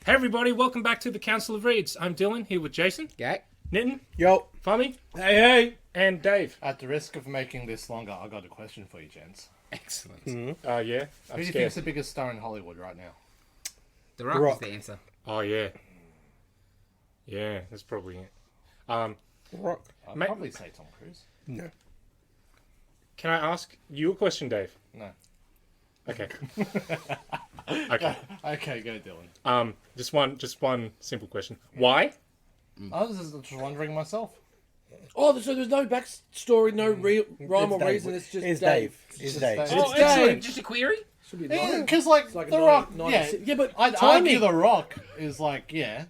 Hey everybody, welcome back to the Council of Reeds. I'm Dylan, here with Jason, Okay. Nitin, Yo. Fomi, Hey. and Dave. At the risk of making this longer, I got a question for you, gents. Excellent. Yeah, Who do you think is the biggest star in Hollywood right now? The Rock, Rock. is the answer. Oh yeah. Yeah, that's probably it. Rock. I'd Mate- probably say Tom Cruise. No. Can I ask you a question, Dave? No. Okay. Okay. Okay, go Dylan. Just one simple question. Why? I was just wondering myself. Oh, so there's no backstory, no real rhyme or Dave. reason. It's just It's Dave. It's It's Dave. Dave. Oh, Dave. excellent. Just a query? Should be Yeah, nine. because like, It's like a The nine- Rock, nine- yeah, yeah, but I'd timing. argue The Rock is like, yeah,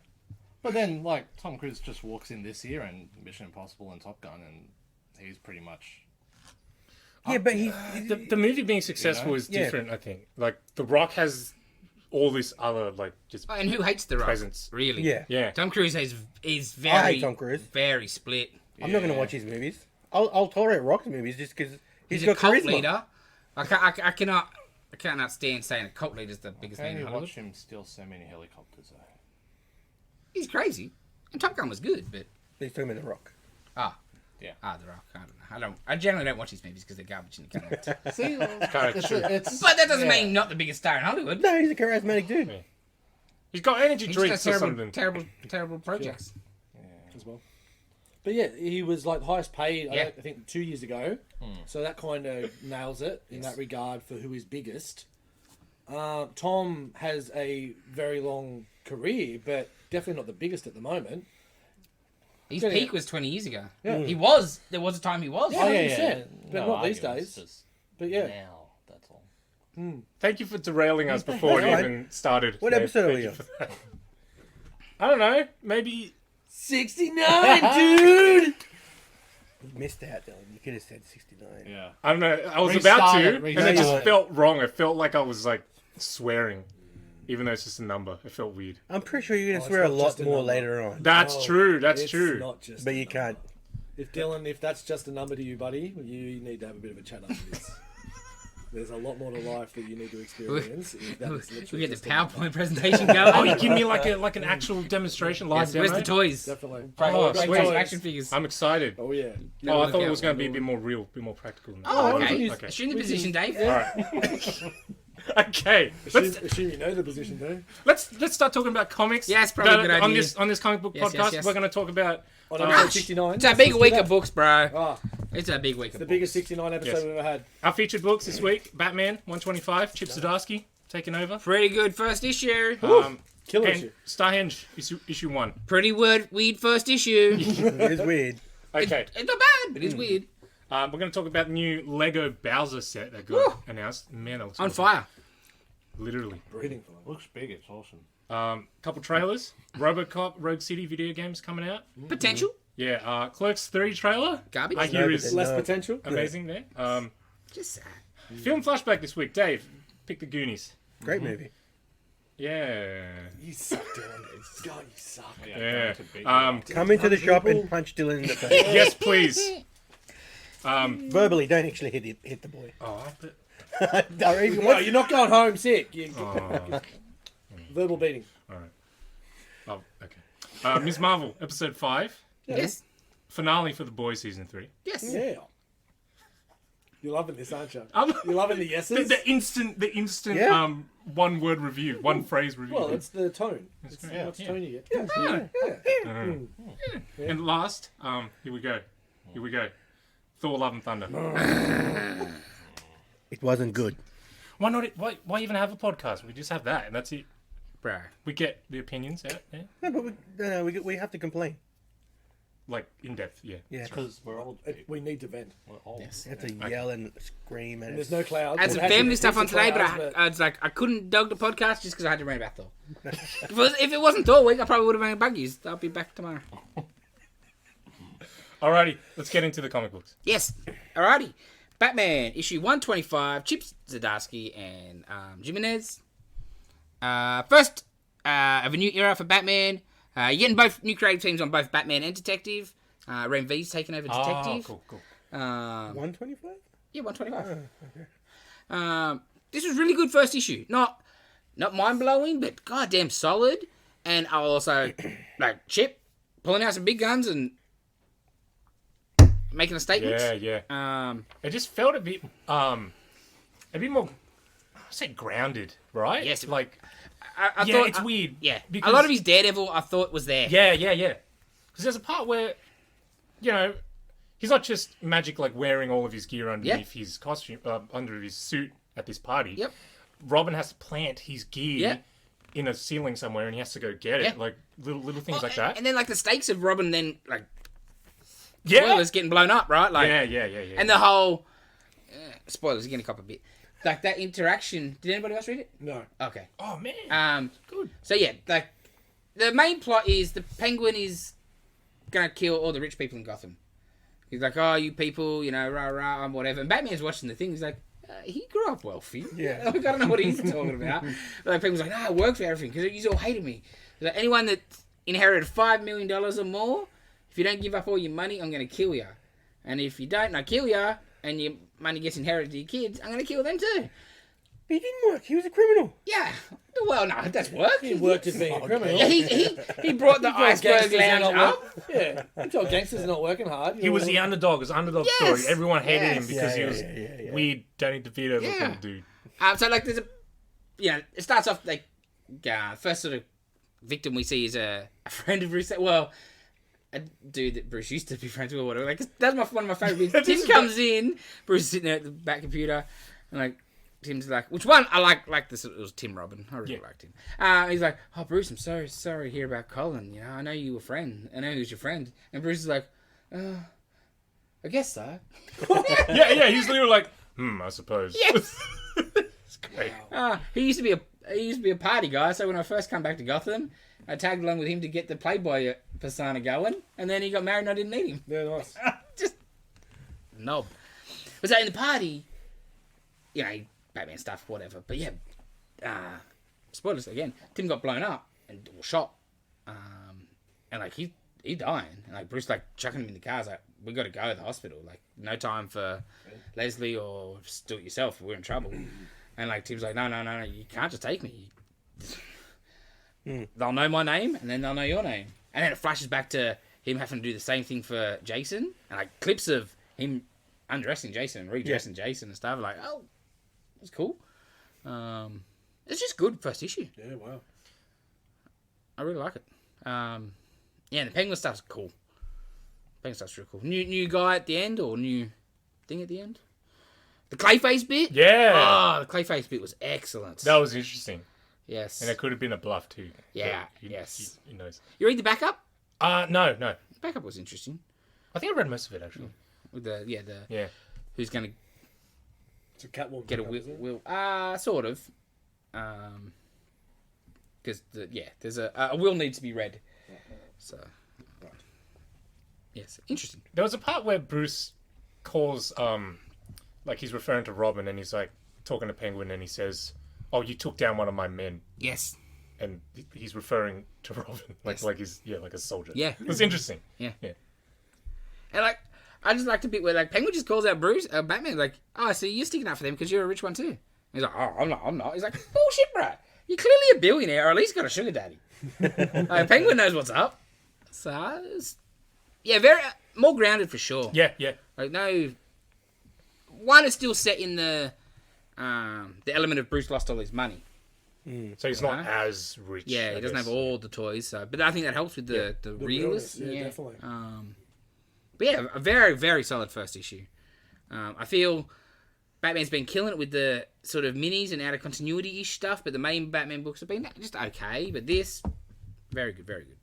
but then like Tom Cruise just walks in this year and Mission Impossible and Top Gun, and he's pretty much. Yeah, but The movie being successful is Yeah. different, I think. Like, The Rock has all this other, like, just Oh, and who hates The Rock? presence. Really? Yeah. Yeah. Tom Cruise is very, I hate Tom Cruise. very split. I'm not going to watch his movies. I'll tolerate Rock's movies just because He's got a cult charisma. leader. I cannot stand saying a cult leader's the biggest How man do in you Hollywood. watch him steal so many helicopters though? He's crazy. And Top Gun was good, but He's talking about The Rock. The Rock. I don't know. I generally don't watch his movies because they're garbage and can't. See, Kinda it's, true. it's, But that doesn't yeah. mean not the biggest star in Hollywood. No, he's a charismatic dude. Yeah. He's got energy He's drinks just or terrible, something. terrible projects. as well. But yeah, he was like highest paid. Yeah. I think 2 years ago. So that kind of nails it in that regard for who is biggest. Tom has a very long career, but definitely not the biggest at the moment. His Yeah. peak was 20 years ago. Yeah. He was. There was a time he was. Yeah. Oh, yeah, 100%. But not these arguments, days. just But yeah, now, that's all. Thank you for derailing us before it That's even started. What Dave. episode are Thank we you on? for that. I don't know. Maybe 69, dude. You missed out, Dylan. You could have said 69. Yeah. I don't know. I was Restart about it, to, and restart it just it. felt wrong. I felt like I was like swearing, even though it's just a number. It felt weird. I'm pretty sure you're going Oh, to it's swear a not lot just a more number. later on. That's Oh, true. That's it's true. Not just But a you number. can't. If Dylan, if that's just a number to you, buddy, you need to have a bit of a chat after this. There's a lot more to life that you need to experience. If that is We literally get the just a number. PowerPoint presentation going. Oh, you give me like an actual demonstration live Yes, where's demo? the toys? Definitely. Oh, Great sweet. action figures. I'm excited. Oh yeah. Oh, I thought it was going to be a bit more real, a bit more practical. Than that. Oh, we okay. can use- Okay. Assume the position, Dave. All right. Okay. Assume you know the position, though. Let's start talking about comics. Yes, probably a good On idea. this comic book Yes, podcast, yes, yes. we're going to talk about. On Ah, episode 69. It's a big week of of books, bro. Ah, It's a big week of the books. biggest 69 episode Yes. we've ever had. Our featured books this week: Batman 125, Chip Zdarsky taking over. Pretty good first issue. Killer And issue. Starhenge issue 1. Pretty weird first issue. It's weird. Okay, It's not bad, but it's weird. we're going to talk about the new Lego Bowser set that got announced. Man, that looks On awesome. fire. Literally. Breathing for them. Looks big. It's awesome. Couple trailers. Robocop, Rogue City video games coming out. Potential. Yeah, Clerks 3 trailer. Garbage. I hear No, is but Less No. potential. amazing there. Just sad. Film flashback this week. Dave, pick the Goonies. Great movie. Yeah. You suck, Dylan. God, you suck. Yeah. Come into the shop and punch Dylan in the face. Yes, please. Verbally, don't actually hit the boy. Oh, but, Or even No, what- you're not going home sick. You, oh, verbal beating. all right. Oh, okay. Ms. Marvel, episode 5. Yes. Finale for The Boys season 3. Yes. Yeah. You're loving this, aren't you? Um, You're loving the yeses. the instant Yeah. one word review, one phrase review. Well, it's the tone. It's great. what's Yeah. tone you get. Yeah. And last, here we go. Thor: Love and Thunder. It wasn't good. Why not? Why even have a podcast? We just have that, and that's it. Bro. We get the opinions out there, No, but we have to complain. like in depth. Yeah. Yeah. Because we're old. We need to vent. We're old. Yes. We have to yell and scream and There's no clouds. I had some Well, actually, family there's stuff on some today, but clouds, I was like, I couldn't dog the podcast just because I had to rant about Thor. If it wasn't Thor week, I probably would have made buggies. I'll be back tomorrow. Alrighty, let's get into the comic books. Yes. Alrighty. Batman, issue 125, Chip Zdarsky and Jimenez. First of a new era for Batman. You're getting both new creative teams on both Batman and Detective. Ren V's taking over Detective. Oh, cool. 125? Yeah, 125. This was really good first issue. Not mind blowing, but goddamn solid. And I'll also like Chip pulling out some big guns and making a statement. Yeah. It just felt a bit more, I say grounded, right? Yes. Like, I yeah, thought, it's weird. Yeah, because a lot of his Daredevil I thought was there. Yeah. Because there's a part where, you know, he's not just magic like wearing all of his gear underneath his costume, under his suit at this party. Yep. Robin has to plant his gear in a ceiling somewhere, and he has to go get it. Yeah. Like little things like that. And then like the stakes of Robin then like Yeah. spoilers getting blown up, right? Like Yeah. And the whole spoilers getting a cop a bit. Like that interaction. Did anybody else read it? No. Okay. Oh man. Good. So yeah, like the main plot is the Penguin is gonna kill all the rich people in Gotham. He's like, oh, you people, you know, rah rah, and whatever. And Batman's watching the thing. He's like, he grew up wealthy. Yeah. Like, I don't know what he's talking about. But like, people's like, I worked for everything because you all hated me. Like, anyone that inherited $5 million or more, if you don't give up all your money, I'm gonna kill you. And if you don't, I kill you, and your money gets inherited to your kids, I'm gonna kill them too. He didn't work. He was a criminal. Yeah. Well, no, that's work. He worked as being a criminal. Yeah, he brought the iceberg Gangsters are lounge not up. Yeah. You told gangsters are not working hard. He was the underdog. It was an underdog Yes. story. Everyone hated him Yes. because he Yeah, was yeah. weird, Danny DeVito Yeah. looking dude. So like there's a, you know, it starts off like, first sort of victim we see is a friend of Bruce. Well, a dude that Bruce used to be friends with or whatever. Like that's one of my favorite bits. Tim comes in, Bruce is sitting there at the back computer, and like Tim's like, which one I like this. It was Tim Robin. I really liked him. He's like, oh Bruce, I'm sorry to hear about Colin. You know, I know you were a friend. I know he was your friend. And Bruce is like, I guess so. Yeah. He's literally like, I suppose. Yes. It's great. He used to be a party guy. So when I first come back to Gotham, I tagged along with him to get the Playboy persona going, and then he got married and I didn't need him. Yeah, nice. Just knob. But so in the party, you know, Batman stuff, whatever. But yeah, spoilers again. Tim got blown up and shot, and like he's dying. And like Bruce like chucking him in the car. Like we got to go to the hospital. Like no time for Leslie or just do it yourself. We're in trouble. And like Tim's like, no, you can't just take me. They'll know my name, and then they'll know your name. And then it flashes back to him having to do the same thing for Jason, and like clips of him undressing Jason and redressing Jason and stuff. Like, oh, that's cool. It's just good first issue. Yeah, wow. I really like it. Yeah, the Penguin stuff's cool. Penguin stuff's real cool. New guy at the end, or new thing at the end. The Clayface bit. Yeah. Oh, the Clayface bit was excellent. That was interesting. Yes. And it could have been a bluff too. Yeah, But yes. He knows. You read the backup? No. The backup was interesting. I think I read most of it actually. With the Yeah. who's going to It's a Catwoman. get a backup, isn't it? will sort of because there's a will needs to be read, so yes, interesting. There was a part where Bruce calls, like he's referring to Robin, and he's like talking to Penguin, and he says, "Oh, you took down one of my men," Yes. and he's referring to Robin, Yes. like he's like a soldier. Yeah. It was interesting. Yeah. Yeah. And like I just liked a bit where like Penguin just calls out Bruce, Batman, like, oh, so you're sticking up for them because you're a rich one too. And he's like, oh, I'm not. He's like, bullshit, bro. You're clearly a billionaire, or at least got a sugar daddy. Like, Penguin knows what's up. So, yeah, very more grounded for sure. Yeah. Like, no, one is still set in the element of Bruce lost all his money. So he's not as rich. Yeah, I he doesn't guess. have all the toys. So, but I think that helps with the realness. Yeah, definitely. But yeah, a very, very solid first issue. I feel Batman's been killing it with the sort of minis and out of continuity-ish stuff, but the main Batman books have been just okay. But this, very good, very good.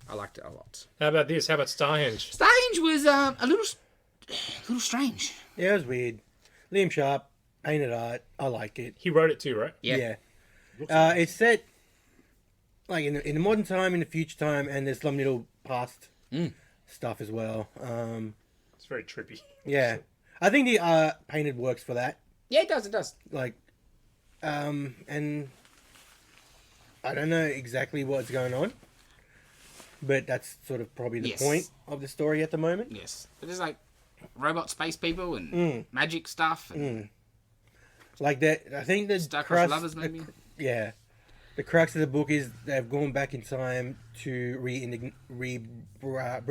I liked it a lot. How about this? How about Starhenge? Starhenge was a little strange. Yeah, it was weird. Liam Sharp, painted art. I like it. He wrote it too, right? Yeah. It's set like in the modern time, in the future time, and there's some little past stuff as well. It's very trippy. Yeah, I think the painted works for that. Yeah, it does. It does. Like, and I don't know exactly what's going on, but that's sort of probably the Yes. point of the story at the moment. Yes. But there's like robot space people and magic stuff. And Like that, I think the Star-Crossed Lovers, maybe? Yeah, The crux of the book is they've gone back in time to bring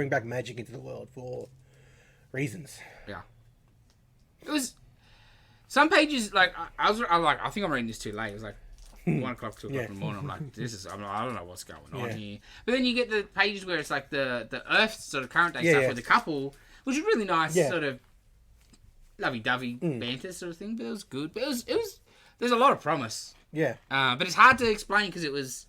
back magic into the world for reasons. Yeah. It was some pages like I think I'm reading this too late. It was like 1 o'clock, 2 o'clock in the morning. I'm like, I don't know what's going on here. But then you get the pages where it's like the Earth sort of current day stuff with the couple, which is really nice, sort of lovey-dovey banter sort of thing. But it was good. But it was there's a lot of promise. Yeah. But it's hard to explain because it was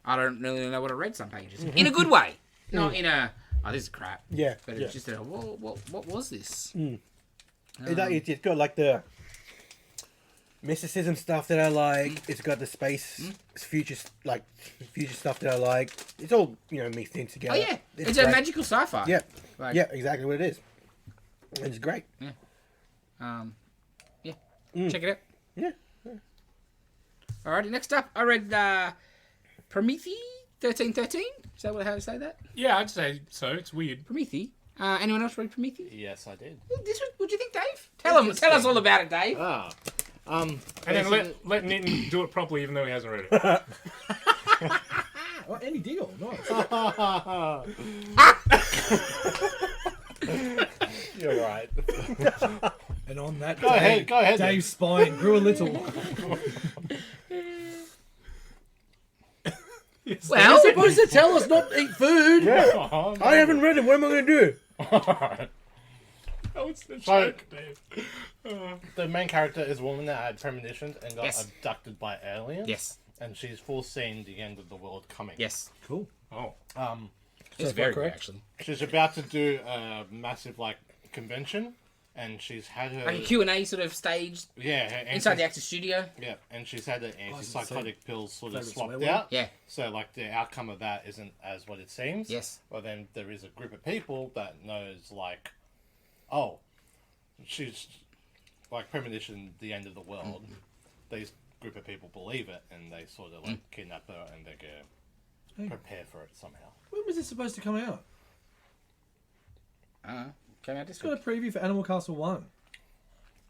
I don't really know what I read some pages in a good way, not in a this is crap. Yeah. But it's just what was this? It's got like the mysticism stuff that I like. It's got the space future stuff that I like. It's all mixed in together. Oh yeah, it's a magical sci-fi. Yeah, Like- yeah, exactly what it is. It's great. Check it out. Yeah. Alrighty, next up, I read Promethee 1313. Is that how to say that? Yeah, I'd say so. It's weird. Promethee. Anyone else read Promethee? Yes, I did. What'd you think, Dave? Tell us all about it, Dave. And then let Nitin do it properly, even though he hasn't read it. Oh, Andy Deal, nice. You're right. And on that Go ahead. Dave's spine grew a little. Well, You're supposed to tell us not to eat food. Yeah. I haven't read it. What am I going to do? Oh, it's the So- joke, Dave. The main character is a woman that had premonitions and got Yes. abducted by aliens. yes. And she's foreseeing the end of the world coming. Yes. Cool. Oh. It's So very far, good, correct? actually. She's about to do a massive convention, and she's had her Like a Q&A sort of stage her inside the actor's studio. Yeah, and she's had her antipsychotic pills sort of Favourite swapped swear out. Yeah. So the outcome of that isn't as what it seems. Yes. Well, then there is a group of people that knows she's premonition the end of the world. These group of people believe it, and they sort of kidnap her and they go prepare for it somehow. When was this supposed to come out? Came out this It's got a week. preview for Animal Castle 1.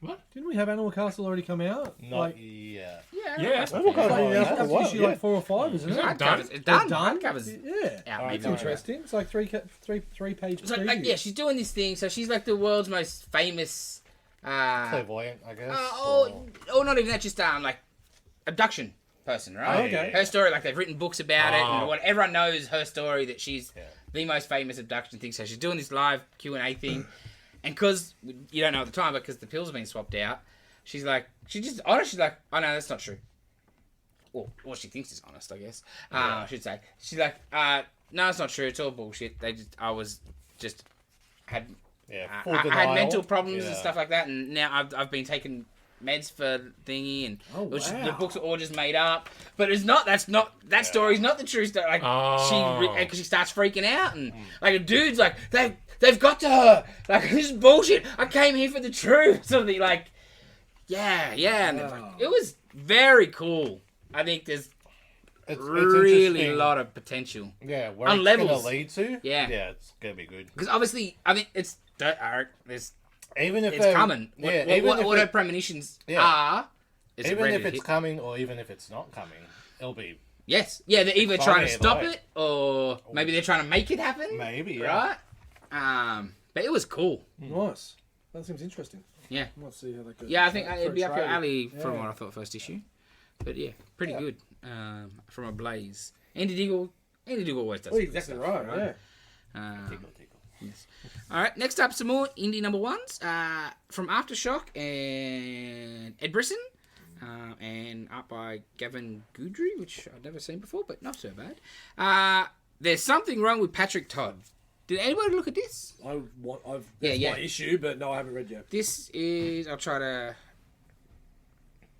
What? Didn't we have Animal Castle already come out? Not yet. Yeah. That's issue like 4 or 5, isn't it? Is it done? It's done. Done? Hardcover's Yeah. out. Alright, Maybe. It's interesting. It's like three page It's like, yeah, she's doing this thing. So she's like the world's most famous. Clairvoyant, I guess. Not even that. Just like abduction person, right? Oh, okay. Her story, like they've written books about it, and everyone knows her story that she's the most famous abduction thing. So she's doing this live Q&A thing, and because you don't know at the time, but because the pills have been swapped out, she's like, she's like, oh no, that's not true. Or she thinks it's honest, I guess. I should say. She's like, no, it's not true. It's all bullshit. I had I had mental problems and stuff like that, and now I've been taking meds for thingy, and the books are all just made up. But it's not. That story's not the true story. Like because she starts freaking out, and like a dude's like they've got to her. Like this is bullshit. I came here for the truth. Something like and it was very cool. I think there's it's really interesting. a lot of potential. Yeah, where on it's levels. gonna lead to. Yeah. It's gonna be good. Because obviously, I think it's Even if it's coming. Yeah, What her premonitions are. Is even ready if to it's hit. coming or even if it's not coming, it'll be Yes. Yeah, they're either trying to Funny, stop like- it or maybe they're trying to make it happen. maybe. Yeah. Right? But it was cool. Nice. That seems interesting. Yeah. Let's see how that goes. Yeah, I think For it'd be up your Australia. alley from Yeah. what I thought first issue. But yeah, pretty good. From a Blaze. Andy Diggle always does Well, good exactly stuff, right. Yeah. Tickle. Yes. All right, next up, some more indie number ones from Aftershock and Ed Brisson, and art by Gavin Goodry, which I've never seen before, but not so bad. There's something wrong with Patrick Todd. Did anybody look at this? That's Yeah. my issue, but no, I haven't read yet. This is. I'll try to.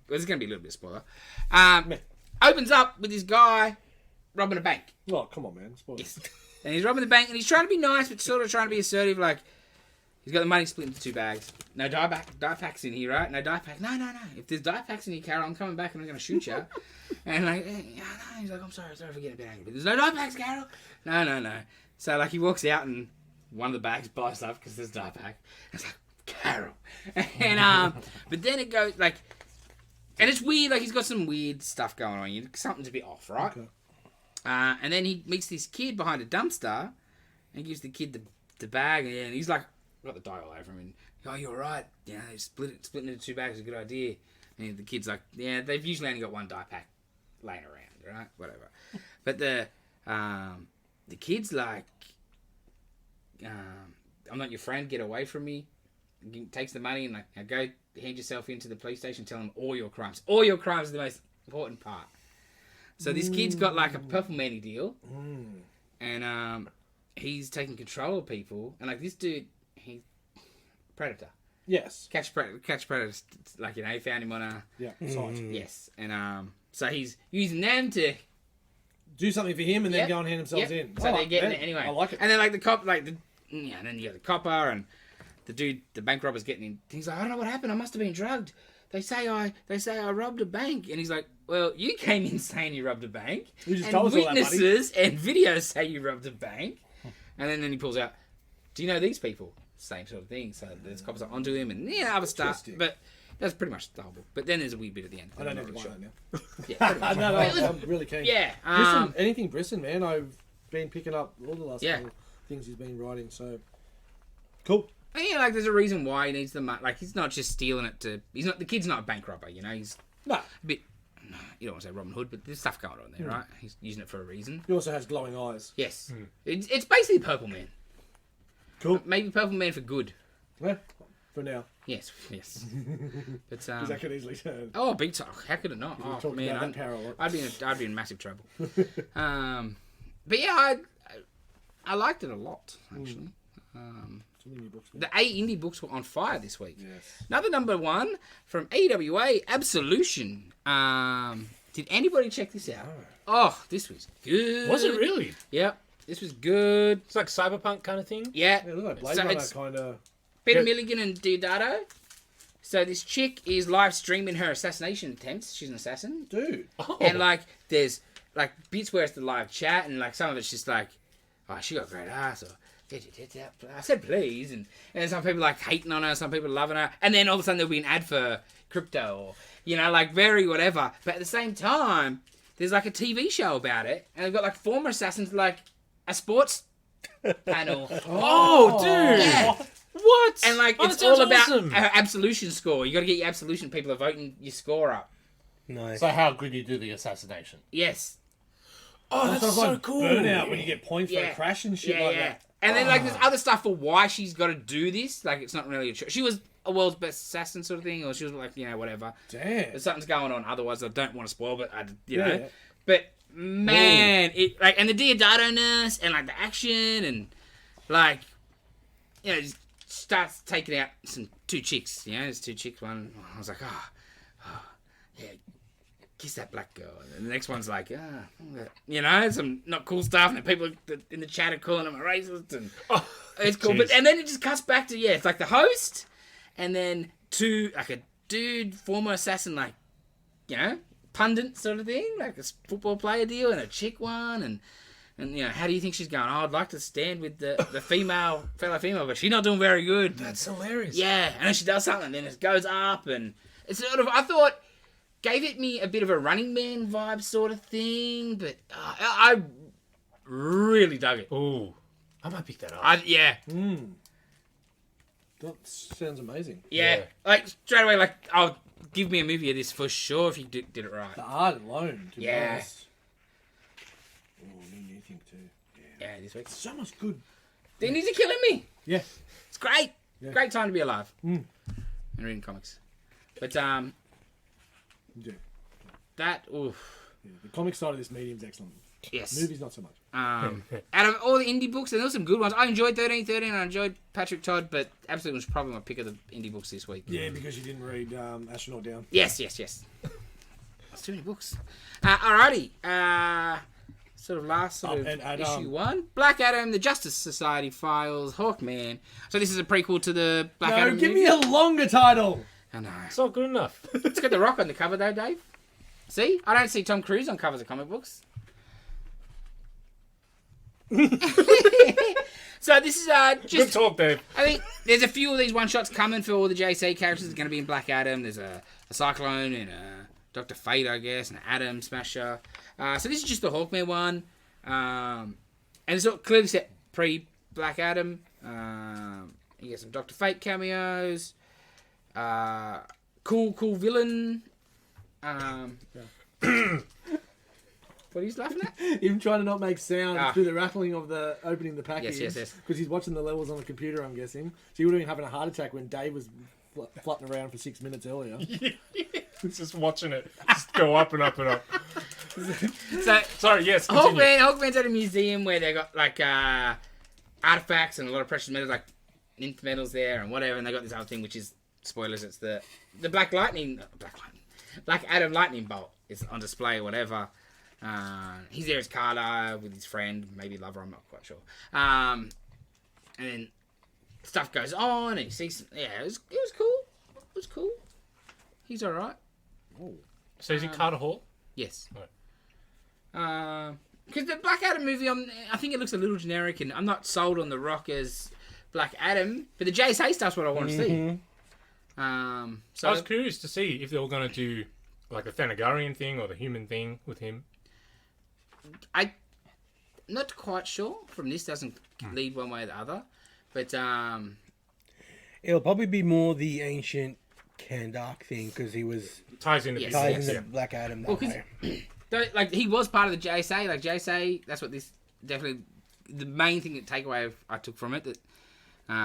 Well, this is going to be a little bit of spoiler. Opens up with this guy robbing a bank. Oh, come on, man. Spoil it. Yes. And he's robbing the bank, and he's trying to be nice, but sort of trying to be assertive. Like, he's got the money split into 2 bags. No die packs in here, right? No die packs. No. If there's die packs in here, Carol, I'm coming back and I'm going to shoot you. And like, he's like, I'm sorry for getting a bit angry. But there's no die packs, Carol. No. So like, he walks out and one of the bags busts up because there's die pack. It's like, Carol. And but then it goes like, And it's weird, like, he's got some weird stuff going on. Something's a bit off, right? Okay. And then he meets this kid behind a dumpster and gives the kid the bag, and he's like, got the dye all over him, and, oh, you're right. You know, splitting into 2 bags is a good idea. And the kid's like, yeah, they've usually only got 1 dye pack laying around, right? Whatever. But the kid's like, I'm not your friend, get away from me. He takes the money and like, now go hand yourself into the police station, tell them all your crimes. All your crimes are the most important part. So this kid's got like a Purple Manny deal, and he's taking control of people. And like this dude, he's Predator. Yes. Catch Predator. Like, you know, he found him on a site. yes, and so he's using them to Do something for him and then go and hand themselves in. So they're getting it anyway. I like it. And then like the cop, like the and then you got the copper and the dude, the bank robber's getting in. He's like, I don't know what happened. I must have been drugged. They say I robbed a bank. And he's like, well, you came in saying you robbed a bank. You just and told us all that, buddy. witnesses and videos say you robbed a bank. And then he pulls out, do you know these people? Same sort of thing. So there's cops are onto him and other stuff. But that's pretty much the whole book. But then there's a wee bit at the end. I don't I'm need to not buy really that now. sure. Yeah, pretty much. No, I'm really keen. Yeah. Brisson, anything Brisson, man. I've been picking up all the last Yeah. couple things he's been writing. So cool. And, yeah, like there's a reason why he needs the money. Like he's not just stealing it to. He's not. The kid's not a bank robber. You know, he's No. a bit. You don't want to say Robin Hood, but there's stuff going on there, right? He's using it for a reason. He also has glowing eyes. Yes, it's basically Purple Man. Cool. Maybe Purple Man for good. Yeah, for now. Yes. But Because that could easily turn. oh, big time! How could it not? We Oh talked man, about that power a lot. I'd be in massive trouble. But yeah, I liked it a lot actually. Too many books, man. The 8 indie books were on fire this week. Yes. Another number 1 from AWA, Absolution. Did anybody check this out? Oh, this was good. Was it really? Yep, this was good. It's like cyberpunk kind of thing. Yeah. Yeah, look like Blade So Runner it's kind of. Peter Yeah. Milligan and Diodato. So this chick is live streaming her assassination attempts. She's an assassin. Dude. Oh. And like there's like bits where it's the live chat and like some of it's just like, oh, she got a great ass, or I said please, and some people like hating on her, some people loving her, and then all of a sudden there'll be an ad for crypto, or you know, like very whatever. But at the same time, there's like a TV show about it, and they've got like former assassins, like a sports panel. Oh, dude. Yeah. What? And like Oh, it's that sounds all about awesome. her absolution score. You got to get your absolution. People are voting your score up. Nice. So how good you do the assassination? Yes. Oh, that's Sounds so like cool. Burnout when you get points for Yeah. a crash and shit Yeah, like yeah. that. And then like there's other stuff for why she's got to do this. Like it's not really a she was a world's best assassin sort of thing, or she was like, you know, whatever. Damn. There's something's going on. Otherwise, I don't want to spoil, but you know. Yeah. But man, it like and the Diodato-ness and like the action and like you know just starts taking out some 2 chicks. You know, there's 2 chicks. One I was like, oh yeah, kiss that black girl. And the next one's like, you know, some not cool stuff. And then people in the chat are calling them a racist. And it's cool. But, and then it just cuts back to, it's like the host. And then 2, like a dude, former assassin, like, you know, pundit sort of thing. Like a football player deal. And a chick one. And you know, how do you think she's going? Oh, I'd like to stand with the fellow female, but she's not doing very good. That's hilarious. Yeah. And then she does something. And then it goes up. And it's sort of, I thought... Gave it me a bit of a Running Man vibe sort of thing, but I really dug it. Ooh, I might pick that up. Yeah. That sounds amazing. Yeah. Like, straight away, like, I'll give me a movie of this for sure if you did it right. The art alone, to be Yeah. honest. Oh, new thing too. Yeah, this week. So much good. The Indies are killing me. Yeah. It's great. Yeah. Great time to be alive. And reading comics. But, Yeah. that, oof. Yeah. The comic side of this medium's excellent. Yes. Movies, not so much. Out of all the indie books, and there were some good ones. I enjoyed 1313, I enjoyed Patrick Todd, but Absolution was probably my pick of the indie books this week. Yeah, because you didn't read Astronaut Down. Yes. That's too many books. Alrighty. Sort of last sort of and issue 1. Black Adam, the Justice Society Files, Hawkman. So this is a prequel to the Black Adam give movie? me a longer title. I know. It's not good enough. It's got The Rock on the cover though, Dave. See? I don't see Tom Cruise on covers of comic books. So this is Good just... talk, Dave. I think there's a few of these one-shots coming for all the JC characters. It's going to be in Black Adam. There's a a Cyclone and a Dr. Fate, I guess, and an Atom Smasher. So this is just the Hawkman one. And it's all clearly set pre-Black Adam. You get some Dr. Fate cameos. Cool villain. What are you laughing at? Him trying to not make sound through the rattling of the opening the package. Yes. Because he's watching the levels on the computer, I'm guessing. So he would have been having a heart attack when Dave was flutting around for 6 minutes earlier. Just watching it just go up and up and up. So Sorry, yes. Continue. Hawkman's at a museum where they got like artifacts and a lot of precious metals, like nth metals there and whatever. And they got this other thing, which is spoilers. It's the Black Adam lightning bolt. It's on display or whatever. He's there as Carter with his friend, maybe lover, I'm not quite sure. And then stuff goes on, and he sees, it was cool. It was cool. He's all right. So is it Carter Hall? Yes. Right. Because the Black Adam movie, I think it looks a little generic, and I'm not sold on The Rock as Black Adam, but the JSA stuff's what I want to see. So I was curious to see if they were going to do like the Thanagarian thing or the human thing with him. I'm not quite sure. From this, doesn't lead one way or the other, but It'll probably be more the ancient Kandak thing because he was Ties into Yes. ties business. into Black Adam that Well, 'cause- way. like he was part of the JSA. Like JSA, that's what this definitely the main thing that takeaway I took from it. That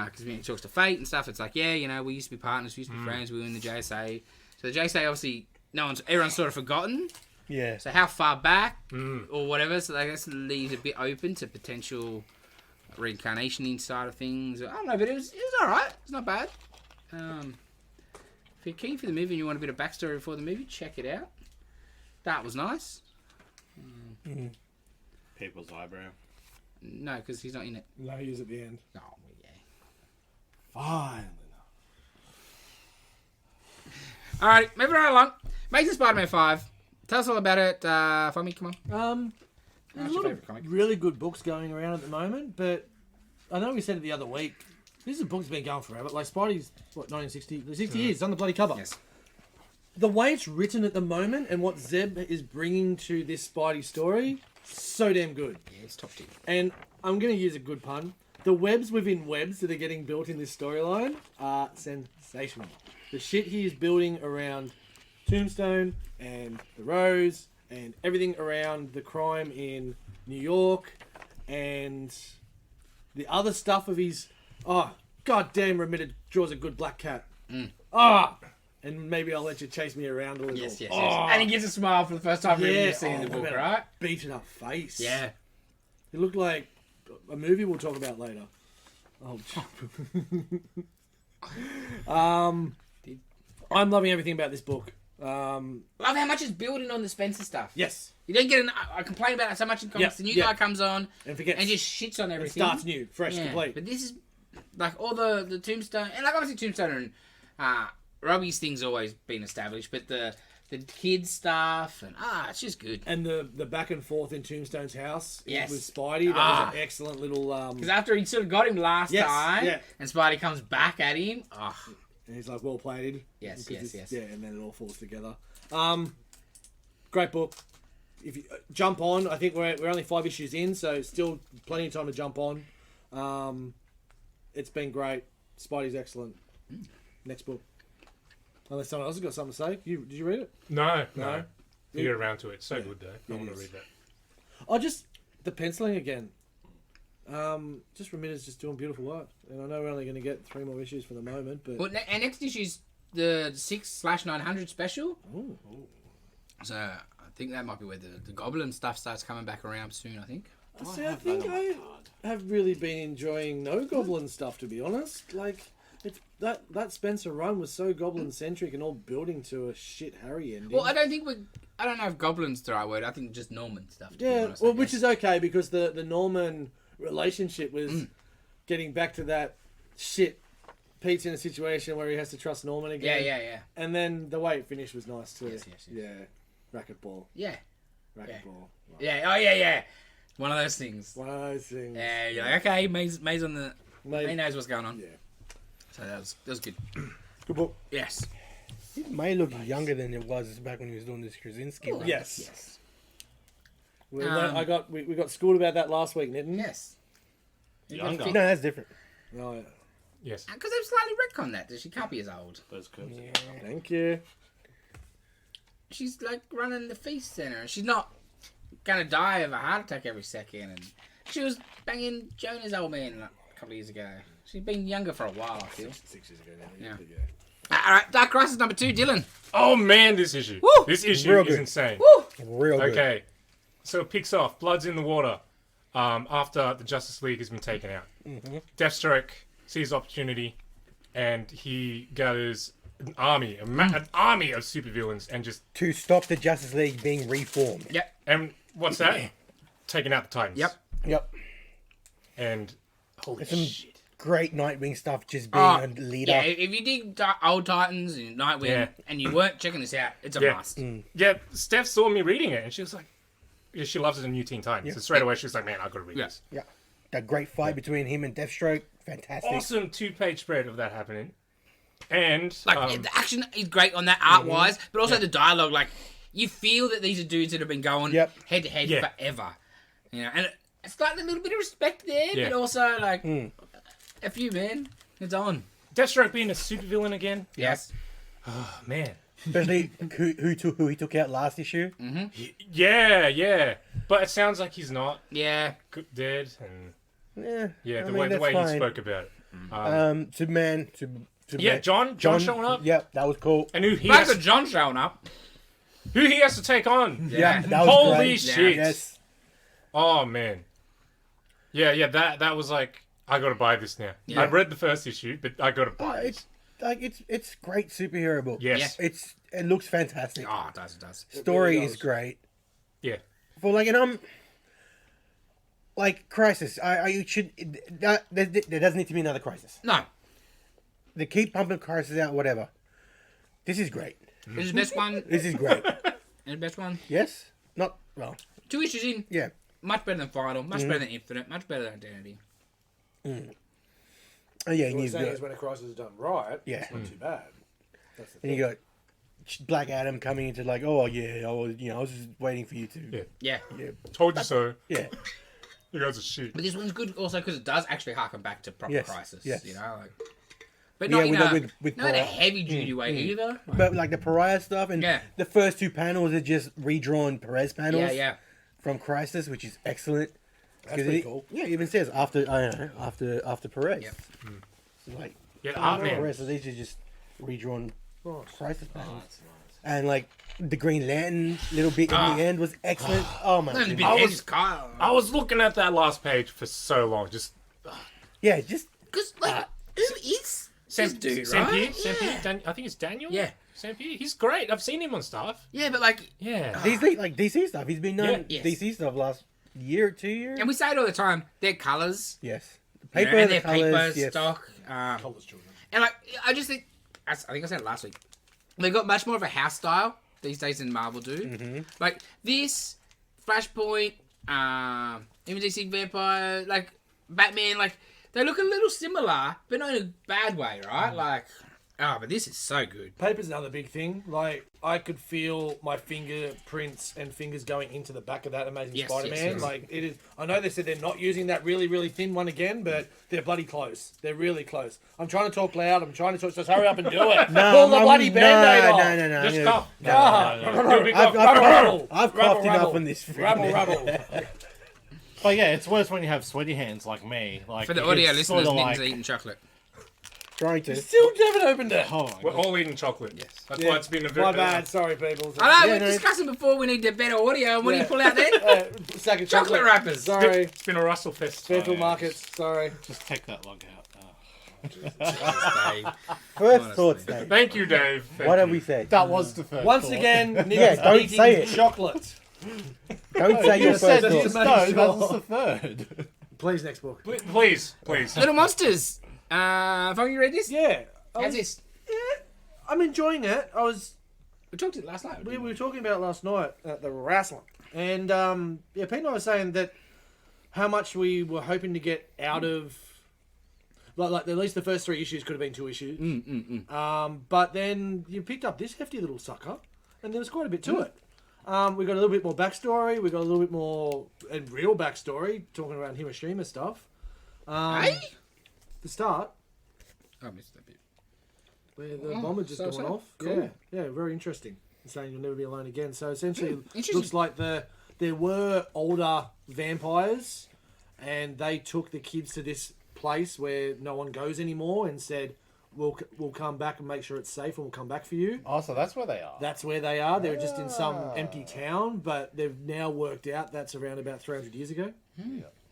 because when he talks to Fate and stuff, it's like we used to be partners, we used to be friends, we were in the JSA. So the JSA obviously everyone's sort of forgotten. Yeah. So how far back or whatever. So I guess it leaves a bit open to potential reincarnation inside of things. I don't know, but it was all right. It's not bad. If you're keen for the movie and you want a bit of backstory for the movie, check it out. That was nice. People's eyebrow. No, because he's not in it. No, he is at the end. Oh, yeah. Fine. Alright, moving right along. Amazing Spider-Man 5. Tell us all about it, Fomi, come on. There's What's a your lot favourite of comic? really good books going around at the moment, but I know we said it the other week. This is a book that's been going forever. Like Spidey's, 1960? 60 years. It's on the bloody cover. Yes. The way it's written at the moment and what Zeb is bringing to this Spidey story, so damn good. Yeah, it's top tier. And I'm going to use a good pun. The webs within webs that are getting built in this storyline are sensational. The shit he is building around Tombstone and the Rose and everything around the crime in New York and the other stuff of his... Oh, goddamn, Remitted draws a good black cat. And maybe I'll let you chase me around a little. Yes. Oh, And he gets a smile for the first time you've seen in the book, about a right? Beaten up face. Yeah. It looked like a movie we'll talk about later. Oh, I'm loving everything about this book. Love how much it's building on the Spencer stuff. Yes. You don't get I complain about it so much in comics. Yep, The new yep. guy comes on And forgets. and just shits on It everything. starts new, fresh, Yeah, complete. But this is like all the Tombstone and like obviously Tombstone and Robbie's thing's always been established, but the kids stuff and it's just good. And the back and forth in Tombstone's house Yes. with Spidey, that was an excellent little... Because after he sort of got him last Yes, time, yeah. and Spidey comes back at him, And he's like, well played. Yes, Because yes. Yeah, and then it all falls together. Great book. If you jump on, I think we're only 5 issues in, so still plenty of time to jump on. It's been great. Spidey's excellent. Next book. Unless someone else has got something to say. Did you read it? No. No? You get around to it. So good, though. I It want to is. read that. Oh, just the penciling again. Just Remitter's just doing beautiful work. And I know we're only going to get 3 more issues for the moment, but... Well, and next issue's the 6/900 special. Ooh. So I think that might be where the Goblin stuff starts coming back around soon. I think. See, I think I have really been enjoying no Goblin stuff, to be honest. Like, it's that Spencer run was so Goblin-centric and all building to a shit Harry ending. Well, I don't know if Goblin's the right word. I think just Norman stuff. To be Yeah, honest, well, I which guess. is okay, because the Norman relationship was getting back to that shit. Pete's in a situation where he has to trust Norman again. Yeah. And then the way it finished was nice too. Yes. Yeah. Racquetball. Yeah. Racquetball. Right. Yeah. Oh yeah. One of those things. One of those things. Yeah, you're like, okay, May's on the. May- May knows what's going on. Yeah. So that was good. Good book. Yes. He may look younger than it was back when he was doing this Krasinski. run. Yes. We got schooled about that last week, didn't we? Yes. Younger. No, that's different. Oh, yeah. Yes. Because they've slightly retconned that she can't be as old. Those curves. Thank you. She's like running the feast center. She's not gonna die of a heart attack every second. And she was banging Jonah's old man like, a couple of years ago. She's been younger for a while, I feel. 6 years ago now. Yeah. Yeah. All right, Dark Crisis number 2, Dylan. Oh man, this issue. Woo! This issue Real is good. insane. Woo! Real good. Okay, so it picks off. Blood's in the water. After the Justice League has been taken out, Deathstroke sees opportunity, and he gathers an army, an army of supervillains, and just To stop the Justice League being reformed. Yep. and what's that? Taking out the Titans. Yep. Yep. And holy Some shit. great Nightwing stuff, just being Oh, a leader. Yeah, if you dig Old Titans and Nightwing, Yeah. and you weren't checking this out, it's a Yeah. must. Yeah, Steph saw me reading it, and she was like, yeah, she loves the new Teen Titans. So straight away, she was like, man, I gotta read Yeah. this. Yeah. That great fight between him and Deathstroke, fantastic. Awesome 2-page spread of that happening. And Like, the action is great on that art-wise, but also the dialogue, like, you feel that these are dudes that have been going Yep. head-to-head Yeah. forever. You know, and it's like a little bit of respect there, Yeah. but also, like, a few, man. It's on. Deathstroke being a supervillain again. Yes. Oh, man. Especially who he took out last issue. Yeah. But it sounds like he's not Yeah. dead. And Yeah. the I mean, way that's he fine. spoke about it. Superman. Yeah, John showing up. Yep, that was cool. And Back to John showing up. who he has to take on. Yeah, that was Holy great. shit. Yes. Oh, man. Yeah, that was like, I gotta buy this now. Yeah. I read the first issue, but I gotta buy it. It's great superhero book. Yes. It looks fantastic. Oh, it does. Story really is does. great. Yeah. For like, and I'm like Crisis. I should there doesn't need to be another Crisis. No. They keep pumping Crisis out, whatever. This is great. This is the best one. This is great. This is the best one. Yes. Not well. 2 issues in. Yeah. Much better than Final. Much better than Infinite. Much better than Identity. Oh yeah, and What you've you're saying got is when a crisis is done right, Yeah. it's not too bad. That's the and you got Black Adam coming into like, oh yeah, I was just waiting for you to. Yeah. Yeah. Told you so. Yeah. You guys are shit. But this one's good also because it does actually harken back to proper Yes, Crisis. yes. You know, like, but Yeah, not in with not in a Pariah. heavy duty way either. But like the Pariah stuff and Yeah. the first 2 panels are just redrawn Perez panels Yeah. from Crisis, which is excellent. That's 'Cause pretty it, cool. Yeah, it even says after Perez. Yep. So like Yeah, the art man. Perez, so these are just redrawn Nice. Crisis panels. And like the Green Lantern little bit in the end was excellent. Oh my And the god. big I head was- is Kyle. I was looking at that last page for so long. Just Yeah, just Because like, who is this dude, Sam right? Pierre? Sam Pierre? I think it's Daniel? Yeah. Sam Pierre? He's great. I've seen him on stuff. Yeah, but like, Yeah. DC like DC stuff. He's been done Yeah. Yes. DC stuff last year, 2 years. and we say it all the time. Their colors, Yes. The you paper, know, and the their colors, paper yes. stock, Colours children. and like, I just think, I think I said it last week. They got much more of a house style these days than Marvel do. Mm-hmm. Like this, Flashpoint, even DC Vampire, like Batman, like they look a little similar, but not in a bad way, right? Like, but this is so good. Paper's another big thing. Like, I could feel my fingerprints and fingers going into the back of that Amazing Yes, Spider-Man. yes, yes. Like, it is. I know they said they're not using that really, really thin one again, but they're bloody close. They're really close. I'm trying to talk loud. I'm trying to talk. Just hurry up and do it. No, Pull the I'm- bloody Band-Aid off. No. Just I'm cough. gonna- Do a big I've, cough. I've, Rabble, I've rabble, coughed enough rabble. on this. Rabble. But yeah, it's worse when you have sweaty hands like me. Like For the it's audio listeners, sorta Nick's like, eating chocolate. Trying to. Still haven't opened it. oh my We're God. all eating chocolate. Yes. That's Yeah. why it's been a very... My bad. Sorry, people. I know, Yeah, we were no. discussing before we need the better audio, and what do you Yeah. pull out then? Sack of Chocolate wrappers. Sorry. It's been a Russell Fest. Central yeah. Markets. Sorry. Just take that log out. Dave. First Honestly. thoughts, Dave. Thank you, Dave. Thank What have you. we said? That was the first. Once thought. again, Nick Yeah, is don't eating say it. chocolate. Don't say You your just said first that thoughts. no, that was the third. Please, next book. Please. Little Monsters. Have you read this? Yeah. How's this? Yeah, I'm enjoying it. We talked it last night. We were talking about it last night at the wrestling, and Pete and I were saying that how much we were hoping to get out of Like at least the first 3 issues could have been 2 issues. But then you picked up this hefty little sucker, and there was quite a bit to it. We got a little bit more backstory. We got a little bit more and real backstory, talking about Hiroshima stuff. Hey? The start, I missed that bit. where the bomber just so gone off. cool. Yeah, very interesting. Saying you'll never be alone again. So essentially, it interesting. looks like there were older vampires, and they took the kids to this place where no one goes anymore, and said, "We'll come back and make sure it's safe, and we'll come back for you." Oh, so that's where they are. That's where they are. They're just in some empty town, but they've now worked out that's around about 300 years ago.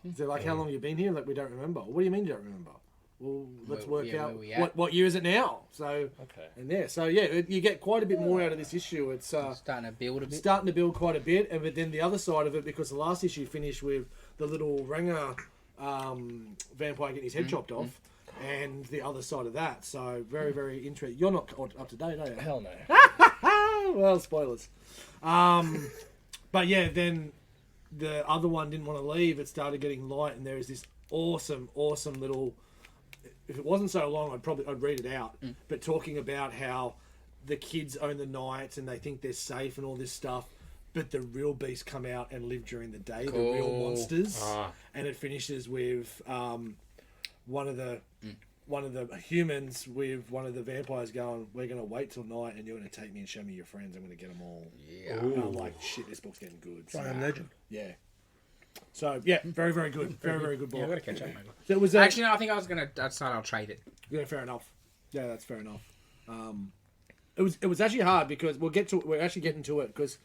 They're like, "How long have you been here?" Like, we don't remember. What do you mean you don't remember? Well, let's work out where we at? what year is it now. So, Okay. and there. So yeah, you get quite a bit more out of this issue. It's Starting to build a bit. starting to build quite a bit, but then the other side of it, because the last issue finished with the little ringer vampire getting his head chopped off, and the other side of that. So very, very interesting. You're not up to date, are you? Hell no. Well, spoilers. But yeah, then the other one didn't want to leave. It started getting light, and there is this awesome little. If it wasn't so long, I'd read it out. But talking about how the kids own the night and they think they're safe and all this stuff, but the real beasts come out and live during the day. The real monsters, and it finishes with one of the humans with one of the vampires going, "We're going to wait till night, and you're going to take me and show me your friends. I'm going to get them all." Yeah. And I'm like, shit, this book's getting good. So, I Am Legend. yeah. So yeah, very, very good. Very, very good book. Yeah, I've got to catch up, maybe. So it was Actually, no, I think I was going to decide I'll trade it. yeah, fair enough. Yeah, that's fair enough. It was actually hard because we're actually getting to it because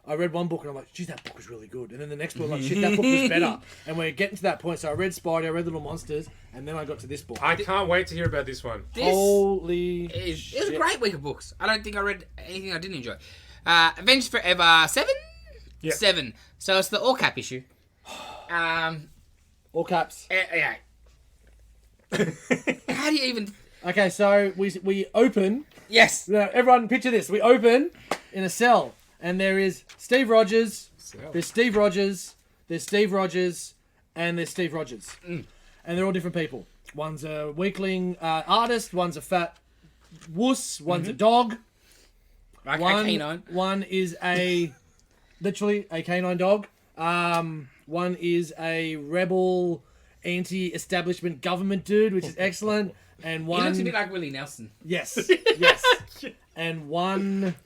I read one book and I'm like, geez, that book was really good. And then the next book, like, shit, that book was better. And we're getting to that point. So I read Spidey, I read Little Monsters, and then I got to this book. I can't wait to hear about this one. Holy It was a great week of books. I don't think I read anything I didn't enjoy. Avengers Forever 7? Yeah. 7. So it's the all-cap issue. All caps. Yeah. How do you even... Okay, so we open. Yes. Now, everyone picture this. We open in a cell, and there is Steve Rogers. There's Steve Rogers. There's Steve Rogers, and there's Steve Rogers. And they're all different people. One's a weakling artist. One's a fat wuss. One's a dog. Like a canine. One is literally a canine dog. One is a rebel, anti-establishment government dude, which is excellent. And one He looks a bit like Willie Nelson. yes, yes. And one.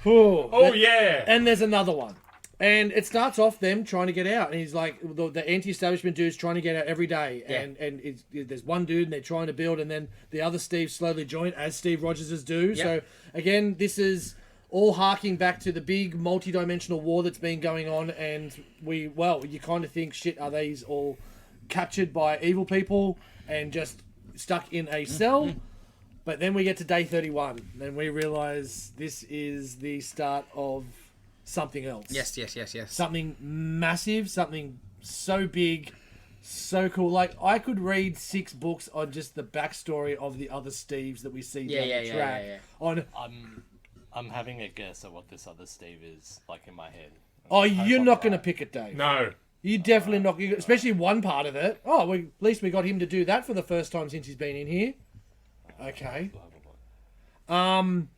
Oh, yeah. And there's another one. And it starts off them trying to get out. And he's like, the anti-establishment dude's trying to get out every day. Yeah. And there's one dude and they're trying to build. And then the other Steve slowly join, as Steve Rogers do. Yep. So, again, this is all harking back to the big multi-dimensional war that's been going on. And you kind of think, shit, are these all captured by evil people and just stuck in a cell? But then we get to day 31. And we realise this is the start of something else. Yes. Something massive, something so big, so cool. Like, I could read 6 books on just the backstory of the other Steves that we see down the track. On I'm having a guess at what this other Steve is, like, in my head. you're not going to pick it, Dave. No. You definitely not. Especially one part of it. Oh, at least we got him to do that for the first time since he's been in here. Okay. And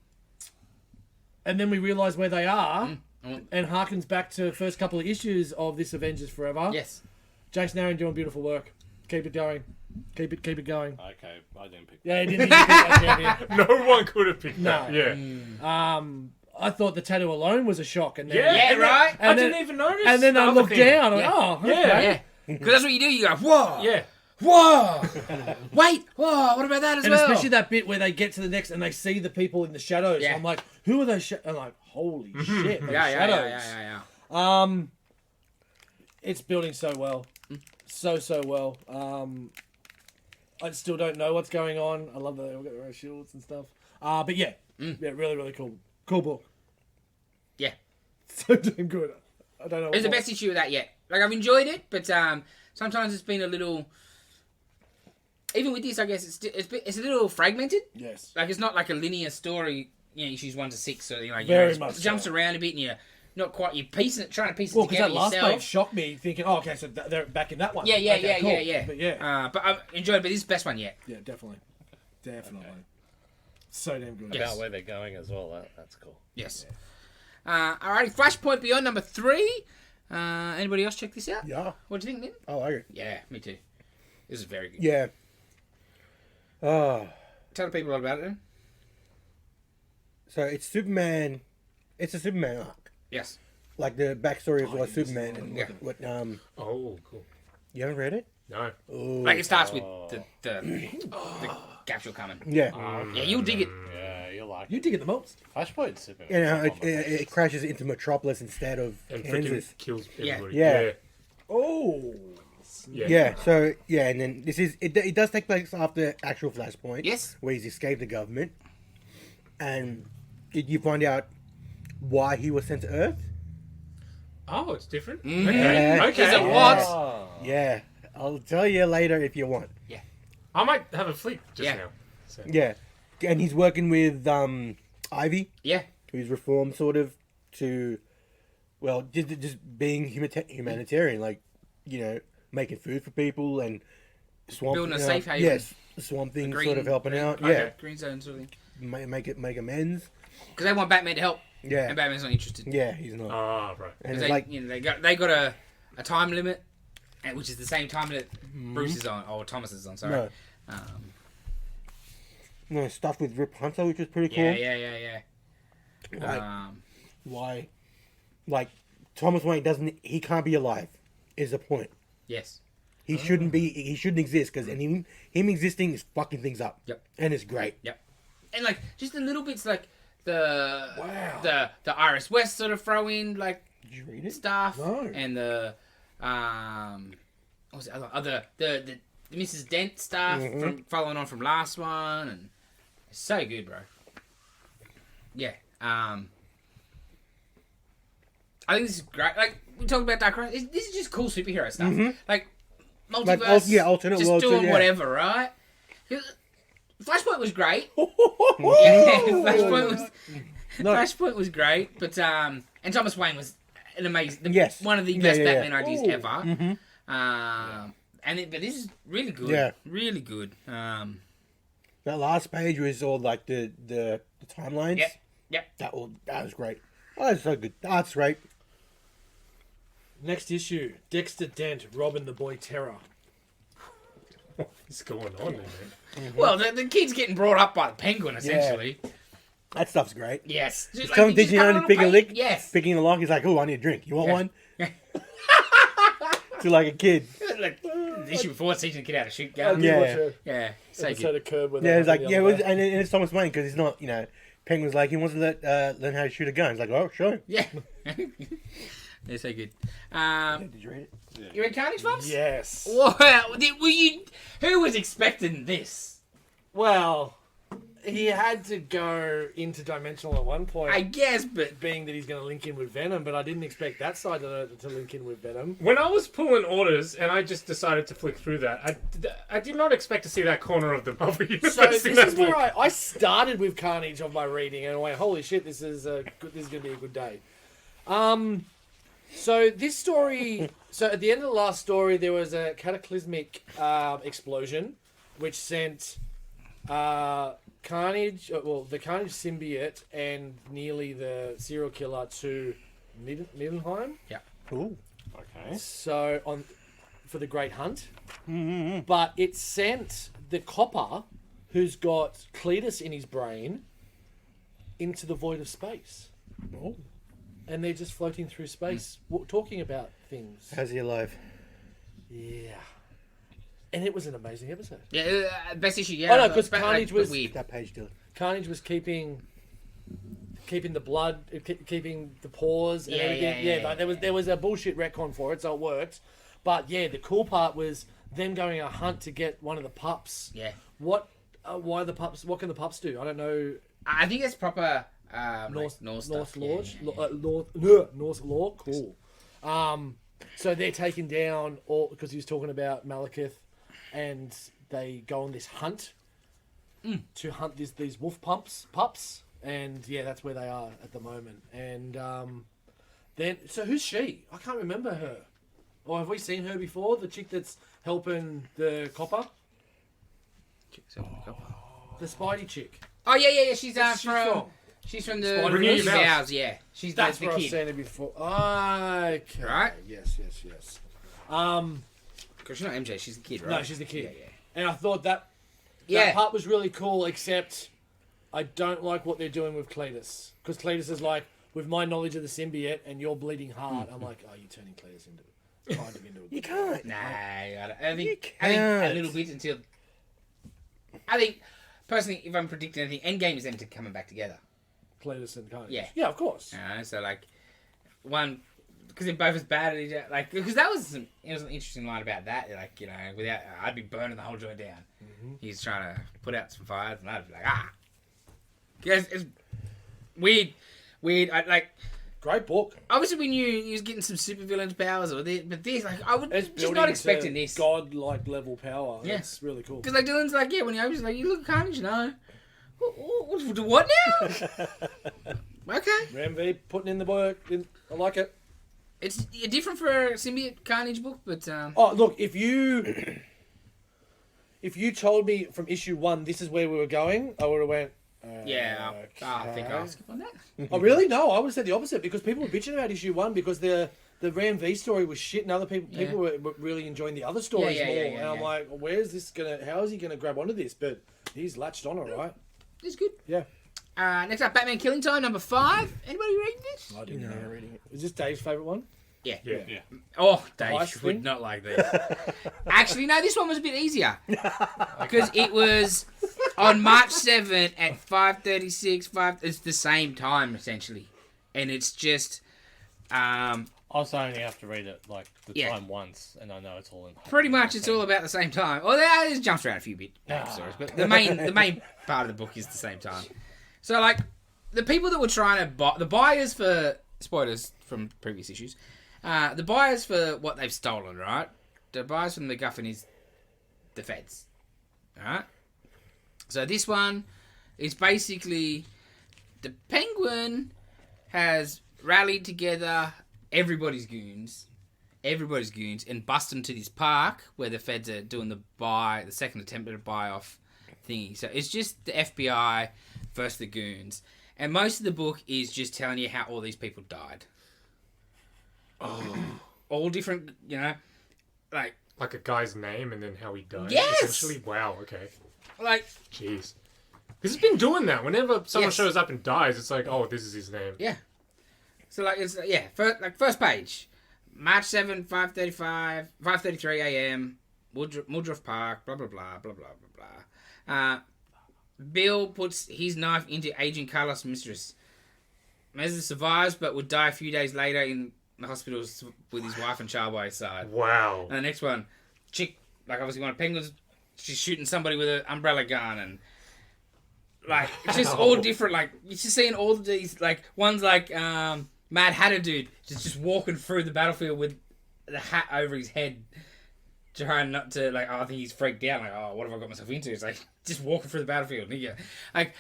then we realise where they are, and harkens back to the first couple of issues of this Avengers Forever. Yes. Jason Aaron doing beautiful work. Keep it going. Keep it going. Okay, I didn't pick Yeah, he didn't pick that yet. No one could have picked No. that. Yeah. I thought the tattoo alone was a shock, and then Yeah, right. I didn't even notice. And then I the other looked thing. down. I'm Yeah. like, oh, Yeah. okay. Yeah. Because that's what you do. You go, whoa. Yeah. Whoa. Wait. Whoa. What about that as And well? especially that bit where they get to the next and they see the people in the shadows. Yeah. I'm like, who are those? I'm like, holy shit, those shadows. Yeah. It's building so well, so well. I still don't know what's going on. I love that they've got their own shields and stuff. But yeah, really, really cool book. Yeah. So damn good. I don't know. It's the best issue of that yet. Like, I've enjoyed it, but sometimes it's been a little... Even with this, I guess, it's a little fragmented. Yes. Like, it's not like a linear story, issues 1 to 6. So, Very it much jumps so. around a bit, and not quite. You're trying to piece it Well, because together that last yourself. page shocked me, thinking, oh, okay, so they're back in that one. Yeah, Okay, cool. yeah. But yeah, But I enjoyed it. But this is the best one yet. yeah, definitely. So damn good. Yes. About where they're going as well. That's cool. Yes. Alrighty, Flashpoint Beyond number 3. Anybody else check this out? Yeah. What do you think, Min? I like it. Yeah, me too. This is very good. Yeah. Oh. Tell the people about it then. So it's Superman. It's a Superman arc. Yes. Like the backstory of what Superman and Yeah. what Oh, cool. you haven't read it? No. Oh. Like it starts with the capsule coming. Yeah. Yeah, you'll dig it. Yeah, you like You dig it the most. Flashpoint Superman. You know, it crashes into Metropolis instead of And Kansas. freaking kills Yeah. everybody. Yeah. Oh. Yeah. So yeah, and then it does take place after actual Flashpoint. Yes. Where he's escaped the government, and you find out why he was sent to Earth. Oh, it's different. Mhm. Okay. Yeah. Okay. Is it Yeah. what? Oh. Yeah, I'll tell you later if you want. I might have a flick just Yeah. now. So. Yeah, and he's working with Ivy, Yeah. who's reformed sort of to, well, just being humanitarian, like, you know, making food for people and swamp Building a safe haven. Yes, swamp thing Green- sort of helping green- out. okay, Yeah, Green zone sort of thing. make amends. Because they want Batman to help. Yeah, And Batman's not interested. yeah, he's not. Ah, right. and Because it's like, they got a time limit, which is the same time that Bruce is on, or Thomas is on. Sorry. no, stuff with Rip Hunter, which was pretty cool. Yeah. Like, Um, why, like, Thomas Wayne he can't be alive, is the point. yes. He shouldn't exist, because him existing is fucking things up. Yep. And it's great. Yep. And like just the little bits like the Iris West sort of throw in like Did you read it? stuff No. and the what was it? The Mrs. Dent stuff from following on from last one, and it's so good, bro. Yeah. I think this is great. Like we talked about Dark Knight. This is just cool superhero stuff. Like multiverse, alternate just worlds, doing yeah. whatever, right? Flashpoint was great. Flashpoint was great, but and Thomas Wayne was an amazing, Yes. one of the Yeah, best yeah, yeah. Batman ideas Ooh. ever. But this is really good. Yeah. Really good. That last page was all like the timelines. Yep. That was great. Oh, that's so good. That's great. Next issue, Dexter Dent, Robin the Boy Terror. What's going on there, man? Well, the kid's getting brought up by the Penguin essentially. That stuff's great. Yes. Just Someone he just teaching him cut how to on pick a page. lick. Yes. Picking the lock. He's like, oh, I need a drink. You want Yeah. one? To like a kid. Like, the issue before teaching a kid how to shoot guns. Yeah. Yeah. So Episode good. of Curb where Yeah, they it's like, have yeah, the other and it's Thomas Wayne because he's not, Penguin's like, he wants to learn how to shoot a gun. He's like, oh, show him. Yeah. They're so good. Did you read it? You read Carnage, Fox? Yes. Wow. Who was expecting this? Well, he had to go interdimensional at one point. I guess, but being that he's going to link in with Venom, but I didn't expect that side to link in with Venom. When I was pulling orders and I just decided to flick through that, I did not expect to see that corner of the Marvel Universe. So this in that is where book. I started with Carnage of my reading, and I went, "Holy shit, this is going to be a good day." So this story, so at the end of the last story, there was a cataclysmic explosion, which sent Carnage, the Carnage symbiote, and nearly the serial killer to Middenheim. Ooh. Okay. So for the Great Hunt, but it sent the copper, who's got Cletus in his brain, into the void of space, Oh. and they're just floating through space, talking about things. How's he alive? Yeah, and it was an amazing episode. yeah, best issue. Yeah. Oh, no, 'cause but, Carnage was- weird. That page, Dylan. Carnage was keeping the blood, keeping the pores and Yeah, everything. yeah, Like there was a bullshit retcon for it, so it worked. But yeah, the cool part was them going on a hunt to get one of the pups. Yeah. What? Why the pups? What can the pups do? I don't know. I think it's proper North stuff. Lodge, Yeah. North Law. Cool. So they're taking down all because he was talking about Malekith, and they go on this hunt to hunt these wolf pups, and yeah, that's where they are at the moment. And Then, so who's she? I can't remember her. Or have we seen her before? The chick that's helping the copper? The Spidey chick. Oh yeah. She's Where's she from? She's from the Spider-Man? Renew Your Vows. Vows. Yeah, she's That's the where I've kid. seen her before. Okay. Right? Yes. Because she's not MJ. She's the kid, right? No, she's the kid. Yeah. And I thought that part was really cool, except I don't like what they're doing with Cletus. Because Cletus is like, with my knowledge of the symbiote and you're bleeding hard, I'm like, oh, you're turning Cletus into a You can't. Nah, I think You a can't. little bit until. I think personally, if I'm predicting anything, Endgame is them two coming back together. Cletus and Carnage. Yeah. Yeah, of course. So like, one because they're both as bad at each other. Like, because that was an interesting line about that. Like, without I'd be burning the whole joint down. Mm-hmm. He's trying to put out some fires, and I'd be like, it's weird. Great book. Obviously, we knew he was getting some supervillains powers, but this, like, I would It's just not expecting this. God-like level power. Yeah. It's really cool. Because like Dylan's like, when he opens, like, you look at Carnage, what now? Okay. Ram V putting in the work. I like it. It's different for a symbiote Carnage book, but Oh, look, if you told me from issue 1 this is where we were going, I would have went. I think I'll skip on that. Oh, really? No, I would have said the opposite because people were bitching about issue 1 because the Ram V story was shit, and other people were really enjoying the other stories more. And I'm like, where's this gonna? How is he gonna grab onto this? But he's latched on, all right. It's good. Yeah. Next up, Batman Killing Time, number 5. Anybody reading this? I didn't know reading it. Is this Dave's favourite one? Yeah. Yeah. Dave Ice would thing? not like this. Actually, no, this one was a bit easier. Because it was on March 7th at 5:36. It's the same time, essentially. And it's just... I also only have to read it like the Yeah. time once, and I know it's all in. Pretty much, it's all about the same time. Well, it jumps around a few bit stories, but the main part of the book is the same time. So, like, the people that were trying to buy... The buyers for... Spoilers from previous issues. The buyers for what they've stolen, right? The buyers from the MacGuffin is the feds. Alright? So this one is basically... The Penguin has rallied together everybody's goons, and bust into this park where the feds are doing the second attempt at a buy-off thingy. So it's just the FBI versus the goons. And most of the book is just telling you how all these people died. All different, like a guy's name and then how he died. Yes! Essentially, wow. Okay. like Jeez. Because it's been doing that. Whenever someone Yes. shows up and dies, it's like, oh, this is his name. yeah. So like it's first page, March 7, 5:33 a.m. Woodruff Park, blah blah blah blah blah blah blah. Bill puts his knife into Agent Carlos' mistress. Meza survives, but would die a few days later in the hospital with his wife and child by his side. Wow. And the next one, chick, like obviously one of Penguins, she's shooting somebody with an umbrella gun, and like it's just all different. Like you're just seeing all of these, like one's like Mad Hatter dude, just walking through the battlefield with the hat over his head, trying not to I think he's freaked out. Like, oh, what have I got myself into? It's like just walking through the battlefield. Nigga. Like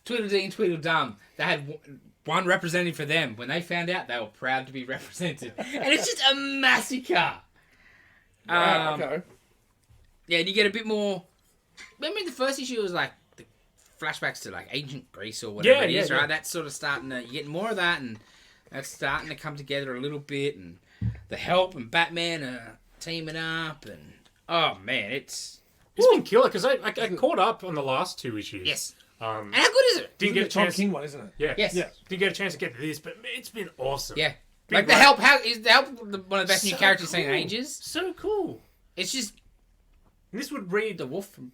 Tweedledee and Tweedledum, they had one representative for them. When they found out, they were proud to be represented, and it's just a massacre. Okay. Yeah, and you get a bit more. Remember the first issue was like the flashbacks to like ancient Greece or whatever it is, right? That's sort of starting to, you get more of that, and that's starting to come together a little bit. And the Help and Batman are teaming up, and oh man, it's been killer because I caught up on the last 2 issues. yes. Um, And how good is it? didn't get a the Tom chance. King one, isn't it? Yeah. Yes. Yeah. Didn't get a chance to get to this, but it's been awesome. Yeah. Big Like the right. Help, how is the Help one of the best new So characters seen in cool. ages? So cool. It's just And this would read the wolf from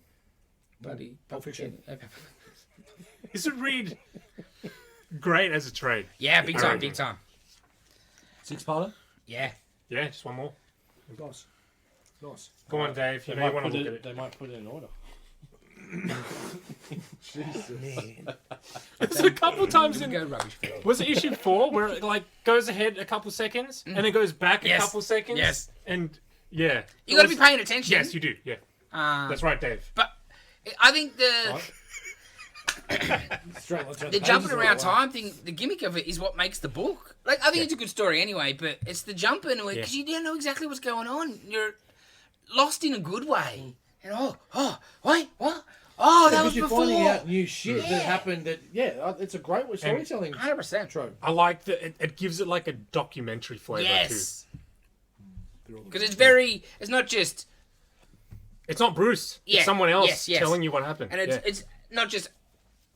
bloody Pulp Fiction. This would read great as a trade. Yeah, big I time, reckon. big time. 6-parter? Yeah. Yeah, just one more. Nice. Nice. Go on, Dave. They You know you might want to put look at it. it. They might put it in order. Man. There's a couple times in. Go rubbish field. Was it issue 4 where it goes ahead a couple seconds and then goes back a Yes. couple seconds? Yes. And yeah. You got to be paying attention. Yes, you do. Yeah. That's right, Dave. But I think the jumping around time thing, the gimmick of it is what makes the book. Like, I think it's a good story anyway, but it's the jumping because you don't know exactly what's going on. You're lost in a good way. And wait, what? Oh, that was you're before. finding out new shit that happened. It's a great storytelling 100%. trope. I like that it gives it like a documentary flavor Yes. Because it's not just... too. It's not Bruce. Yeah, It's someone else yes. telling you what happened. And it's not just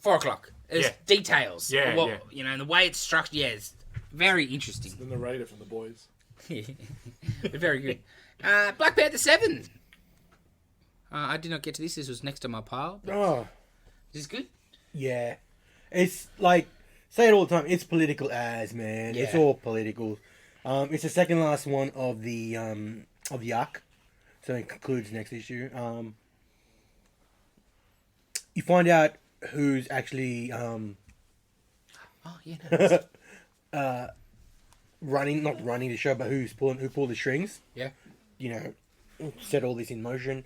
4 o'clock. It's details. Yeah, You know, and the way it's structured, it's very interesting. The narrator from The Boys. Very good. Black Panther 7. I did not get to this. This was next on my pile. Oh, Is this good? yeah. It's like, say it all the time, it's political as, man. It's Yeah. all political. It's the second last one of the arc. So it concludes next issue. You find out who's actually Oh, yeah. No. not running the show, but who pulled the strings. Yeah. You know, set all this in motion.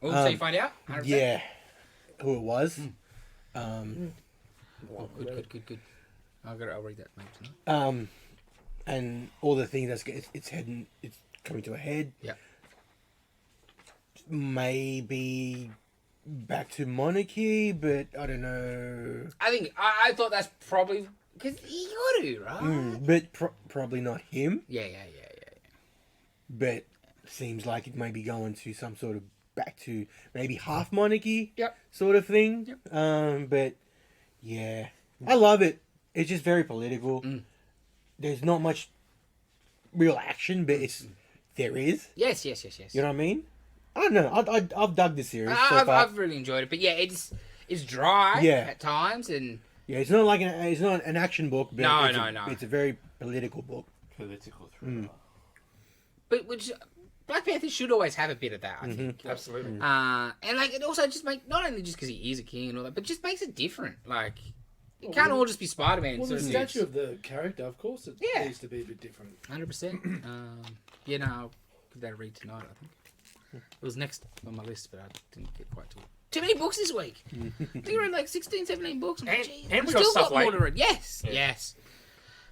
Oh, so you find out? 100%? Yeah, who it was. Oh, good. I'll read that maybe tonight. And all the things it's coming to a head. Yeah. Maybe back to monarchy, but I don't know. I think I thought that's probably because you got to, right? But probably not him. Yeah. But seems like it may be going to some sort of back to maybe half monarchy. Yep. Sort of thing. Yep. But yeah, I love it. It's just very political. There's not much real action, but there is. Yes. You know what I mean? I don't know. I've dug this series. so far. I've really enjoyed it, but yeah, it's dry at times, and Yeah, it's not an action book, but No. it's a very political book. Political thriller. but which Black Panther should always have a bit of that, I think. Absolutely. And like it also just not only just because he is a king and all that, but just makes it different. Like it can't all just be Spider-Man. Well, the statue of the character, of course, it needs to be a bit different. 100%. I'll give that a read tonight. I think it was next on my list, but I didn't get quite to it. Too many books this week. I think I read like 16, 17 books. I'm like, geez, and I've we got still stuff got more late. to read. Yes.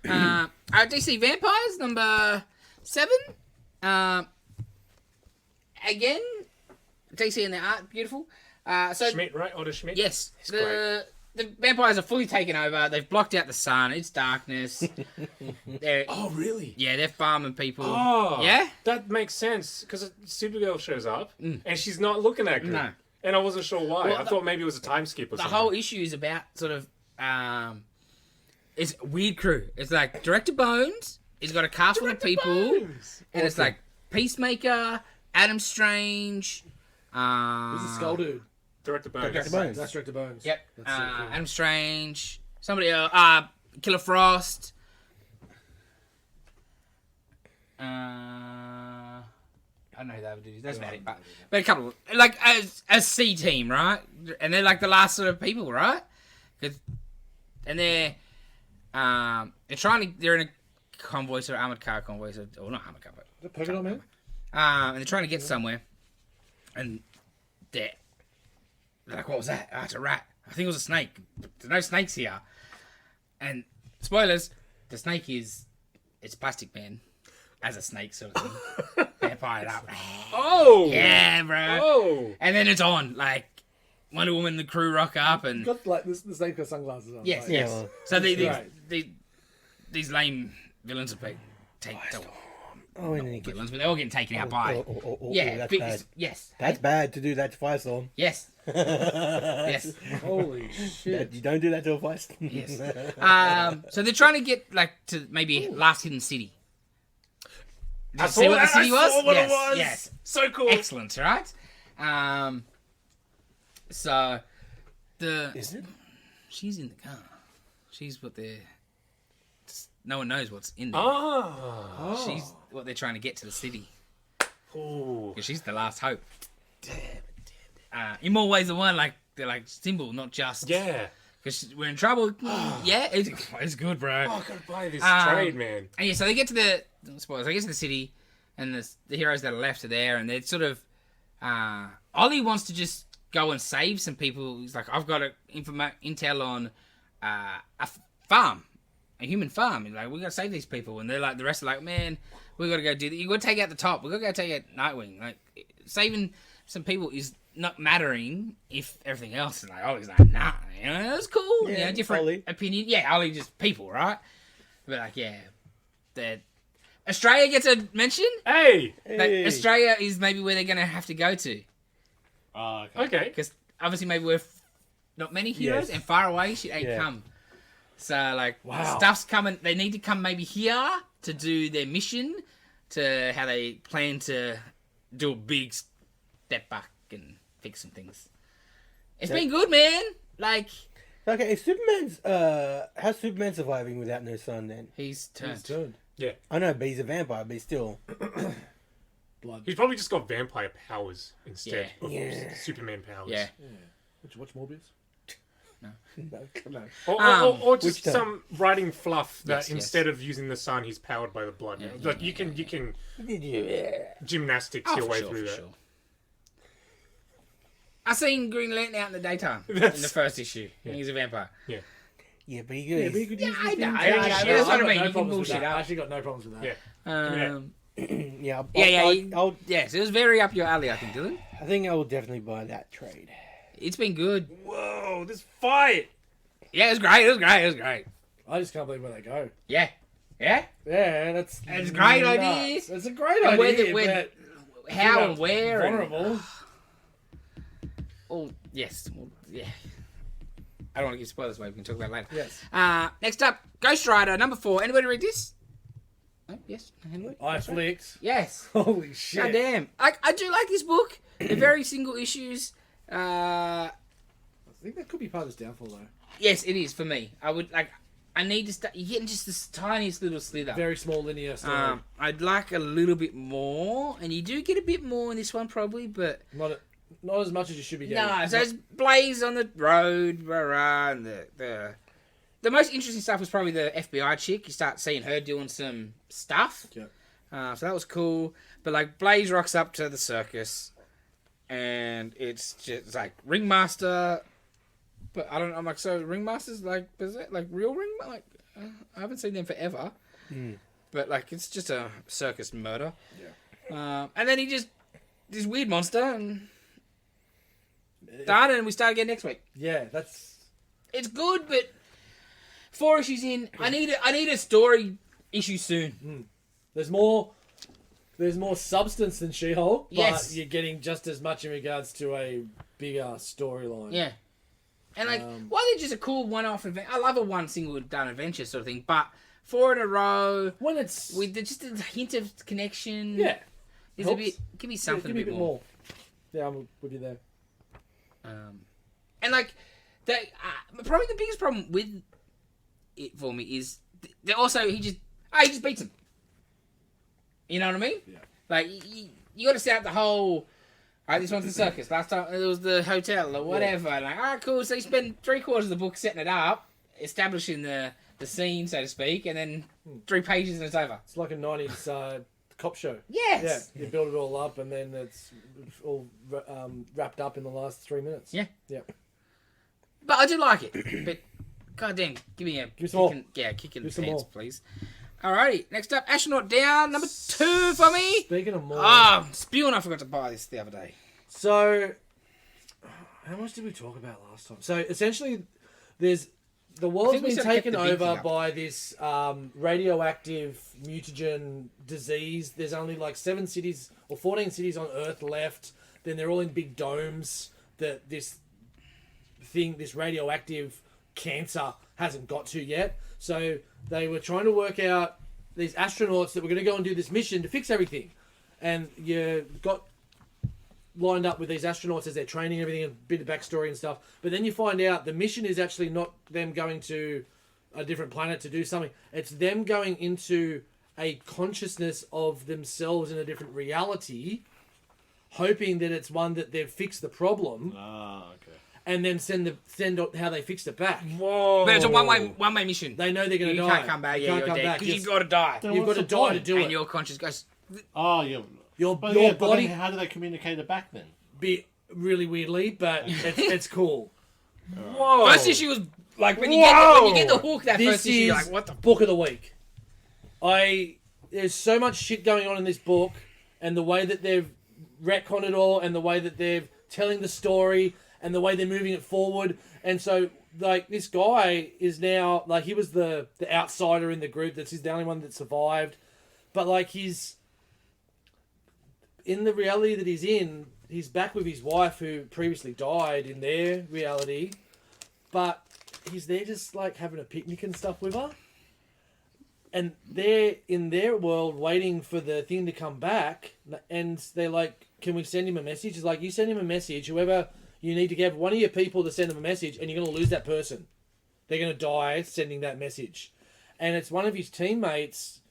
DC Vampires number 7. Again, DC and the art, beautiful. So Schmidt, right? Otter Schmidt? yes, great. the vampires are fully taken over. They've blocked out the sun. It's darkness. Oh, really? Yeah, they're farming people. Oh. Yeah? That makes sense, because Supergirl shows up, and she's not looking that good. No. And I wasn't sure why. Well, I thought maybe it was a time skip or The something. whole issue is about sort of it's a weird crew. It's like Director Bones. He's got a cast full of people, and it's like Peacemaker, Adam Strange. Who's the skull dude? Director Bones. Director Bones. That's Director Bones. Yep. That's so cool. Adam Strange. Somebody else. Killer Frost. I don't know who that would do. That's about it. But a couple, like a C team, right? And they're like the last sort of people, right? And they're trying to. They're in a convoy, sort of armored car convoy, or not armored car, but Is that Polka Dot Man? and they're trying to get somewhere, and they're like, "What was that? Oh, it's a rat. I think it was a snake. There's no snakes here." And spoilers, the snake it's Plastic Man as a snake sort of thing, vampired up. Oh! Yeah, bro. Oh! And then it's on like Wonder Woman, and the crew rock up, and Got like the snake got sunglasses on. yes, like, yes. well, So right. these lame villains are being taken. Oh, and then he gets, Villains, but they're all getting taken out by. Yeah, that's big- bad. yes, That's bad to do that to Firestorm. yes, yes. Holy shit. You don't do that to a Firestorm. Yes. So they're trying to get like to maybe Last Hidden City. Did I you see what the city was? saw what Yes, it was. yes. So cool. Excellent, right? So Is it? she's in the car. She's what they're. No one knows what's in there. Ah. She's what they're trying to get to the city. Ooh. Because she's the last hope. In more ways than one, like they're like symbol, not just. Yeah. Because we're in trouble. Yeah, it's good, bro. Oh, I gotta buy this Um, trade, man. And yeah, so they get to the spoilers. They get to the city, and the heroes that are left are there, and they're sort of. Ollie wants to just go and save some people. He's like, I've got intel on a farm, a human farm. He's like, we got to save these people. And they're like, the rest are like, man, we got to go do that. You got to take out the top. We got to go take out Nightwing. Like, saving some people is not mattering if everything else is like, oh, he's like, nah, you know, that's cool. Yeah, different Ollie. opinion. Yeah, Ollie just people, right? But like, yeah, that Australia gets a mention. Hey! Like, Australia is maybe where they're going to have to go to. Okay. Okay. Because obviously maybe we're not many heroes Yes. and far away shit ain't Yeah. come. So like Wow. stuff's coming. They need to come maybe here to do their mission, to how they plan to do a big step back and fix some things. It's been good, man. Like Okay, if Superman's how's Superman surviving without no son then? he's turned. He's turned. I know, but he's a vampire, but he's still. Blood. He's probably just got vampire powers instead of Yeah. Superman powers. Yeah. Did you watch Morbius? No. Or just Which some writing fluff that Yes, yes. instead of using the sun, he's powered by the blood. Yeah, Like yeah, you can Yeah. gymnastics Oh, your for way sure, through for that. sure. I seen Green Lantern out in the daytime in the That's- first issue. He's a vampire. Yeah, but he Yeah, goes. but you could use I these know, things. I know, Yeah, that's what I I've got mean, no you can problems with bullshit that. up. I actually got no problems with that. Yeah. Yeah, Yeah, I'll, so it was very up your alley, I think, Dylan. I think I will definitely buy that trade. It's been good. Whoa, this fight! Yeah, it was great. It was great. It was great. I just can't believe where they go. Yeah. Yeah? Yeah, that's It's a great nuts. idea. It's a great And idea, where- but How you know, and where and... vulnerable. Oh, yes. Well, yeah. I don't want to give spoilers away. We can talk about it later. Yes. Next up, Ghost Rider, number 4. Anybody read this? Oh, yes. Henry? I flicked. Yes. Holy shit. God damn. I do like this book. They're very single issues. I think that could be part of this downfall, though. Yes, it is for me. I need to start... You're getting just this tiniest little slither. Very small linear story. I'd like a little bit more, and you do get a bit more in this one probably, but Not as much as you should be getting. no. So it's Blaze on the road, and the most interesting stuff was probably the FBI chick. You start seeing her doing some stuff. Yeah. So that was cool. But like Blaze rocks up to the circus, and it's just like Ringmaster. But I don't know. I'm like, so Ringmaster's like, is it like real ring? Like, I haven't seen them forever. But like, it's just a circus murder. Yeah. And then he just this weird monster and done, and we start again next week. Yeah, that's... It's good, but 4 issues in, I need a story issue soon. There's more substance than She-Hulk, but Yes. you're getting just as much in regards to a bigger storyline. Yeah. And like, why they're just a cool one-off event? I love a one single done adventure sort of thing, but 4 in a row When it's... with just a hint of connection. yeah. is a helps. bit. Give me something give me a bit more. Yeah, I'm with you there. And like, probably the biggest problem with it for me is also he just beats him. You know what I mean? Yeah. Like you got to set up the whole. Alright, this one's the circus. Last time it was the hotel or whatever. Yeah. Like, alright, cool. So you spend 3/4 of the book setting it up, establishing the scene, so to speak, and then 3 pages and it's over. It's like a 90s cop show. Yes. Yeah, you build it all up and then it's all wrapped up in the last 3 minutes. Yeah. Yeah. But I do like it. But goddamn, give me a some more. kick in the some pants, more. please. Alrighty, next up, Astronaut Down, number 2 for me. Speaking of more... I'm spewing. I forgot to buy this the other day. So, how much did we talk about last time? So, essentially, the world's think we been sort of kept taken the big over thing up. by this radioactive mutagen disease. There's only like 7 cities or 14 cities on Earth left. Then they're all in big domes that this radioactive cancer hasn't got to yet. So they were trying to work out these astronauts that were going to go and do this mission to fix everything. And you got lined up with these astronauts as they're training everything, a bit of backstory and stuff. But then you find out the mission is actually not them going to a different planet to do something. It's them going into a consciousness of themselves in a different reality, hoping that it's one that they've fixed the problem, Okay. and then send out how they fixed it back. Whoa! But it's a one-way mission. They know they're going to You die. can't come back. You Yeah, can't you're come dead. back. Because you've got to die. You've got to what's the die to point? do And it. your conscience goes... Oh, yeah. Your But body how do they communicate it back then? be really weirdly, but it's cool. Whoa! First issue was like when you get the hook. That This first issue, is you're like, what the? book of the week. There's so much shit going on in this book, and the way that they've retconned it all, and the way that they're telling the story, and the way they're moving it forward, and so like this guy is now like he was the outsider in the group. He's the only one that survived, but like he's in the reality that he's in. He's back with his wife who previously died in their reality, but he's there just like having a picnic and stuff with her. And they're in their world waiting for the thing to come back, and they're like, can we send him a message? It's like, you send him a message, whoever you need to get one of your people to send him a message, and you're going to lose that person. They're going to die sending that message. And it's one of his teammates,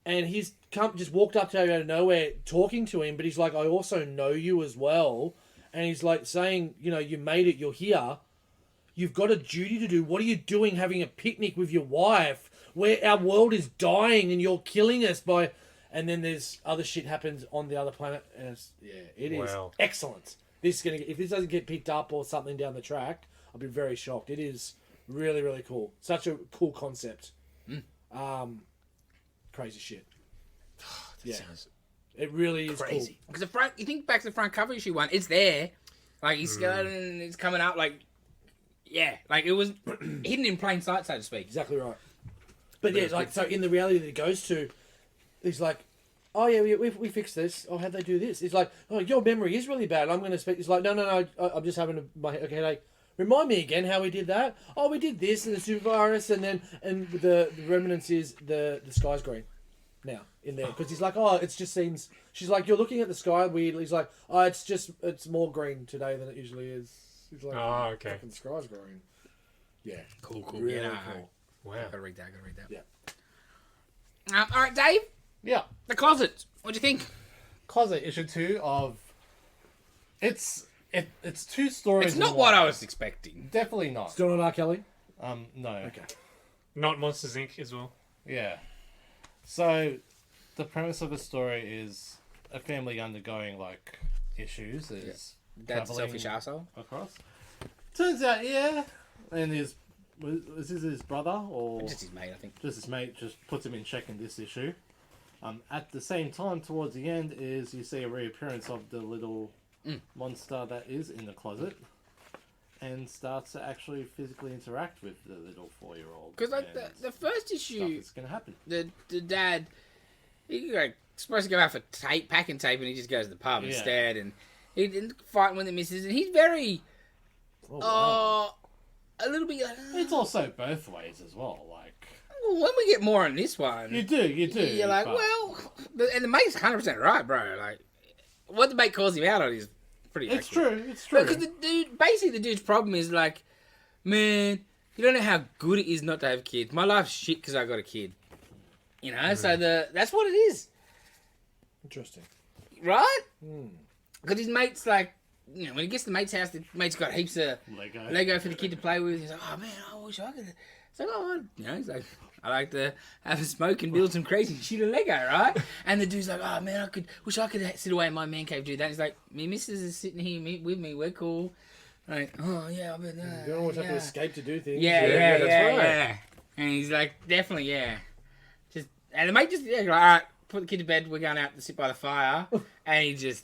and he's just walked up to him out of nowhere talking to him, but he's like, I also know you as well. And he's like saying, you know, you made it, you're here. You've got a duty to do. What are you doing having a picnic with your wife where our world is dying and you're killing us by... And then there's other shit happens on the other planet. And it is excellent. If this doesn't get picked up or something down the track, I'll be very shocked. It is really, really cool. Such a cool concept. Crazy shit. Sounds it really is crazy. Because the front, you think back to the front cover issue one, it's there. Like his skeleton is coming out. Like, yeah, like it was hidden in plain sight, so to speak. Exactly right. But yeah, like so in the reality that he goes to, he's like, oh yeah, we fixed this. Oh, how'd they do this? He's like, oh, your memory is really bad. I'm going to speak. He's like, no, I'm just having my headache. Remind me again how we did that. Oh, we did this and the super virus, and the remnants is the sky's green now in there because he's like, oh, it just seems. She's like, you're looking at the sky weirdly. He's like, oh, it's more green today than it usually is. He's like, oh, okay. The sky's green. Yeah, cool. Really yeah, cool. Wow. Gotta read that. Yeah. All right, Dave. Yeah. The Closet. What do you think? Closet issue 2 of... It's 2 stories. It's not what I was expecting. Definitely not. Still not R. Kelly? No. Okay. Not Monsters Inc. as well. Yeah. So, the premise of the story is a family undergoing, like, issues. Is Dad's a traveling selfish arsehole. across. Turns out, yeah. And was this his brother? Or Just his mate, I think. just his mate just puts him in check in this issue. At the same time, towards the end, is you see a reappearance of the little monster that is in the closet, and starts to actually physically interact with the little 4-year-old. Because like the first issue, it's gonna happen. the dad, he's like supposed to go out for packing tape, and he just goes to the pub instead, and he didn't fight with the missus, and he's very, a little bit. It's also both ways as well. Like, well, when we get more on this one, you do. You're like, but and the mate's 100% right, bro. Like, what the mate calls him out on is pretty. it's accurate. true. It's true. Because the dude's problem is like, man, you don't know how good it is not to have kids. My life's shit because I got a kid. You know, so that's what it is, Interesting. right? Because his mate's like, you know, when he gets to the mate's house, the mate's got heaps of Lego for the kid to play with. He's like, oh man, I wish I could. It's like, oh, you know, he's like, I like to have a smoke and build some crazy shit of Lego, right? And the dude's like, oh man, wish I could sit away in my man cave do that. He's like, me missus is sitting here with me, we're cool. Like, oh yeah, but You don't always have to escape to do things. Yeah, that's right. yeah. And he's like, definitely, yeah. And the mate just, like, all right, put the kid to bed, we're going out to sit by the fire. And he just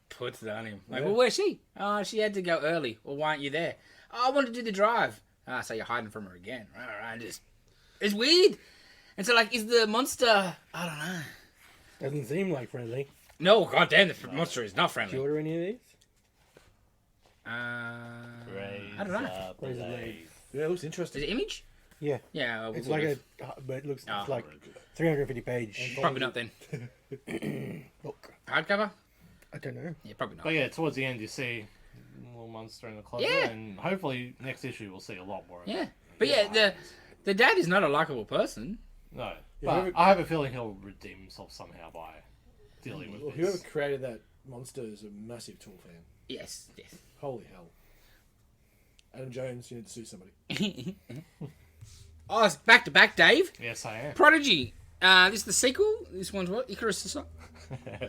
puts it on him. Like, well, where's she? Oh, she had to go early. Well, why aren't you there? Oh, I wanted to do the drive. Ah, so you're hiding from her again. Right. It's weird. And so, like, is the monster, I don't know. Doesn't seem like friendly. No, goddamn, the monster is not friendly. Did you order any of these? I don't know. Yeah, it looks interesting. Is it Image? Yeah. Yeah. It's like but it looks it's like 350 page Probably not then. book. Hardcover? I don't know. Yeah, probably not. But yeah, towards the end, you see a little monster in the closet, and hopefully next issue we'll see a lot more of it. Yeah. But yeah, the dad is not a likable person. No, but I have a feeling he'll redeem himself somehow by dealing with Whoever this. created that monster is a massive Tool fan. Yes. Holy hell. Adam Jones, you need to sue somebody. Oh, it's back to back, Dave. Yes, I am. Prodigy. This is the sequel. This one's what? Icarus or something?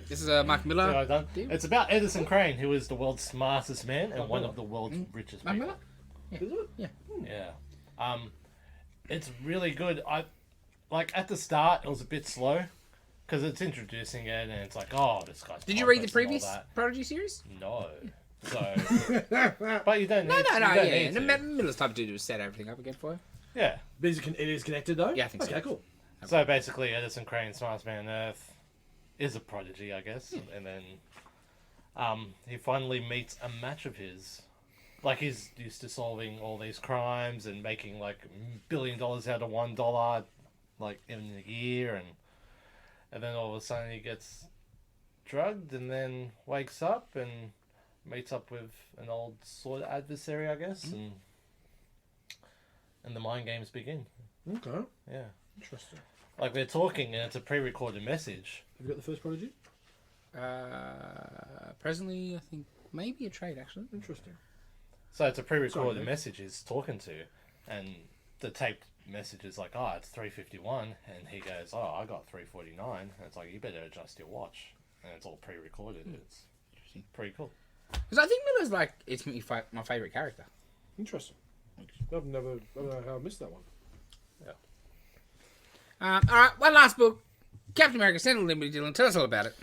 This is Mark Miller. Yeah, done. deal? It's about Edison Crane, who is the world's smartest man and one of the world's richest Mark people. Miller? Is it? Yeah. It's really good. I like at the start it was a bit slow because it's introducing it and it's like, oh, this guy's. Did you read the pompous and all previous that. Prodigy series? No. So, but you don't need. No, you don't yeah. need The to. Miller's type of dude to set everything up again for you. Yeah. But it is connected though? Yeah, I think so. Okay, cool. So basically, Edison Crane, smartest man on Earth, is a prodigy, I guess, and then he finally meets a match of his. Like he's used to solving all these crimes and making like $1 billion out of $1, like in a year, and then all of a sudden he gets drugged and then wakes up and meets up with an old sort of adversary, I guess, and the mind games begin. Okay. Yeah. Interesting. Like they're talking and it's a pre-recorded message. Have you got the first Prodigy? Presently, I think maybe a trade actually. Interesting. So it's a pre-recorded Sorry, mate. message he's talking to, and the taped message is like, oh, it's 3:51, and he goes, oh, I got 3:49, and it's like, you better adjust your watch, and it's all pre-recorded. It's pretty cool. Because I think Miller's like it's my favorite character. Interesting. I've never, I don't know how I missed that one. All right, one last book, Captain America: Sentinel Liberty. Dylan, tell us all about it.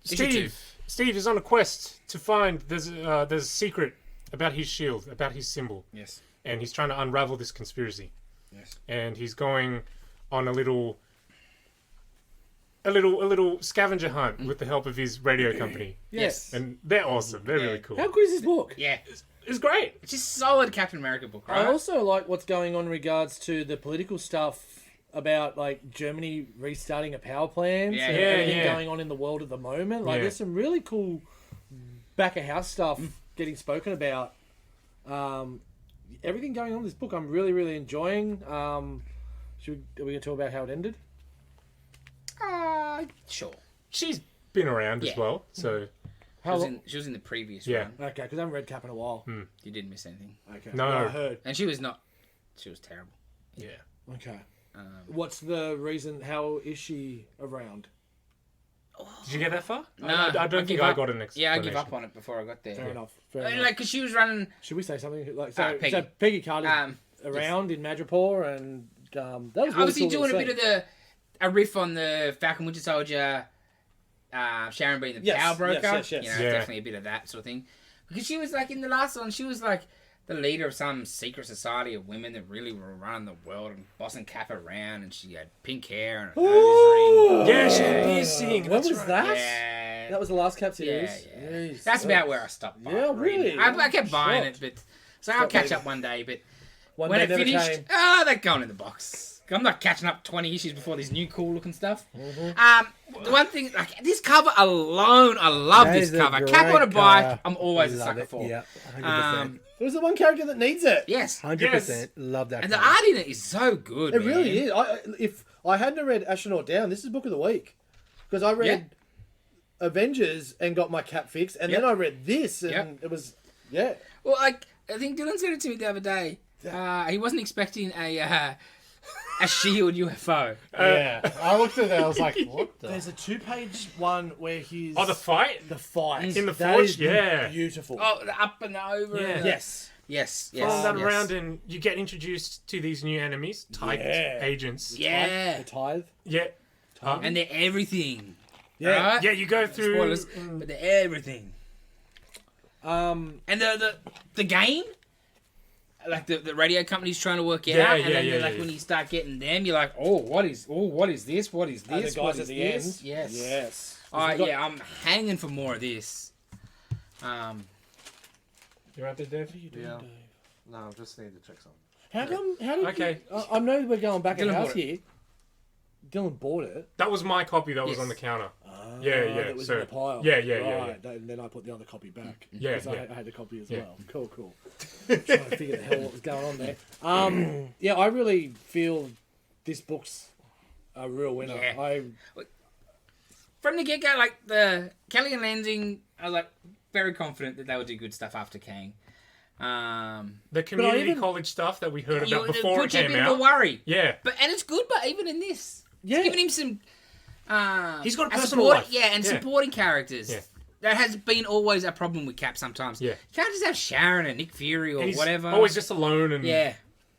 Issue Steve is on a quest to find there's a secret about his shield, about his symbol, Yes. and he's trying to unravel this conspiracy. Yes. And he's going on a little scavenger hunt with the help of his radio company, Yes. and they're awesome. They're really cool. How good is this book? Yeah. It's great. It's just solid Captain America book, I right? also like what's going on in regards to the political stuff about like Germany restarting a power plant Yeah. and Yeah, everything yeah. going on in the world at the moment. Like Yeah. there's some really cool back of house stuff getting spoken about. Everything going on in this book I'm really, really enjoying. Are we gonna talk about how it ended? Sure. She's been around as Yeah. well, so She was in the previous Yeah. one. Okay, because I haven't read Cap in a while. You didn't miss anything. Okay. No. I heard. And she was terrible. yeah. Okay. What's the reason? How is she around? Did you get that far? No, I don't think give I up. got an explanation. Yeah, I give up on it before I got there. Fair enough. Fair I mean, enough. like, because she was running. Should we say something like Peggy. so Peggy Carter's Um, around in Madripoor and that was really obviously cool doing to a bit see. of a riff on the Falcon Winter Soldier, Sharon being the Yes, power broker. yes. You know, Yeah. definitely a bit of that sort of thing. Because she was like in the last one, she was like the leader of some secret society of women that really were running the world and bossing Cap around, and she had pink hair and a nose ring. Yeah, she had piercing. When That's was right. that? Yeah. That was the last Cap series. Yeah. Jeez. That's about where I stopped. Yeah, really? I kept buying Shocked. it, but so I'll Stopped catch reading. up one day. But One when day it never finished, came. they're going in the box. I'm not catching up 20 issues before this new cool looking stuff. Mm-hmm. The one thing, like this cover alone, I love That this is a cover. great Cap on a bike, cover. I'm always a Love sucker it. for. Yeah, 100%. Um, It was the one character that needs it. yes, 100%. Love that. and the cover. art in it is so good. It man. really is. If I hadn't read Astronaut Down, this is book of the week because I read Avengers and got my Cap fix, and then Yep. I read this, and Yep. it was Well, like I think Dylan said it to me the other day. He wasn't expecting a shield UFO. Yeah. I looked at it, I was like, what the? There's a 2-page one where he's Oh, the fight? the fight In the That forge? is Yeah. beautiful. Oh, the up and over. Yeah. and the- Yes. Yes. Follow that yes. around and you get introduced to these new enemies, typed Yeah. agents. Yeah. The tithe. Yeah. And they're everything. Yeah. Right? Yeah, you go through. Spoilers, but they're everything. And the game, like the radio company's trying to work it Yeah, out, and yeah, then yeah, like yeah. when you start getting them, you're like, what is this? What is this? And the What guys is at the this? end. Yes. Yes. Yeah, I'm hanging for more of this. You're out there, Dave? Yeah. No, I just need to check something. How come? How did Okay. I know we're going back in Dylan house bought it. here. Dylan bought it. That was my copy that was Yes. on the counter. Ah, Yeah, That was so- in the pile. yeah, yeah, yeah, Right. And then I put the other copy back. Yeah, Because yeah. I had the copy as Yeah. well. Cool. Trying to figure the hell what was going on there. Yeah, I really feel this book's a real winner. Yeah. From the get go, like the Kelly and Lansing, I was like very confident that they would do good stuff after Kang. The community even- college stuff that we heard about It before it puts you a came bit of a out. worry. Yeah. And it's good, but even in this, Yeah. It's giving him some. He's got a and personal life. Yeah, and Yeah. supporting characters. Yeah. That has been always a problem with Cap sometimes. Yeah. You can't just have Sharon and Nick Fury or And he's whatever. always just alone and Yeah.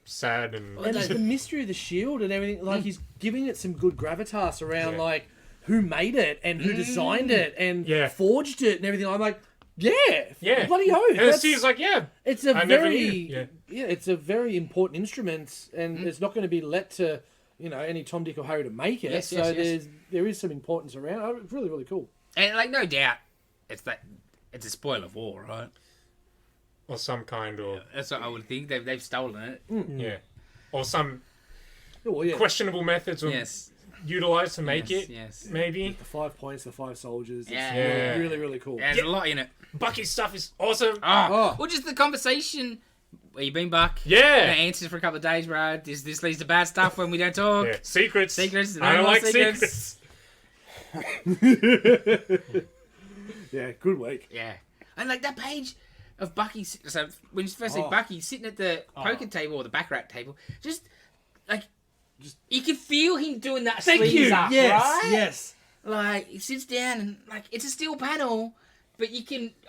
sad and... And it's the mystery of the shield and everything. Like, he's giving it some good gravitas around, Yeah. like, who made it and who designed it and Yeah. forged it and everything. I'm like, yeah. Yeah. Bloody oath. And Steve's like, yeah. It's a I never very, knew. Yeah. it's a very important instrument, and it's not going to be let to, any Tom, Dick, or Harry to make it. Yes, so yes. there is some importance around. Oh, it's really, really cool. And, like, no doubt, it's a spoil of war, right? Or some kind of... That's what I would think. They've stolen it. Yeah. Or some Oh, yeah. questionable methods were Yes. utilised to make Yes, it, yes. maybe. The 5 points, the 5 soldiers. It's Yeah. Yeah. really, really cool. Yeah, there's a lot in it. Bucky's stuff is awesome. Oh. Well, just the conversation. Where you been, Buck? Yeah. Answers for a couple of days, bro. This leads to bad stuff when we don't talk. Yeah. Secrets. Secrets. I don't more like secrets. Yeah, good week. Yeah. And like that page of Bucky. So when you first see Bucky sitting at the poker table or the baccarat table, just you can feel him doing that. Thank sleeves you. up, Yes, right? yes. Like he sits down and like it's a steel panel, but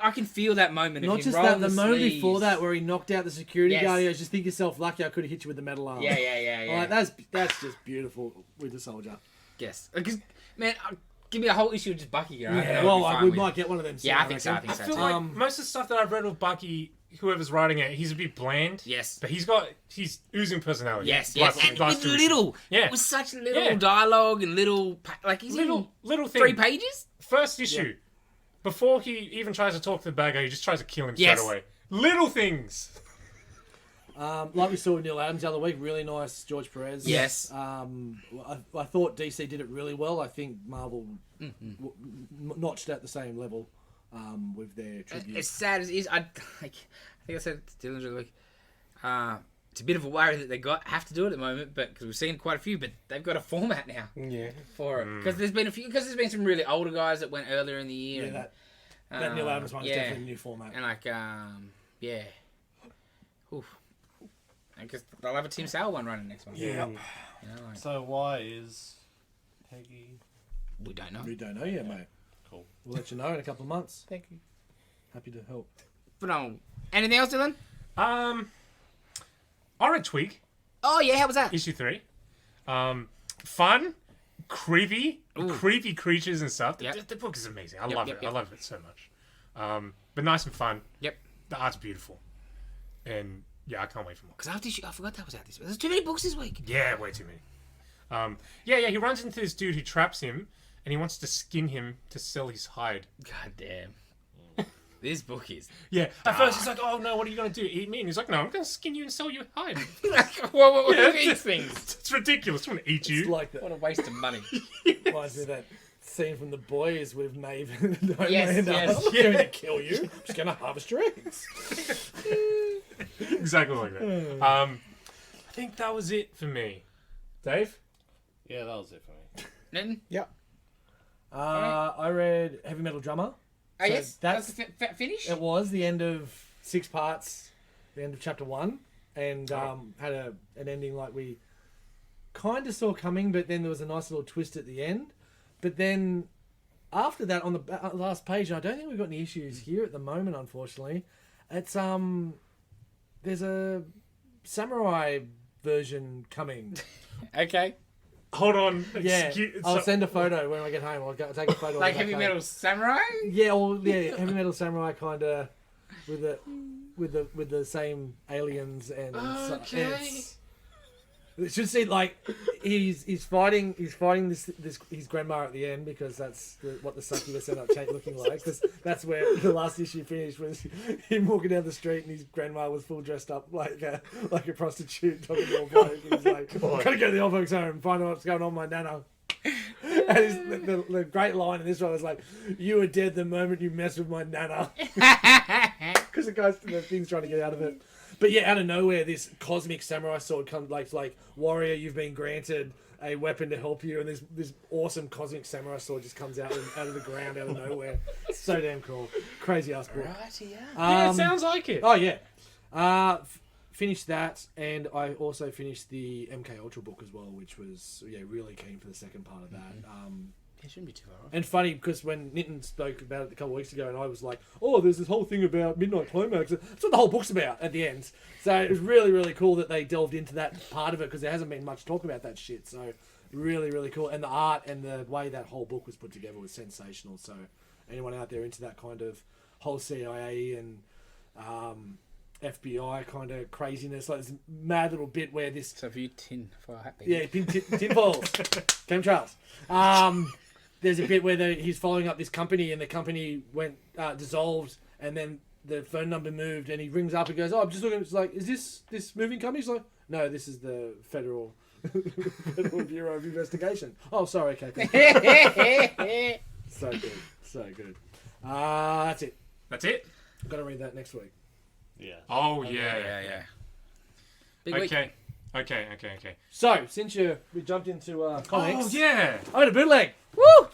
I can feel that moment. Not of him just rolling that, the moment sleeves. before that where he knocked out the security Yes. guard, he goes, just think yourself lucky I could have hit you with the metal arm. Yeah. Like, that's just beautiful with the soldier. Yes. Because man, give me a whole issue of just Bucky. Right? Yeah, That would be fine we with. might get one of them soon. Yeah, I think so. I reckon. think I so. feel like most of the stuff that I've read with Bucky, whoever's writing it, he's a bit bland. Yes. But he's oozing personality. Yes, Like- yes, and like with Solution. little, Yeah. with such little Yeah. dialogue and little, like he's Little in thing. 3 pages. First issue. Before he even tries to talk to the bad guy, he just tries to kill him Yes. straight away. Little things. Like we saw with Neil Adams the other week, really nice George Perez. Yes. I thought DC did it really well. I think Marvel notched at the same level with their tribute. As sad as it is, I think I said to Dylan the other week. It's a bit of a worry that they have to do it at the moment, but because we've seen quite a few, but they've got a format now Yeah. for it. Because there's been some really older guys that went earlier in the year. Yeah, and, that Neil Adams one is yeah. definitely a new format. And like, yeah. Oof. Because they'll have a Tim Sale one running next month. Yeah. You know, like, So why is Peggy... we don't know. We don't know yet, mate. Cool. We'll let you know in a couple of months. Thank you. Happy to help. But anything else, Dylan? I read Twig, Oh yeah, how was that? issue 3. Fun, creepy creatures and stuff. Yep. The book is amazing. I Yep, love yep, it. yep. I love it so much. But nice and fun. Yep. The art's beautiful. And yeah, I can't wait for more. Because after I forgot that was out this week. There's too many books this week. Yeah, way too many. He runs into this dude who traps him, and he wants to skin him to sell his hide. God damn. This book is. Yeah, at first he's like, oh no, what are you going to do, eat me? And he's like, no, I'm going to skin you and sell your hide. What Yeah, are these things? It's ridiculous. I want to eat you. It's like that. What a waste of money. Reminds me of that scene from The Boys with Maeve and Homelander. Yes. I'm not going to kill you. I'm just going to harvest your eggs. Exactly like that. I think that was it for me. Dave? Yeah, that was it for me. Nothing? Yeah. I read Heavy Metal Drummer. Oh, So yes? that's- That's the finish? It was the end of 6 parts, the end of chapter 1, and had an ending like we kind of saw coming, but then there was a nice little twist at the end. But then after that, on the last page, and I don't think we've got any issues here at the moment, unfortunately. It's there's a samurai version coming. Okay. Hold on. Yeah, I'll send a photo when I get home. I'll take a photo. Like of Heavy that Metal Samurai? Yeah, Heavy Metal Samurai kind of with the same aliens and Okay. it should see like he's fighting this his grandma at the end because that's what the succubus ended up looking like, because that's where the last issue finished, was him walking down the street and his grandma was full dressed up like a prostitute talking to the old bloke. He's like, I'm gonna go to the old folks home and find out what's going on with my nana. And the great line in this one was like, you were dead the moment you messed with my nana. Because the thing's trying to get out of it. But yeah, out of nowhere, this cosmic samurai sword comes like warrior, you've been granted a weapon to help you, and this awesome cosmic samurai sword just comes out of the ground out of nowhere. It's so damn cool. Crazy ass book. Right, yeah. Yeah, it sounds like it. Oh yeah. finished that, and I also finished the MK Ultra book as well, which was really keen for the second part of that. It shouldn't be too far off. And funny because when Nitin spoke about it a couple of weeks ago, and I was like, "Oh, there's this whole thing about Midnight Climax." That's what the whole book's about at the end. So it was really, really cool that they delved into that part of it because there hasn't been much talk about that shit. So really, really cool. And the art and the way that whole book was put together was sensational. So anyone out there into that kind of whole CIA and FBI kind of craziness, like this mad little bit where this So if you tin for happy. yeah, tin balls. Chemtrails. There's a bit where he's following up this company, and the company went dissolved, and then the phone number moved, and he rings up and goes, "Oh, I'm just looking." It's like, "Is this moving company?" He's like, "No, this is the Federal Bureau of Investigation." Oh, sorry. Okay. So good. So good. That's it. That's it? I'm gonna read that next week. Yeah. Oh, yeah. Big week. Okay. So since we jumped into comics, Oh, yeah. I had a bootleg. Woo!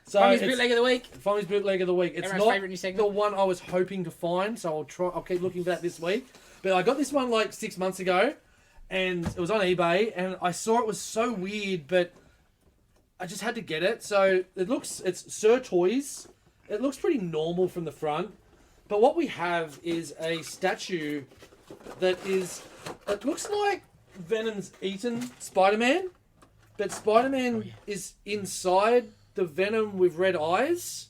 So Tommy's it's- bootleg of the week. Fomi's bootleg of the week. It's Everyone's not favourite new segment. the one I was hoping to find, so I'll keep looking for that this week. But I got this one like 6 months ago, and it was on eBay, and I saw it was so weird, but I just had to get it. So it's Sir Toys. It looks pretty normal from the front, but what we have is a statue that it looks like Venom's eaten Spider-Man, but Spider-Man is inside the Venom with red eyes,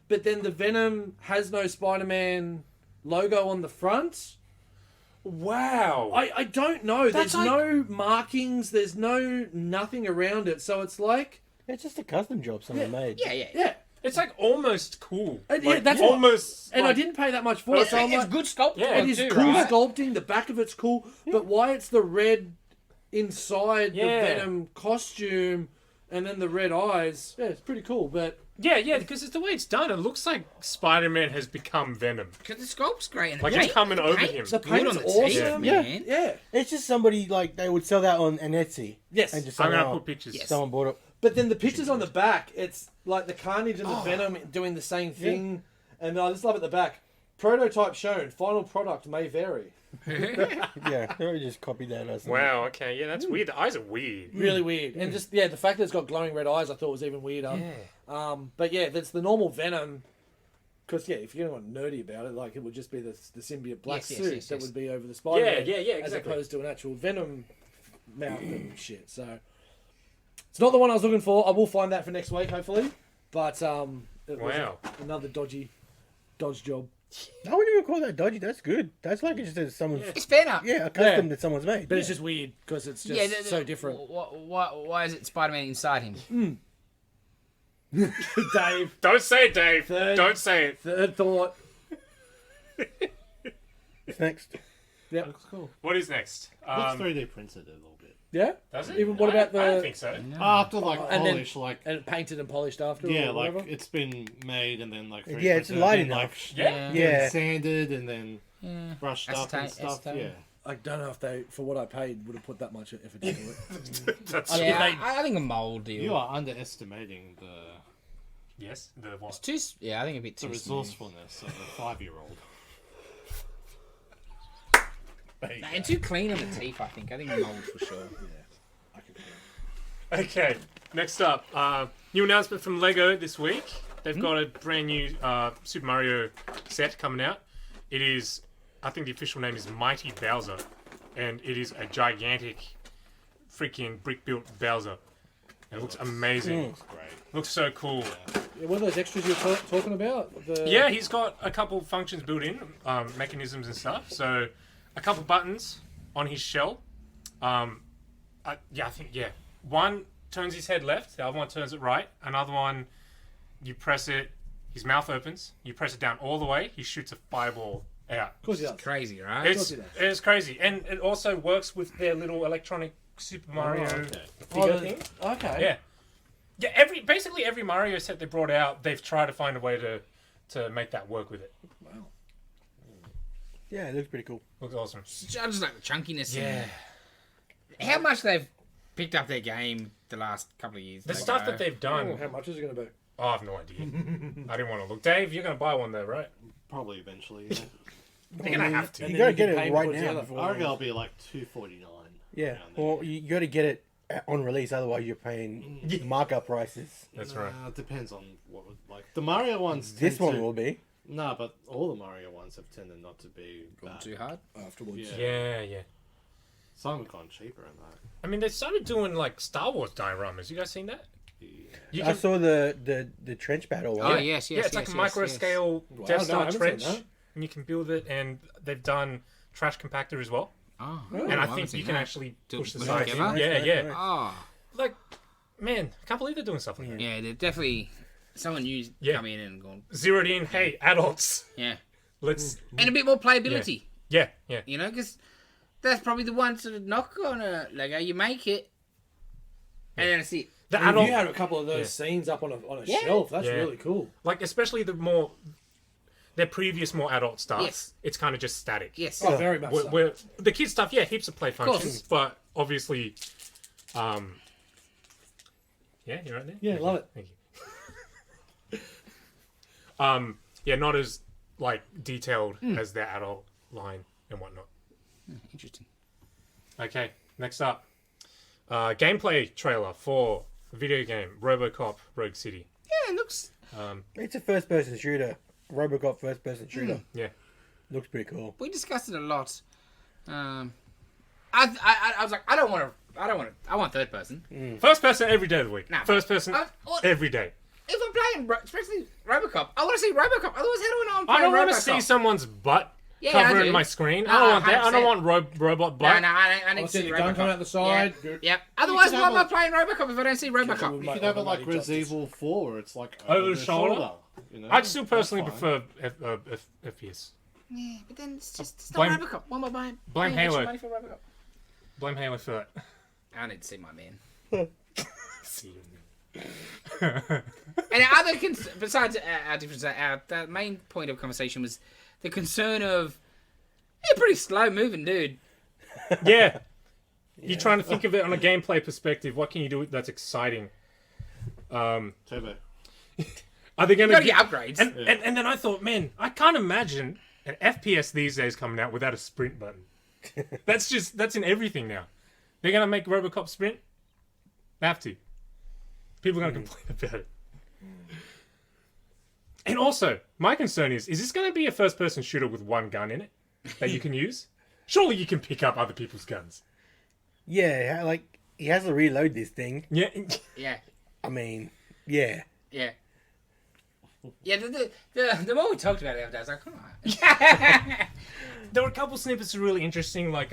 but then the Venom has no Spider-Man logo on the front. Wow. I don't know. That's There's no markings. There's nothing around it. So it's like, It's just a custom job someone made. Yeah. yeah. It's like almost cool. Yeah, that's what- almost. And like, I didn't pay that much for it. It's, So I'm it's like, good sculpting. Yeah, it is too, cool right? sculpting. The back of it's cool. But why it's the red inside the Yeah. Venom costume and then the red eyes? Yeah, it's pretty cool. But Yeah, because it's the way it's done. It looks like Spider-Man has become Venom. Because the sculpt's great. And the Like it's paint- coming the over paint- him. the Good paint's on the awesome. teeth, Yeah. man. Yeah. It's just somebody like they would sell that on an Etsy. Yes. And just I'm gonna somehow put pictures. Yes. someone bought it. But then the pictures on the back, it's like the Carnage and the Venom doing the same thing. And I just love at the back. Prototype shown. Final product may vary. Yeah, they just copied that. Or something. Wow. Okay. Yeah, that's weird. The eyes are weird. Really weird. And just, the fact that it's got glowing red eyes I thought was even weirder. But yeah, that's the normal Venom. Because, if you're going nerdy about it, like it would just be the symbiote black Yes, suit yes, that yes. would be over the Spider-Man. Yeah, As exactly. opposed to an actual Venom mouth and shit. So, it's not the one I was looking for. I will find that for next week, hopefully. But, it was Wow. another dodge job. I wouldn't even call that dodgy. That's good. That's like it's just someone's. It's fair enough. Yeah, a custom that someone's made. But it's just weird because it's just so different. Why is it Spider-Man inside him? Dave, Don't say it, Dave. Third- Don't say it. third thought. It's next. Yep. Looks cool. What is next? Looks 3D printed a little bit. Yeah? Does it? Even what about I don't the- think so. After like And then- polish, like And painted and polished after yeah, or like whatever? it's been made and then like 3D Yeah, it's printed, light and then, enough. Yeah. Yeah. sanded and then brushed up and Acetate, stuff. acetate. Yeah. I don't know if they, for what I paid, would have put that much effort into it. That's Yeah, I think a mold deal. You are underestimating the Yes. The what? It's too. Yeah, I think a bit too. smooth. resourcefulness of a 5-year-old. And too clean on the teeth. I think mold for sure. Okay. Next up, new announcement from Lego this week. They've got a brand new Super Mario set coming out. It is, I think the official name is Mighty Bowser, and it is a gigantic, freaking brick-built Bowser. It looks amazing. Looks great. Looks so cool. Yeah, what are those extras you're talking about? Yeah, he's got a couple functions built in, mechanisms and stuff. So, a couple buttons on his shell. I think. One turns his head left, the other one turns it right. Another one, you press it, his mouth opens. You press it down all the way, he shoots a fireball out. Of course he does. Crazy, right? It's crazy, and it also works with their little electronic Super Mario okay. figure thing. Okay. Yeah. Basically every Mario set they brought out, they've tried to find a way to make that work with it. Wow. Yeah, it looks pretty cool. Looks awesome. I just like the chunkiness. Yeah. And how much they've picked up their game the last couple of years. The stuff that they've done, How much is it going to be? I have no idea. I didn't want to look. Dave, you're going to buy one though, right? Probably eventually. Yeah. They're gonna have to. And You then gotta get can it pay right towards the now other. before- I reckon it'll be like $2.49. Yeah. around there. Well, you got to get it on release, otherwise you're paying markup prices. That's right. It depends on what like the Mario ones. This tend one to, will be. No, but all the Mario ones have tended not to be Gone bad. too hard. Afterwards. Yeah. Yeah. Some have gone cheaper in that. I mean, they started doing like Star Wars dioramas. You guys seen that? Yeah. You I can, saw the trench battle one. Oh, yes, yeah, it's like a micro scale Wow, Death no, I Star haven't seen trench, that. and you can build it. And they've done trash compactor as well. Oh, And I haven't think seen you can that. actually Do- push the put it sides. together? Yeah, yeah. Nice. Oh, Like, man, I can't believe they're doing stuff like that. yeah, they're definitely someone new's Yeah. come in and gone. Zeroed in. Hey, adults, Yeah, let's. and a bit more playability. Yeah, yeah. You know, because that's probably the one sort of knock on a Lego. You make it, and then it's it. The If adult, you had a couple of those scenes up on a Yeah. shelf, that's Yeah. really cool. like especially their previous more adult stuff. Yes. It's kind of just static. Yes. Oh, very much so. Where the kids stuff, yeah, heaps of play course. functions, but obviously, yeah, you're right there. Yeah, love it. Thank you. Yeah, not as like detailed as their adult line and whatnot. Interesting. Okay, next up, gameplay trailer for video game Robocop Rogue City. Yeah, it looks. It's a first-person shooter. Robocop first-person shooter. Yeah, Looks pretty cool. We discussed it a lot. I was like, I want third person. first person every day of the week. Nah, First person well, every day. If I'm playing, especially Robocop, I want to see Robocop. Otherwise, how do I know I'm I playing don't want Robocop? to see someone's butt Yeah, I covering do. my screen. I No, don't want that. I don't 100%. want robot butt. No, I need I'll to see see the gun coming out Robocop. the side. Yeah. Good. Yep. Otherwise, can why am I have playing Robocop if I don't see Robocop? With You my could have it like automatic Resident justice. Evil 4, where it's like Over the shoulder? You know? I'd still personally That's fine. prefer FPS. Yeah, but then it's Blame- not Robocop. Why am I buying? blame paying extra Halo. money for Robocop? Blame Halo for that. I need to see my man. See you. And other besides our difference, the main point of conversation was the concern of you're a pretty slow moving dude. Yeah. You're trying to think of it on a gameplay perspective. What can you do that's exciting? Turbo. Are they going You to gotta get upgrades. And then I thought, man, I can't imagine an FPS these days coming out without a sprint button. That's in everything now. They're going to make Robocop sprint? They have to. People are going to complain about it. And also, my concern is this going to be a first-person shooter with one gun in it that you can use? Surely you can pick up other people's guns. Yeah, like he has to reload this thing. Yeah. Yeah, I mean, yeah. yeah. Yeah, the more we talked about it, I was like, oh. There were a couple snippets that were really interesting, like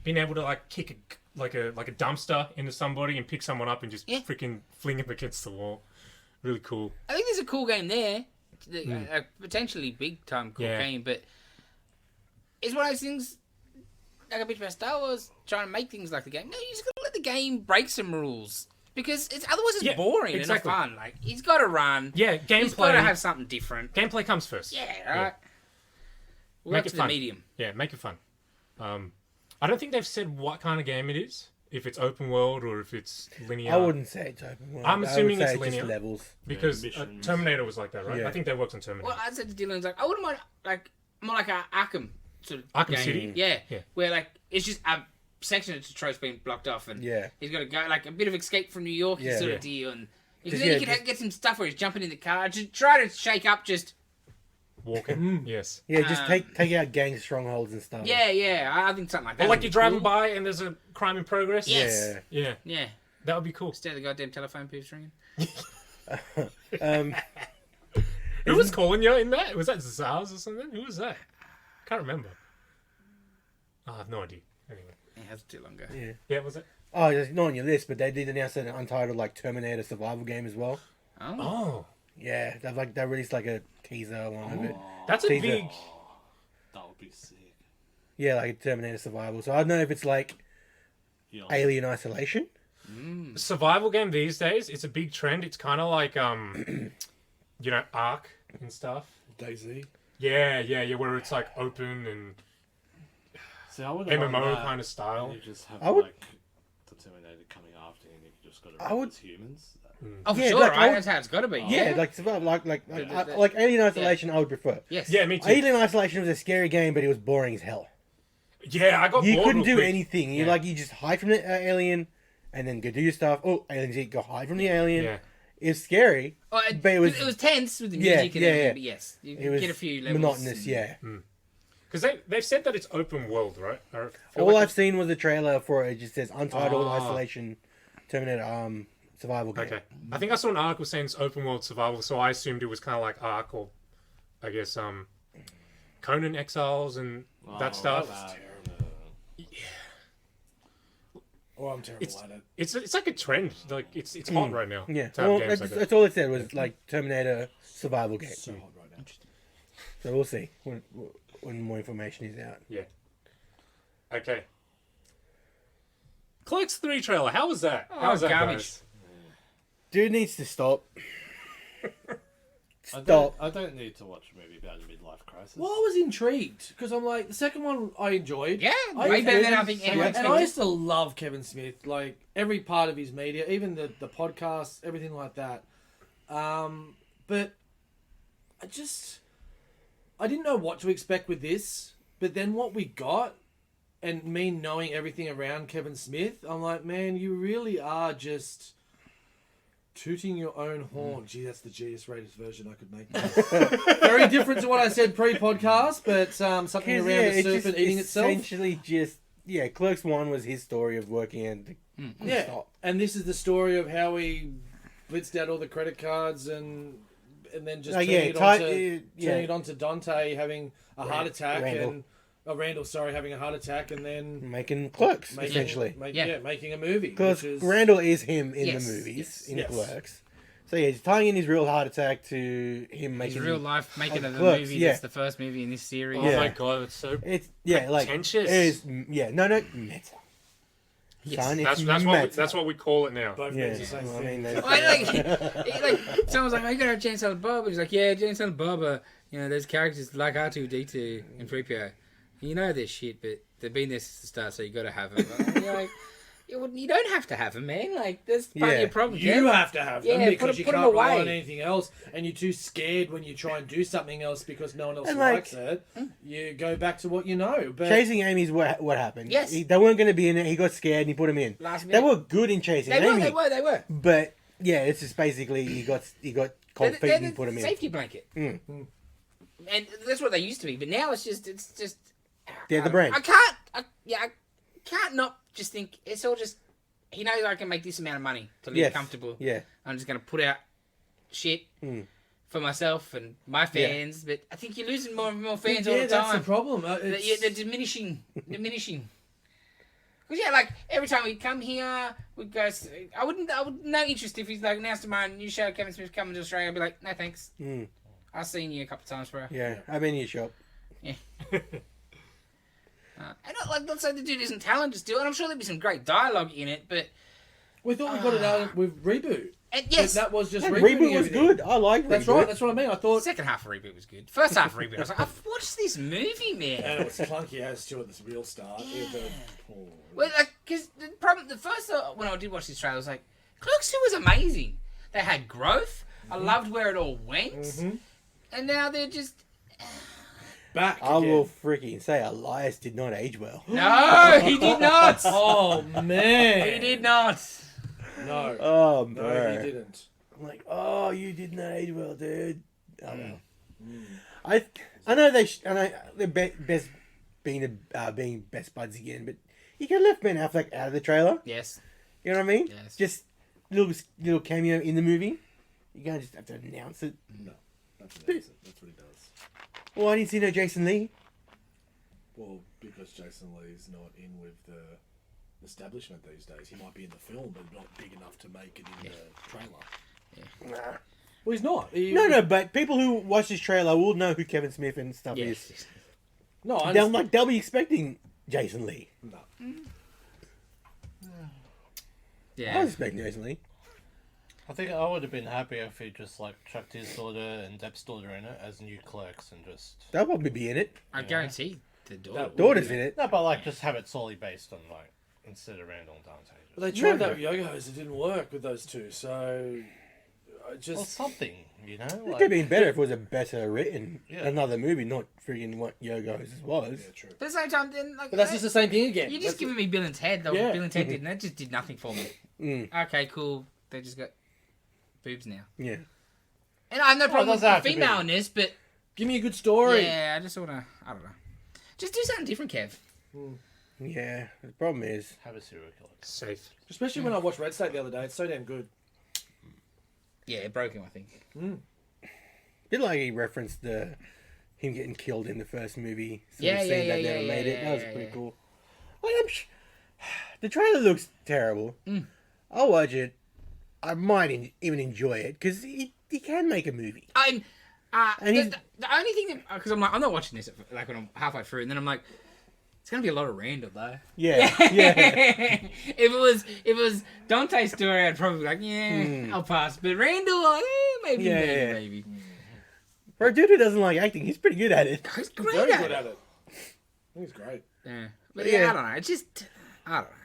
being able to like kick a dumpster into somebody and pick someone up and just Yeah. freaking fling him against the wall. Really cool. I think there's a cool game there, a potentially big time cool Yeah. game, but it's one of those things. Like a bitch about Star Wars, trying to make things like the game. No, you just gotta let the game break some rules because otherwise it's Yeah, boring exactly. and not fun. Like he's got to run. Yeah, He's got to gameplay. have something different. Gameplay comes first. Yeah, right. We're Make up it to fun. the medium. Yeah, make it fun. I don't think they've said what kind of game it is. If it's open world or if it's linear. I wouldn't say it's open world. I'm I would assuming say it's just linear. levels. Because missions. Terminator was like that, right? Yeah. I think they worked on Terminator. Well, I said to Dylan, like, I wouldn't mind like more like a Arkham sort of Arkham game. City? Yeah, Yeah. where like it's just a section of Detroit's been blocked off, and Yeah. he's got to go like a bit of escape from New York Yeah. sort Yeah. of deal, and Just, then you yeah, can get some stuff where he's jumping in the car, just try to shake up, just Walking. Yes. Yeah, just take out gang strongholds and stuff. yeah. I think something like that. Or would like be you're driving cool. by and there's a crime in progress. Yes. Yeah. Yeah. Yeah, That would be cool. instead of the goddamn telephone booths ringing. Who was calling you in that? Was that Zaz or something? Who was that? Can't remember. I have no idea. Anyway. It has too longer. Yeah. Yeah, was it? Oh, it's not on your list, but they did announce an untitled like Terminator survival game as well. Oh, Oh. Yeah, they released like a teaser one of it. That's a Teaser. big... That would be sick. Yeah, like a Terminator survival. So I don't know if it's like Yeah. Alien Isolation. survival game these days. It's a big trend. It's kind of like, you know, Ark and stuff. DayZ. Yeah, where it's like open and See, I would MMO kind of style. You just have I would- like the Terminator coming after you, and you just got to I run would- as humans. Oh, for Yeah, sure, like, right? I- That's how it's got to be. Yeah, like Alien Isolation, I would prefer. Yes. Yeah, me too. Alien Isolation was a scary game, but it was boring as hell. Yeah, I got You bored couldn't real do quick. anything. You Yeah. you just hide from the alien, and then go do your stuff. Oh, aliens eat, go hide from the alien. Yeah. It's scary. Oh, But it was tense with the Yeah, music and yeah, everything, yeah. but yes, you it was get a few levels. monotonous. Yeah. Because they've said that it's open world, right? I feel All like I've seen was a trailer for it. It just says Untitled Ah. Isolation Terminator survival game. Okay. I think I saw an article saying it's open world survival, so I assumed it was kind of like Ark or, I guess, Conan Exiles and that stuff. Oh, I'm terrible It's- at it. It's like a trend. Like it's hot right now. Yeah. to have Well, games that's, like that. that's all it said was like Terminator survival game. So hot right now. So we'll see when more information is out. Yeah. Okay. Clerks 3 trailer. How was that? Oh, How was that, garbage. guys? Dude needs to stop. I Stop. don't need to watch a movie about a midlife crisis. Well, I was intrigued because I'm like the second one I enjoyed. Yeah, I way better than I enjoyed think it. anyone And I expected. used to love Kevin Smith, like every part of his media, even the podcast, everything like that. But I didn't know what to expect with this. But then what we got, and me knowing everything around Kevin Smith, I'm like, man, you really are just tooting your own horn. Gee, that's the GS rated version I could make. Very different to what I said pre-podcast, but something around a it's serpent eating itself. Essentially, just Clerks 1 was his story of working and Yeah, stop. and this is the story of how he blitzed out all the credit cards and then just turning it onto Dante having a heart attack Randall, having a heart attack, and then making Clerks essentially. making a movie. Because which is, Randall is him in Yes, the movies, yes, in yes. Clerks. So he's tying in his real heart attack to him His making real life making of the Clerks, movie. yeah. That's the first movie in this series. Oh Yeah. my god, it's so. It's Pretentious. meta. Yes. Son, it's That's what we call it now. both Yeah, means the same well, I thing. mean, like someone's like, "Oh, you gotta have Jane Silent Bob." He's like, "Yeah, Jane Silent Bob. There's characters like R2D2 and 3PO. You know this shit, but they've been there since the start, so you gotta have them." And you're like, you don't have to have them, man. Like, that's part of your problem. You have to have them Yeah, because you put 'em can't rely away. on anything else, and you're too scared when you try and do something else because no one else And, like- likes it. You go back to what you know. But Chasing Amy's what happened. Yes. They weren't going to be in it. He got scared and he put him in. Last They minute. were good in Chasing They Amy. were. But yeah, it's just basically he got cold feet They're and put him in. safety blanket. Mm. And that's what they used to be, but now it's just. They're the brand. I can't not just think it's all just. He knows I can make this amount of money to live Yes. comfortable. Yeah. I'm just going to put out shit Mm. for myself and my fans, but I think you're losing more and more fans all yeah, the that's time. the problem. They're diminishing. Because every time we come here, we go. I would no interest if he's like, announced tomorrow, new show, Kevin Smith coming to Australia. I'd be like, no thanks. Mm. I've seen you a couple of times, bro. Yeah. I'm in your shop. And not say the dude isn't talented still, and I'm sure there'd be some great dialogue in it, but we thought we got it out with Reboot. and yes, But that was just And rebooting Reboot was everything. good. I like Reboot. That's right. That's what I mean. I the thought, second half of Reboot was good. First half of Reboot, I was like, I've watched this movie, man. and it was clunky as to at this real start. Well, because the problem, the first when I did watch this trailer, I was like, Clerks 2 was amazing. They had growth. I loved where it all went, and now they're just Back. I again. will freaking say Elias did not age well. no, he did not. Oh man. He did not. No. Oh, No, bro. he didn't. I'm like, oh, you did not age well, dude. Oh, well. I know they're best being best buds again, but you could have left Ben Affleck out of the trailer. Yes. You know what I mean? Yes. Just little cameo in the movie. You don't just have to announce it. No. That's what he does. Well, I didn't see no Jason Lee. Well, because Jason Lee's not in with the establishment these days. He might be in the film, but not big enough to make it in the trailer. Nah. Well, he's not. No, but people who watch this trailer will know who Kevin Smith and stuff Yes. is. No, I understand. They'll be expecting Jason Lee. No. I Yeah. was expecting Jason Lee. I think I would have been happy if he just like chucked his daughter and Depp's daughter in it as new clerks and just They'll probably be in it. I guarantee the daughter. Daughter's in it. no, but like just have it solely based on like instead of Randall and Dante. But they tried that with Yo-Go's. It didn't work with those two. So I just Well, something, you know. It Like, could have been better if it was a better written Yeah. another movie, not freaking what Yo-Go's was. yeah, true. But at the same time, then like, But that's just the same thing again. you're just giving me Bill and Ted. Though. Yeah. Bill and Ted did, and that just did nothing for me. Mm, Okay, cool. They just got boobs now, yeah. and I have no problem with doesn't have to female be. in this, but Give me a good story. yeah, I just wanna. I don't know. Just do something different, Kev. Yeah. The problem is, have a serial killer. Safe. Especially when I watched Red State the other day. It's so damn good. Yeah, it broke him, I think. a bit like he referenced him getting killed in the first movie. Sort Yeah, of yeah, scene yeah, that never yeah, made yeah, it. That was yeah, pretty yeah. cool. Like, the trailer looks terrible. Mm. I'll watch it. I might even enjoy it because he can make a movie. And And he's- the only thing that because I'm like I'm not watching this like when I'm halfway through, and then I'm like, it's gonna be a lot of Randall though. Yeah, yeah. if it was Dante's story, I'd probably be like, yeah, I'll pass. But Randall, like, maybe, Yeah, maybe, yeah. maybe. For a dude who doesn't like acting, he's pretty good at it. He's great Very at good it. at it. I think it's great. Yeah, but Yeah. yeah, I don't know. It's just I don't know.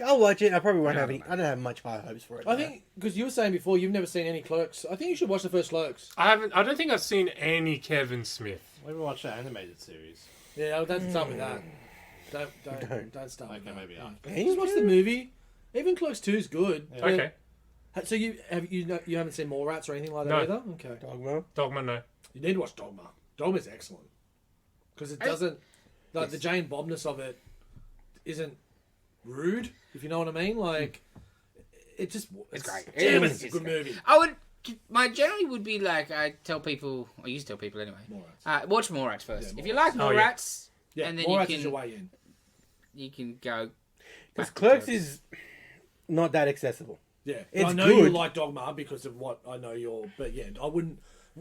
I'll watch it. I probably won't Yeah. have any. I don't have much high hopes for it. I think because you were saying before you've never seen any Clerks. I think you should watch the first Clerks. I don't think I've seen any Kevin Smith. Maybe watch the animated series. Yeah, don't start with that. Don't Don't. start Okay, with that. maybe after. Just watch the movie. Even Clerks 2 is good. Yeah. but- Okay. So you haven't seen Mallrats or anything like that No. either? Okay. Dogma. Dogma, no. You need to watch Dogma. Dogma's excellent because it doesn't like the Jane Bobness of it isn't rude, if you know what I mean. Like it's great. Damn, It is. it's a good movie. I would. My generally would be like I tell people. I used to tell people anyway. Mallrats. Watch Mallrats first. Yeah, if you like Oh, yeah. Mallrats, Yeah, and then Mallrats you is can your way in. you can go. Because back to Clerks is not that accessible. Yeah, It's I know you good. like Dogma because of what I know you're. But yeah, I wouldn't.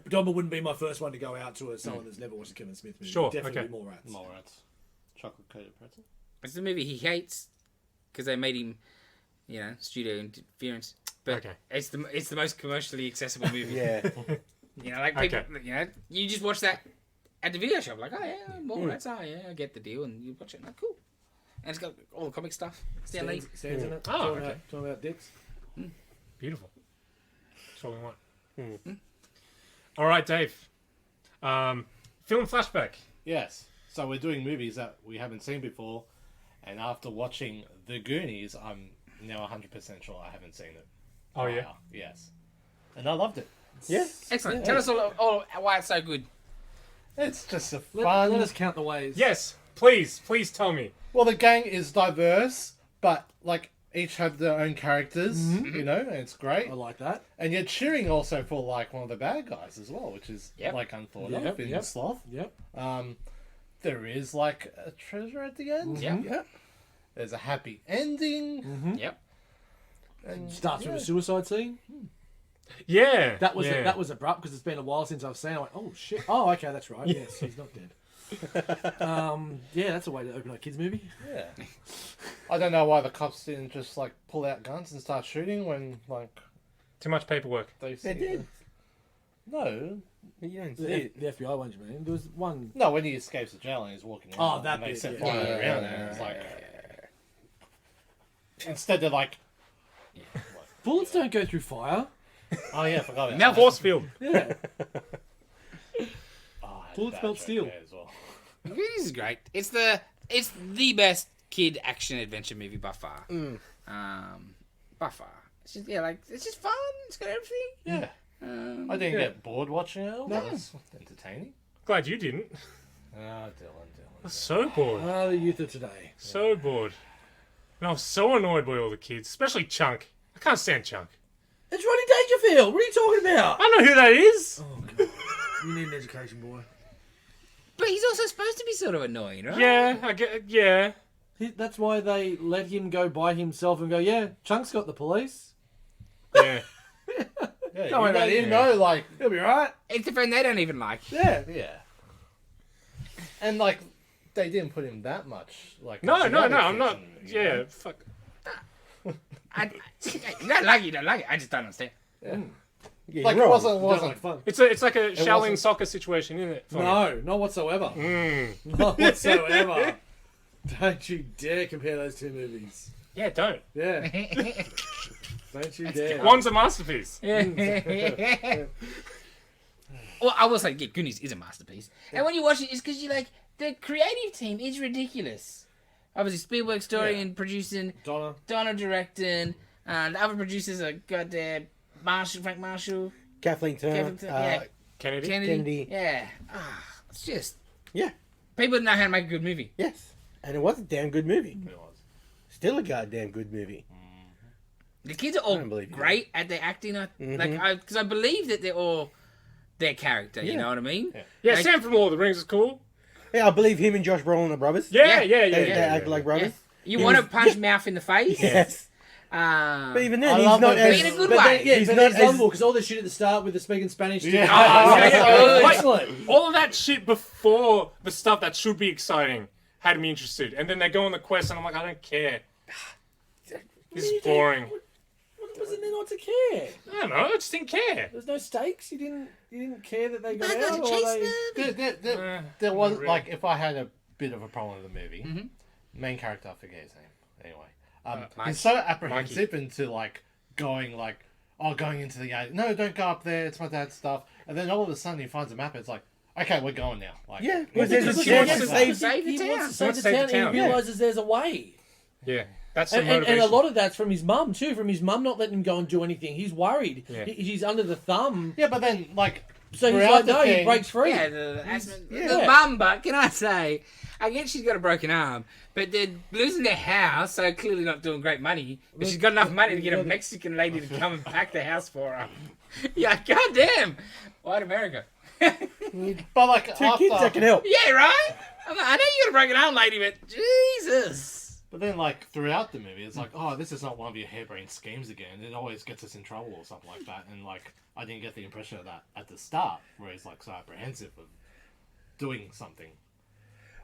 Dogma wouldn't be my first one to go out to as someone that's never watched a Kevin Smith movie. Sure, Definitely okay. Mallrats. Mallrats. Chocolate coated pretzel. It's the movie he hates because they made him, studio interference. But Okay. it's the most commercially accessible movie. Yeah. Like people, Okay. you just watch that at the video shop, like, oh yeah, Mallrats, oh yeah, I get the deal, and you watch it, like, cool. And it's got all the comic stuff. Stan Lee. Stands in it. Oh, talking, okay. talking about dicks. Beautiful. That's all we want. All right, Dave. Film Flashback. Yes. So we're doing movies that we haven't seen before, and after watching The Goonies, I'm now 100% sure I haven't seen it. Oh, yeah? Yes. And I loved it. Yeah. Excellent. Yeah. Tell us all why it's so good. It's just a Let fun... us count the ways. Yes, please tell me. Well, the gang is diverse, but, like, each have their own characters, you know, and it's great. I like that. And you're cheering also for, like, one of the bad guys as well, which is, Yep. like, unthought Yep, of in yep. Sloth. Yep. There is, like, a treasure at the end. Yeah. Yeah. There's a happy ending. Yep. And Starts with a suicide scene. Yeah. That was yeah. that was abrupt because it's been a while since I've seen it. I went, oh shit. Oh, okay, that's right. Yes, he's not dead. Yeah, that's a way to open a kids movie. Yeah. I don't know why the cops didn't just, like, pull out guns and start shooting when, like, Too much paperwork. they They did. No. You don't see The, it. the FBI one, you mean? There was one. No, when he escapes the jail and he's walking in. Oh, that and they bit, set yeah. fire Yeah, around yeah, and it's yeah, like... Instead they're like... Bullets don't go through fire. Oh, yeah, I forgot about Mel that. Force field. Yeah. Oh, I had a Bullets bad melt joke steel. there as well. This is great. It's the best kid action adventure movie by far. By far. It's just it's just fun. It's got everything. Yeah. I didn't Yeah. get bored watching it. It was entertaining. Glad you didn't. Ah, Dylan. So bored. Ah, the youth of today. So bored. And I was so annoyed by all the kids, especially Chunk. I can't stand Chunk. It's Rodney Dangerfield. What are you talking about? I know who that is. Oh god. You need an education, boy. But he's also supposed to be sort of annoying, right? Yeah, I get. Yeah. That's why they let him go by himself and go, yeah, Chunk's got the police. Yeah. Yeah, Don't worry about you him. know, like... He'll be right. It's a friend they don't even like. Yeah. Yeah. And, like, they didn't put him that much. Like, No, as the no, other no. I'm kids not. in the movie, Yeah. you know? Fuck. You don't like it. You don't like it. I just don't understand. Yeah, Like, you're it wrong. Don't wasn't... like fun. It's like a Shaolin wasn't- soccer situation, isn't it? No, not whatsoever. Mm. Not whatsoever. Don't you dare compare those two movies. Yeah, don't. Yeah. Don't you dare. One's a masterpiece. Well, I will say, yeah, Goonies is a masterpiece. And when you watch it, it's because you're like, the creative team is ridiculous. Obviously, Spielberg story and producing, Donna directing, the other producers are goddamn Frank Marshall, Kathleen Turner. Kennedy. Yeah. It's just... Yeah. People know how to make a good movie. Yes. And it was a damn good movie. It was. Still a goddamn good movie. The kids are all Unbelievable. great at their acting. Because I believe that they're all their character. You know what I mean? Yeah, Like- Sam from Lord of the Rings is cool. Yeah, I believe him and Josh Brolin are brothers. Yeah. They act like Yeah. brothers. You He want to was- punch mouth in the face? Yes. But But even then, I he's love not it. as... In a good but way. then- Yeah, he's but not it's as... lovable because all the shit at the start with the speaking Spanish. Yeah. Excellent. All of that shit before the stuff that should be exciting had me interested. And then they go on the quest and I'm like, I don't care. This is boring. What was it there not to care? I don't know, I just didn't care. There's no stakes. You didn't care that they got But I out, got to or chase they... them. There was Not really. like if I had a bit of a problem with the movie, main character, I forget his name. Anyway, Mike. he's so apprehensive into like going into the gate. No, don't go up there. It's my dad's stuff. And then all of a sudden he finds a map. And it's like, okay, we're going now. Like, Yeah, because there's a Because chance he to wants save... Save the He town. wants to Wants save to the town, and he yeah. realizes there's a way. Yeah, that's the And motivation. a lot of that's from his mum too. From his mum not letting him go and do anything. He's worried. Yeah. He's under the thumb. yeah, but then like So he's throughout like, the no, he thing- breaks free. Yeah, the Yeah. mum, but can I say, I guess she's got a broken arm, but they're losing their house, so clearly not doing great money. But she's got enough money to get a Mexican lady to come and pack the house for her. Yeah, goddamn. White America. But like Two kids that can help. Yeah, right? I know you got a broken arm, lady, but Jesus. But then, like, throughout the movie, it's like, oh, this is not one of your harebrained schemes again. It always gets us in trouble or something like that. And, like, I didn't get the impression of that at the start, where he's, like, so apprehensive of doing something.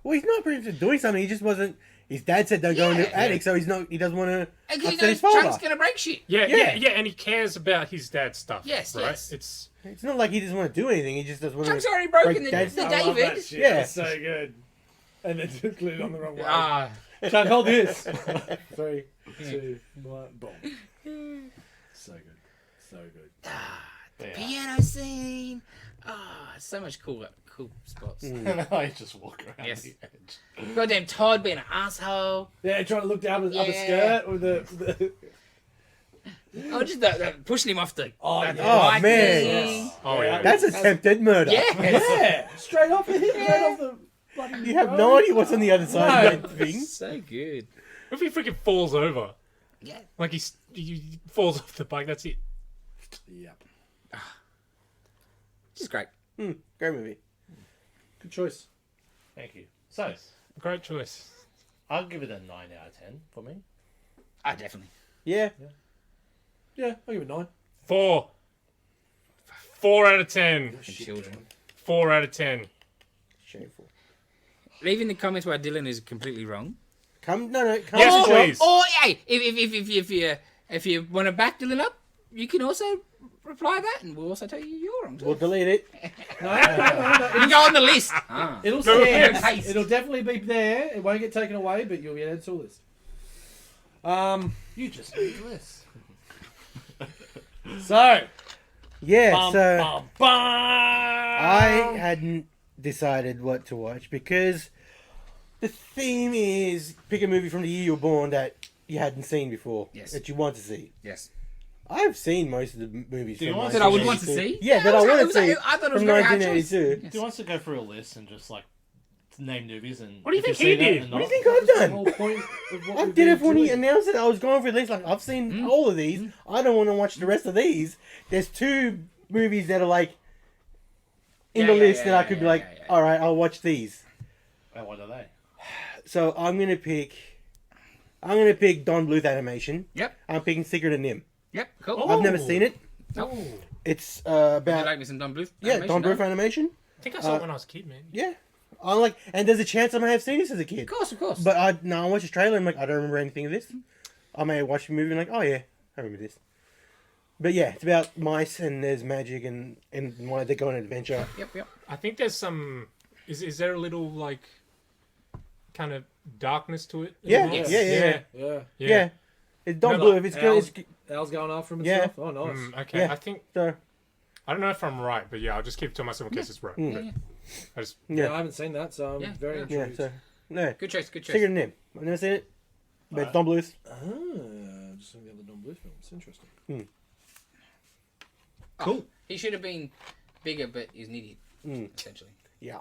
Well, he's not pretty doing something. He just wasn't... His dad said don't go in the Yeah. attic, so he's not... He doesn't want to Because he upset knows his father. Chunk's going to break shit. Yeah, Yeah. and he cares about his dad's stuff. Yes, right? yes. It's It's not like he doesn't want to do anything. He just doesn't want Chunk's to... already broken break the dad's- the I love David. that shit. Yeah. That's so good. And then just glued on the wrong way. Ah, Chuck, hold this. 3, 2, 1, boom. So good. So good. But, yeah. piano scene. So much cool spots. And I just walk around Yes. the edge. Goddamn Todd being an asshole. Yeah, trying to look down with the upper Yeah. skirt with the Oh, just the pushing him off the. Oh, the yeah. bike man. thing. oh yeah. That's attempted murder. Yeah. yeah, straight off the hip, straight off the bloody You have road. no idea what's on the other side of No. that thing. So good. If he freaking falls over, Yeah. like he falls off the bike, that's it. Yep. Just great. Great movie. Good choice. Thank you. So, Great choice. I'll give it a 9 out of 10 for me. Definitely. Yeah. Yeah, I'll give it 9. 4 out of 10. For children. 4 out of 10. Shameful. Leaving the comments where Dylan is completely wrong. Come Yes, to the please. shop. Or hey, if you want to back Dylan up, you can also reply that, and we'll also tell you you're wrong. Too. We'll delete it. No. You can go on the list. It'll No, stay. yes. It'll definitely be there. It won't get taken away, but you'll be added to a list. You just made this. So, Yeah, bum, so bum, bum. I hadn't decided what to watch because the theme is pick a movie from the year you were born that you hadn't seen before. Yes. That you want to see. Yes. I've seen most of the movies Do you from want That I would want to 1982. see. Yeah, that I want to see I thought it was from very hard choice. 1982. Do you want us to go through a list and just like name movies and What do you if think see he that did? and What do you not- think I've The done? whole point of what I we've did been it when he doing. announced it. I was going for this. Like I've seen all of these. I don't want to watch the rest of these. There's 2 movies that are like in Yeah, the yeah, list yeah, that I yeah, could be yeah, like, yeah, yeah. all right, I'll watch these. And what are they? So I'm gonna pick Don Bluth animation. Yep. I'm picking Secret of Nim. Yep. Cool. I've never seen it. Nope. It's Would you about like me some Don Bluth? Don animation, Bluth no? animation. I think I saw it when I was a kid, man. Yeah, I like, and there's a chance I may have seen this as a kid. Of course. But I watched the trailer and I'm like, I don't remember anything of this. I may watch the movie and like, oh yeah, I remember this. But yeah, it's about mice and there's magic and one they go on an adventure. Yep. I think there's some. Is there a little like kind of darkness to it. as Yeah, well. Yeah. Yeah. It's Don No, Blue. If it's good, Al's, it's Al's going after him and Yeah. stuff. Oh, nice. Okay, Yeah. I think so. I don't know if I'm right, but yeah, I'll just keep it to myself in case it's right. Mm. I just Yeah, I haven't seen that, so I'm Yeah, very yeah. Yeah. intrigued. So no. Good choice. Good choice. Secret name. I've never seen it. But it's Don Bluth. Just some of the other Don Blue films. Interesting. Cool. He should have been bigger, but he's an idiot. Essentially. Yeah.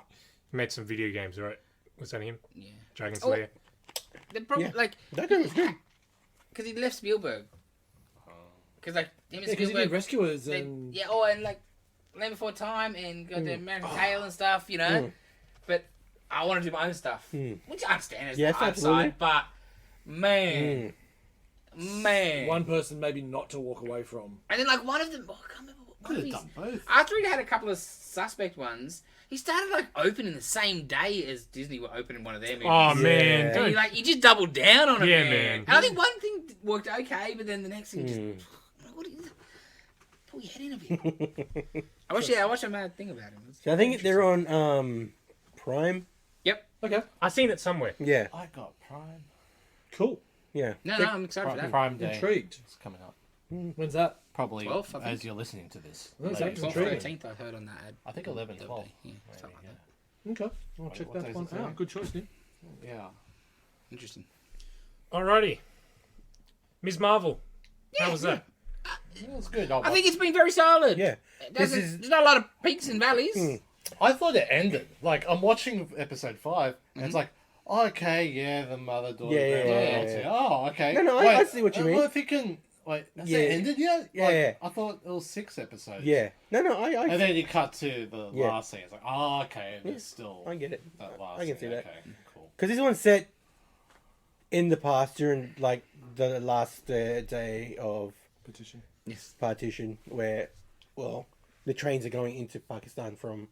made some video games, right? Was that him? Yeah. Dragon Oh. Slayer. The problem, Yeah. like, That guy was good. because he left Spielberg. Because like him and Yeah, because he Spielberg, did Rescuers they, and yeah, oh, and like Land Before Time and got the American Tail and stuff, you know. But I want to do my own stuff, which I understand is Yes, the art absolutely. side, but man, one person maybe not to walk away from. and then like one of them, oh, I can't remember. One Could of have his, done both. after he'd had a couple of suspect ones, he started like opening the same day as Disney were opening one of their movies. Oh man, Yeah. And don't- he, like, he just doubled down on it, Yeah, man. man. And I think one thing worked okay, but then the next thing just... Like, what are you... Pull your head in a bit. I watched a mad thing about him. It's So I think they're on Prime. Yep. Okay, I've seen it somewhere. Yeah. I got Prime. cool. Yeah. No, I'm excited for that. Prime Day. Intrigued. It's coming up. When's that? Probably 12th, I think. as you're listening to this. Oh, it's Maybe. actually 12th, intriguing. 13th, I heard on that ad. I think 11, the other 12. day. Yeah, Maybe, something like yeah. that. Okay, I'll check what that day is one it today? out. Good choice, Nick. Yeah. Interesting. Alrighty. Ms. Marvel. How was that? It was good. I think it's been very solid. Yeah. There's not a lot of peaks and valleys. I thought it ended. Like, I'm watching episode 5, and it's like, okay, yeah, the mother, daughter, Yeah, grandmother, yeah. Oh, okay. No, I see what you mean. Well, thinking, wait, has Yeah. it ended yet? Yeah, Like, yeah. I thought it was 6 episodes. Yeah. No, And I then you cut to the Yeah. last scene. It's like, oh, okay, there's still I get it. that last I can see scene. that. Okay, cool. Because this one's set in the past during like the last day of Petition. Yes. partition, where, well, the trains are going into Pakistan from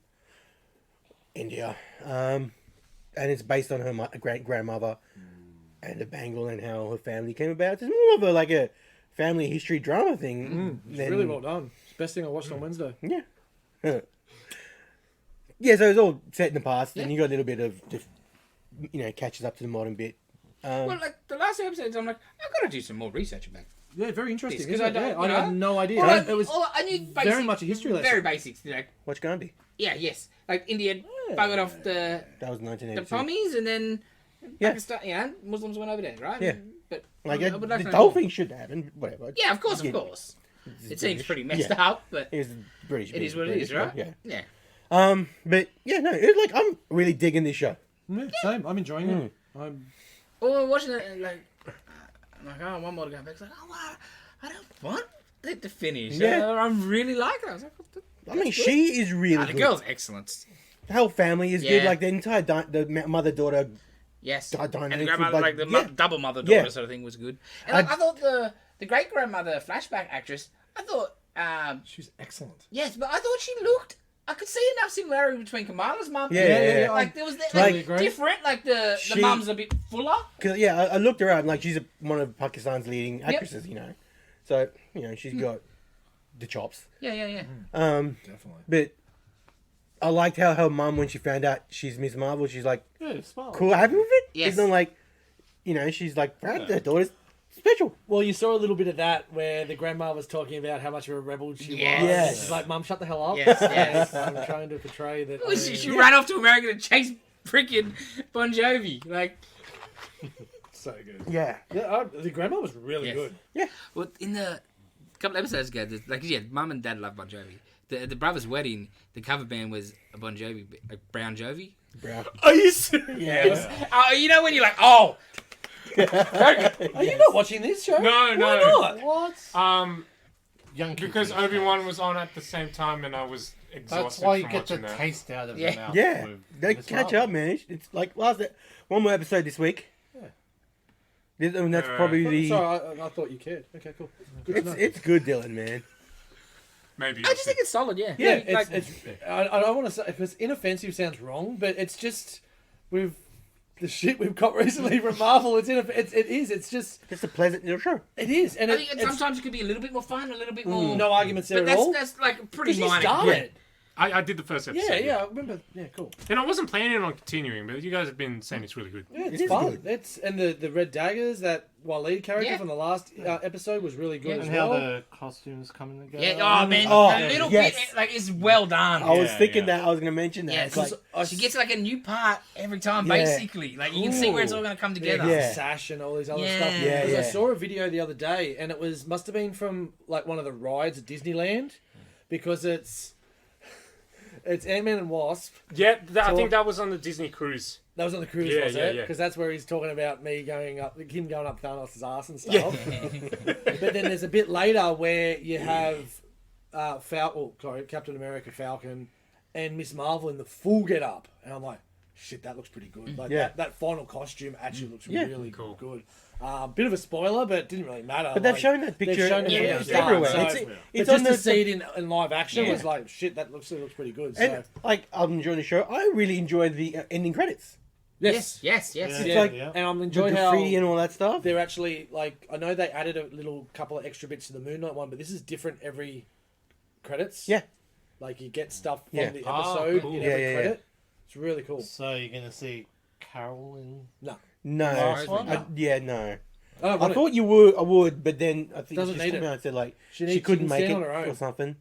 India, and it's based on her great grandmother and the Bengal and how her family came about. It's more of a family history drama thing. It's than- really well done. It's the best thing I watched on Wednesday. Yeah. Yeah, so it's all set in the past, and you got a little bit of, catches up to the modern bit. Well, like the last two episodes, I'm like, I've got to do some more research about it. Yeah, very interesting. Because Isn't I it? don't, Yeah, you I know? had no idea. All I, It was all I knew very basic, much a history lesson. Very basics, you know. What's Gandhi? Yeah, yes. Like India buggered off the That was the 1982. Pommies, and then Yeah. Pakistan, you know, Muslims went over there, right? Yeah. But Like, I would like to the know whole more. thing should happen, whatever. Yeah, of course, Yeah. of course. It's It seems British. pretty messed Yeah. up, but It was British. it is what it British, is, right? Yeah. Yeah. But yeah, no, it's like I'm really digging this show. Yeah, same. I'm enjoying it. I'm Well, we're watching it, and like, I'm like, oh, one more to go back. It's like, oh, I don't want it to finish. Yeah. I'm really liking it. I was like, I mean, she is really the good. girl's excellent. The whole family is good. Yeah. Like the entire mother daughter. Yes. Dynamic And the grandmother, with, like the yeah. double mother daughter Yeah. sort of thing was good. And like, I thought the great grandmother flashback actress, I thought, she's excellent. yes, but I thought she looked. I could see enough similarity between Kamala's mum. Yeah, and, yeah, yeah. Like there was Like- like different. Like the She- mum's a bit fuller. Cause yeah, I looked her up. And, like she's one of Pakistan's leading actresses. You know, so she's got the chops. Yeah. Definitely. But I liked how her mum, when she found out she's Miss Marvel, she's like, Yeah, smart. cool, happy with it. Yes. It's not like, she's like, her daughter's special. Well, you saw a little bit of that where the grandma was talking about how much of a rebel she Yes. was. Yes. She's like, Mum, shut the hell up. Yes, yes. I'm trying to portray that. Well, she ran off to America to chase freaking Bon Jovi. Like, So good. Yeah. Yeah, the grandma was really Yes. good. well, in the couple episodes ago, mum and dad love Bon Jovi. The brother's wedding, the cover band was a Bon Jovi, like Brown Jovi. Brown. Are you serious? You know when you're like, oh, Are you not watching this show? No, no. Why not? What? Young kids Because and stuff. Obi-Wan was on at the same time, and I was exhausted That's why you from get the watching that. taste out of Yeah. the mouth. Yeah, with they Miss catch Marvel. up, man. It's like one more episode this week. And that's probably the. Sorry, I thought you cared. Okay, cool. Good to know. It's good, Dylan, man. Maybe. I just think it's solid. Yeah. Yeah, like, it's I don't want to say, because inoffensive sounds wrong, but it's just with the shit we've got recently from Marvel. It is. It's just Just a pleasant little show. it is, and I it, think it's sometimes it could be a little bit more fun, a little bit more. no arguments there but at all. that's like pretty Because you minor. started. I did the first episode. Yeah, I remember. Yeah, cool. And I wasn't planning on continuing, but you guys have been saying it's really good. Yeah, it's is fun. good. It's and the red daggers, that Waleed character Yeah. from the last episode was really good Yeah. as And how well. the costumes coming together. Yeah, oh man, Oh, that little yes. bit, like, it's well done. I was Yeah, thinking yeah. that I was going to mention that. Yeah, It's because like, she gets like a new part every time, Yeah. basically. Like, you can see where it's all going to come together. Yeah. Sash and all these other Yeah. stuff. Yeah, Because I yeah. saw a video the other day, and it must have been from like one of the rides at Disneyland, because it's Ant-Man and Wasp. Yeah, I So- think that was on the Disney cruise. That was on the cruise, Yeah, was yeah, it? yeah. Because that's where he's talking about him going up Thanos' ass and stuff. But then there's a bit later where you have Captain America, Falcon, and Miss Marvel in the full get up, and I'm like, shit, that looks pretty good. Like Yeah. that final costume actually looks Yeah. really Cool. good. Bit of a spoiler, but it didn't really matter. but they've Like, shown that picture. they've shown it Yeah, it's yeah, everywhere. so- It's, but it's just on to the see it in live action Yeah. was like, shit, that looks pretty good. and So like I'm enjoying the show. I really enjoyed the ending credits. Yes. yeah. It's Yeah, like yeah. And I'm the enjoying how graffiti and all that stuff. they're actually like, I know they added a little couple of extra bits to the Moon Knight one, but this is different every credits. Yeah. Like you get stuff from Yeah. the Ah, episode cool. in Yeah, every yeah, yeah. credit. It's really cool. So you're gonna see Carol in. No, No, Last one? yeah, no. I don't I want thought you would. I would, but then I think Doesn't she need told it. me and said like She she needs- couldn't she can make it stand on her own. or something.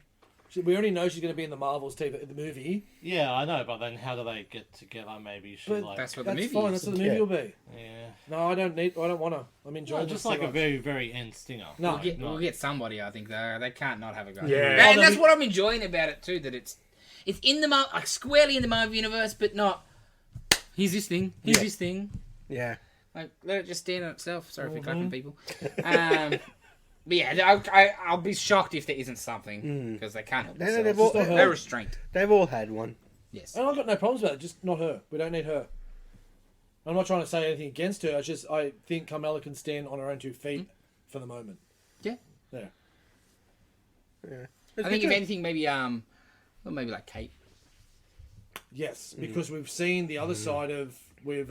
we already know she's going to be in the Marvels TV, the movie. Yeah, I know, but then how do they get together? Maybe she But like. That's what the That's movie fine. is. That's what the movie Yeah. will be. Yeah. No, I don't want to. I'm enjoying No, this just too like a much. very, very end stinger. No. We'll get somebody, I think, though. They can't not have a go. Yeah. And Oh, that's they'll what I'm enjoying about it, too, that it's in the like squarely in the Marvel Universe, but not, here's this thing, here's Yeah. this thing. Yeah. Like, let it just stand on itself. Sorry for Mm-hmm. clapping people. But yeah, I'll be shocked if there isn't something, because they can't help No, themselves. they've all- They're restrained. They've all had one. Yes. And I've got no problems with it. Just not her. We don't need her. I'm not trying to say anything against her. It's just I think Carmella can stand on her own 2 feet for the moment. Yeah. Yeah. Yeah. I think if anything, maybe maybe like Kate. Yes, because we've seen the other side of with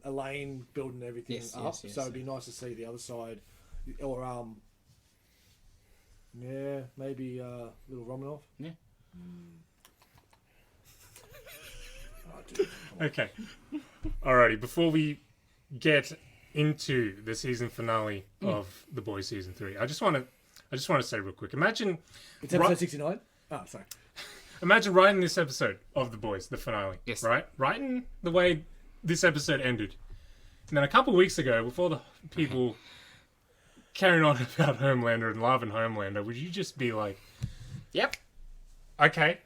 Elaine building everything Yes, up. yes, yes. So it'd be nice to see the other side, or yeah, maybe little Romanoff. Yeah. Oh, dude. Okay. Alrighty, before we get into the season finale of The Boys season 3, I just want to say real quick. Imagine It's episode 69. Oh, sorry. writing this episode of The Boys, the finale. Yes. Right? Writing the way this episode ended. And then a couple of weeks ago, before the people carrying on about Homelander and loving Homelander, would you just be like, Yep. okay,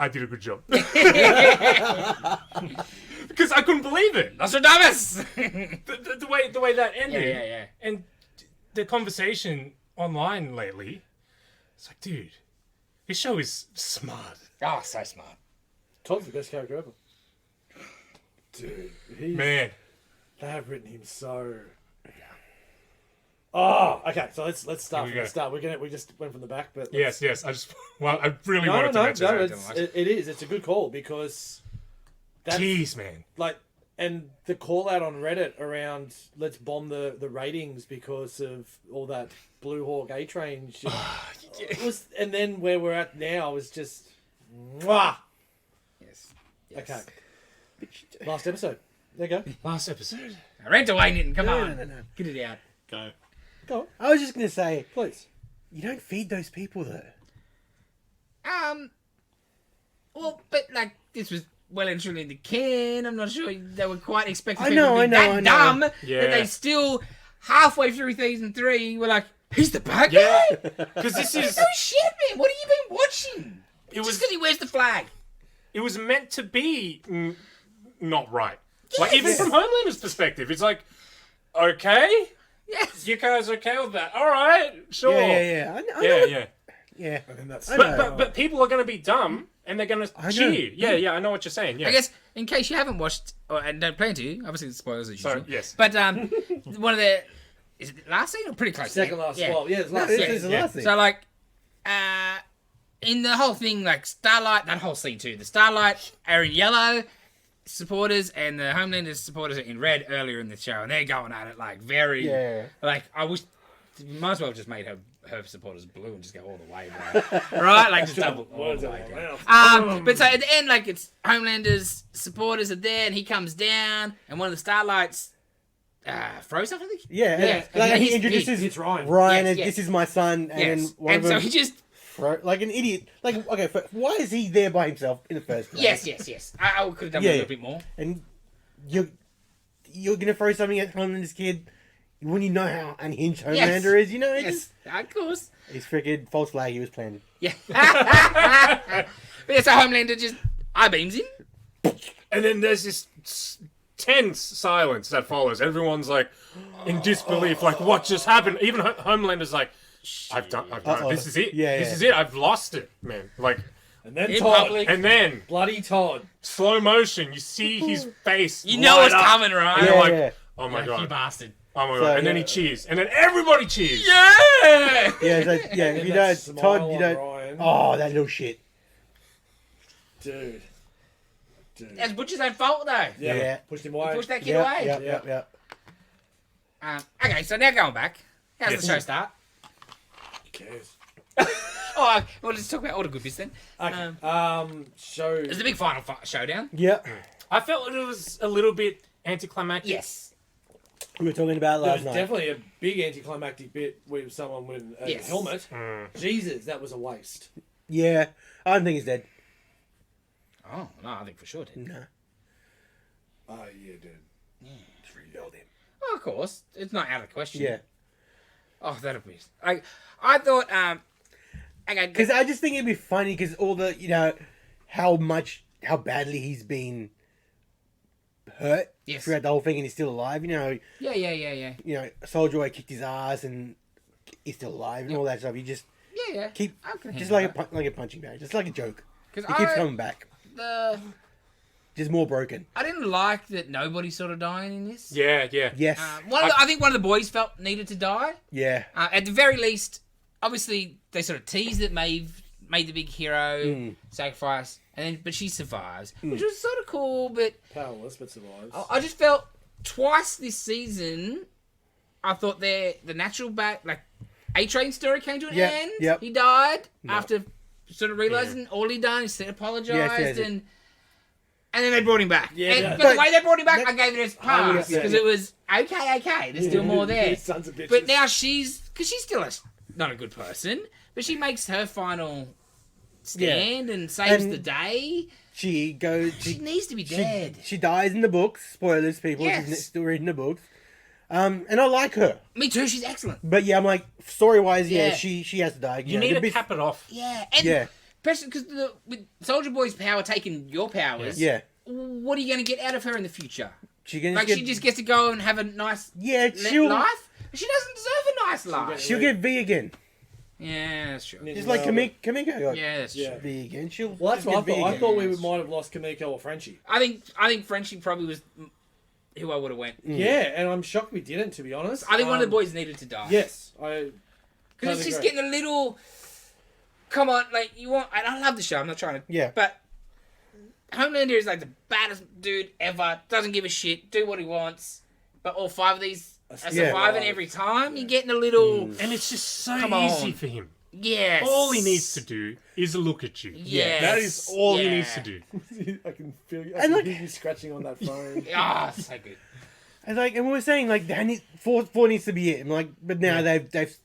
I did a good job. Because I couldn't believe it. Nostradamus! The way that ended. yeah. And the conversation online lately, it's like, dude, this show is smart. Oh, so smart. Todd's the best character ever. Dude, Man. they have written him so. Oh, okay. So let's start Here from we the start. We just went from the back, but Yes. I really no, wanted to mention that. it is. It's a good call because that's Jeez, man. like, and the call out on Reddit around let's bomb the ratings because of all that Blue Hawk A Train shit. It was, and then where we're at now is just, mwah. Yes. Okay. Last episode. There you go. Last episode. I ran to Wayne Newton. Come No, on. no, no. Get it out. Go. Go on, I was just gonna say, please. you don't feed those people though. Well, but like, this was well and truly in the can. I'm not sure they were quite expecting I people know, to be I know. dumb Yeah. that they still, halfway through season 3, were like, he's the bad Yeah. guy? Because this is... No shit, man. What have you been watching? It was Just because he wears the flag. it was meant to be not right. Like, even Yes. from Homelander's perspective, it's like, okay, Yes. you guys okay with that? All right, sure. Yeah. I know Yeah, what- yeah. yeah. And then that's I But, know. but people are going to be dumb, and they're going I to know. cheer. Yeah, I know what you're saying. Yeah. I guess, in case you haven't watched, and don't plan to, obviously the spoilers as So, usual. yes. But one of the, is it the last scene or pretty close? second last. Yeah. Well, yeah, it's last. This Yeah. is the Yeah. last thing. So like, in the whole thing, like Starlight, that whole scene too. The Starlight are in yellow supporters, and the Homelander supporters are in red earlier in the show, and they're going at it like very, Yeah. like I wish, might as well have just made her her supporters blue and just go all the way, bro. Right? Like, just double all the way down. Mouth. But so at the end, like, it's Homelander's supporters are there, and he comes down, and one of the Starlights froze up, I think. Yeah, Yeah. like And he he's- introduces It's Ryan. Ryan, Yes, and yes. this is my son, and Yes. then one And of so them, he just... like an idiot. Like, okay, why is he there by himself in the first place? Yes. I could have done Yeah, a yeah. little bit more. And you're gonna throw something at Homelander's kid when you know how unhinged Yes. Homelander is. You know, Yes, of course. he's freaking false flag. He was planted. Yeah. But yeah, so Homelander just I-beams him. And then there's this tense silence that follows. Everyone's like in disbelief, like what just happened? Even Homelander's like, I've done it. Uh-oh. This is it. Yeah, This yeah. is it. I've lost it, man. Like, And then In Todd. public. and then Bloody Todd. slow motion, you see his face. You know light it's up, coming, right? And you're like, Yeah. oh my You god, bastard. oh my So, god. And then yeah. he cheers, and then everybody cheers. Yeah! Yeah, so, yeah. If And you that don't, smile Todd, you on don't. Ryan. Oh, that little shit. Dude. That's Butcher's own fault, though. Yeah. Yeah. Pushed him away. Push that kid Yeah, away. yeah. Okay, so now going back. How's Yes. the show start? Who cares? Oh, well, let's talk about all the good bits then. Okay. Show. There's a big final showdown. Yeah. I felt it was a little bit anticlimactic. Yes. We were talking about There last was night. definitely a big anticlimactic bit with someone with a Yes. helmet. Mm. Jesus, that was a waste. Yeah, I don't think he's dead. Oh, no, I think for sure did. No. Oh, yeah, dude. Just rebuild him. Oh, of course. It's not out of the question. Yeah. Oh, that'd be... I thought, okay, Because I just think it'd be funny because all the, how badly he's been hurt Yes. throughout the whole thing and he's still alive. Yeah. Soldier Boy kicked his ass and he's still alive and all that stuff. You just Yeah. keep, I can just handle like a punching bag, just like a joke. He Because keeps coming back. Just more broken. I didn't like that nobody's sort of dying in this. Yeah. Yes. I think one of the boys felt needed to die. Yeah. At the very least, obviously they sort of teased that Maeve made the big hero sacrifice, but she survives, which was sort of cool. But Powerless, but survives. I just felt twice this season. I thought the natural back A-Train story came to an Yeah, end. yep. He died after sort of realizing all he done is said apologized Yes. and then they brought him back. Yeah, But the but- way they brought him back, I gave it a pass yeah. because it was okay. There's still more there. Sons of bitches. But now she's still not a good person, but she makes her final stand and saves And the day. She goes. She needs to be dead. She dies in the books. Spoilers, people. Yes. She's still reading the books. And I like her. Me too. She's excellent. But yeah, I'm like, story wise, Yeah. she has to die. You need to cap it off. Yeah, and Yeah. especially because with Soldier Boy's power taking your powers. Yeah. What are you going to get out of her in the future? She can She just gets to go and have a nice Yeah, life. She doesn't deserve a nice life. she'll get V again. Yeah, that's true. Just like Kamiko got Yeah, that's Yeah. true. V again. She'll Well, that's just what I get V thought. I again. thought we might have lost Kamiko or Frenchie. I think Frenchie probably was who I would have went. Yeah, and I'm shocked we didn't, to be honest. I think one of the boys needed to die. Yes, I. Because it's just getting a little. Come on, you want. And I love the show. I'm not trying to. Yeah. But Homelander is the baddest dude ever. Doesn't give a shit. Do what he wants. But all five of these are Yeah. surviving every time. You're getting a little. And it's just so Come easy on. for him. Yes. All he needs to do is look at you. Yes. That is all he Yeah. needs to do. I can feel you. And look- hear you scratching on that phone. Ah, so good. And we were saying four needs to be it. And but now they've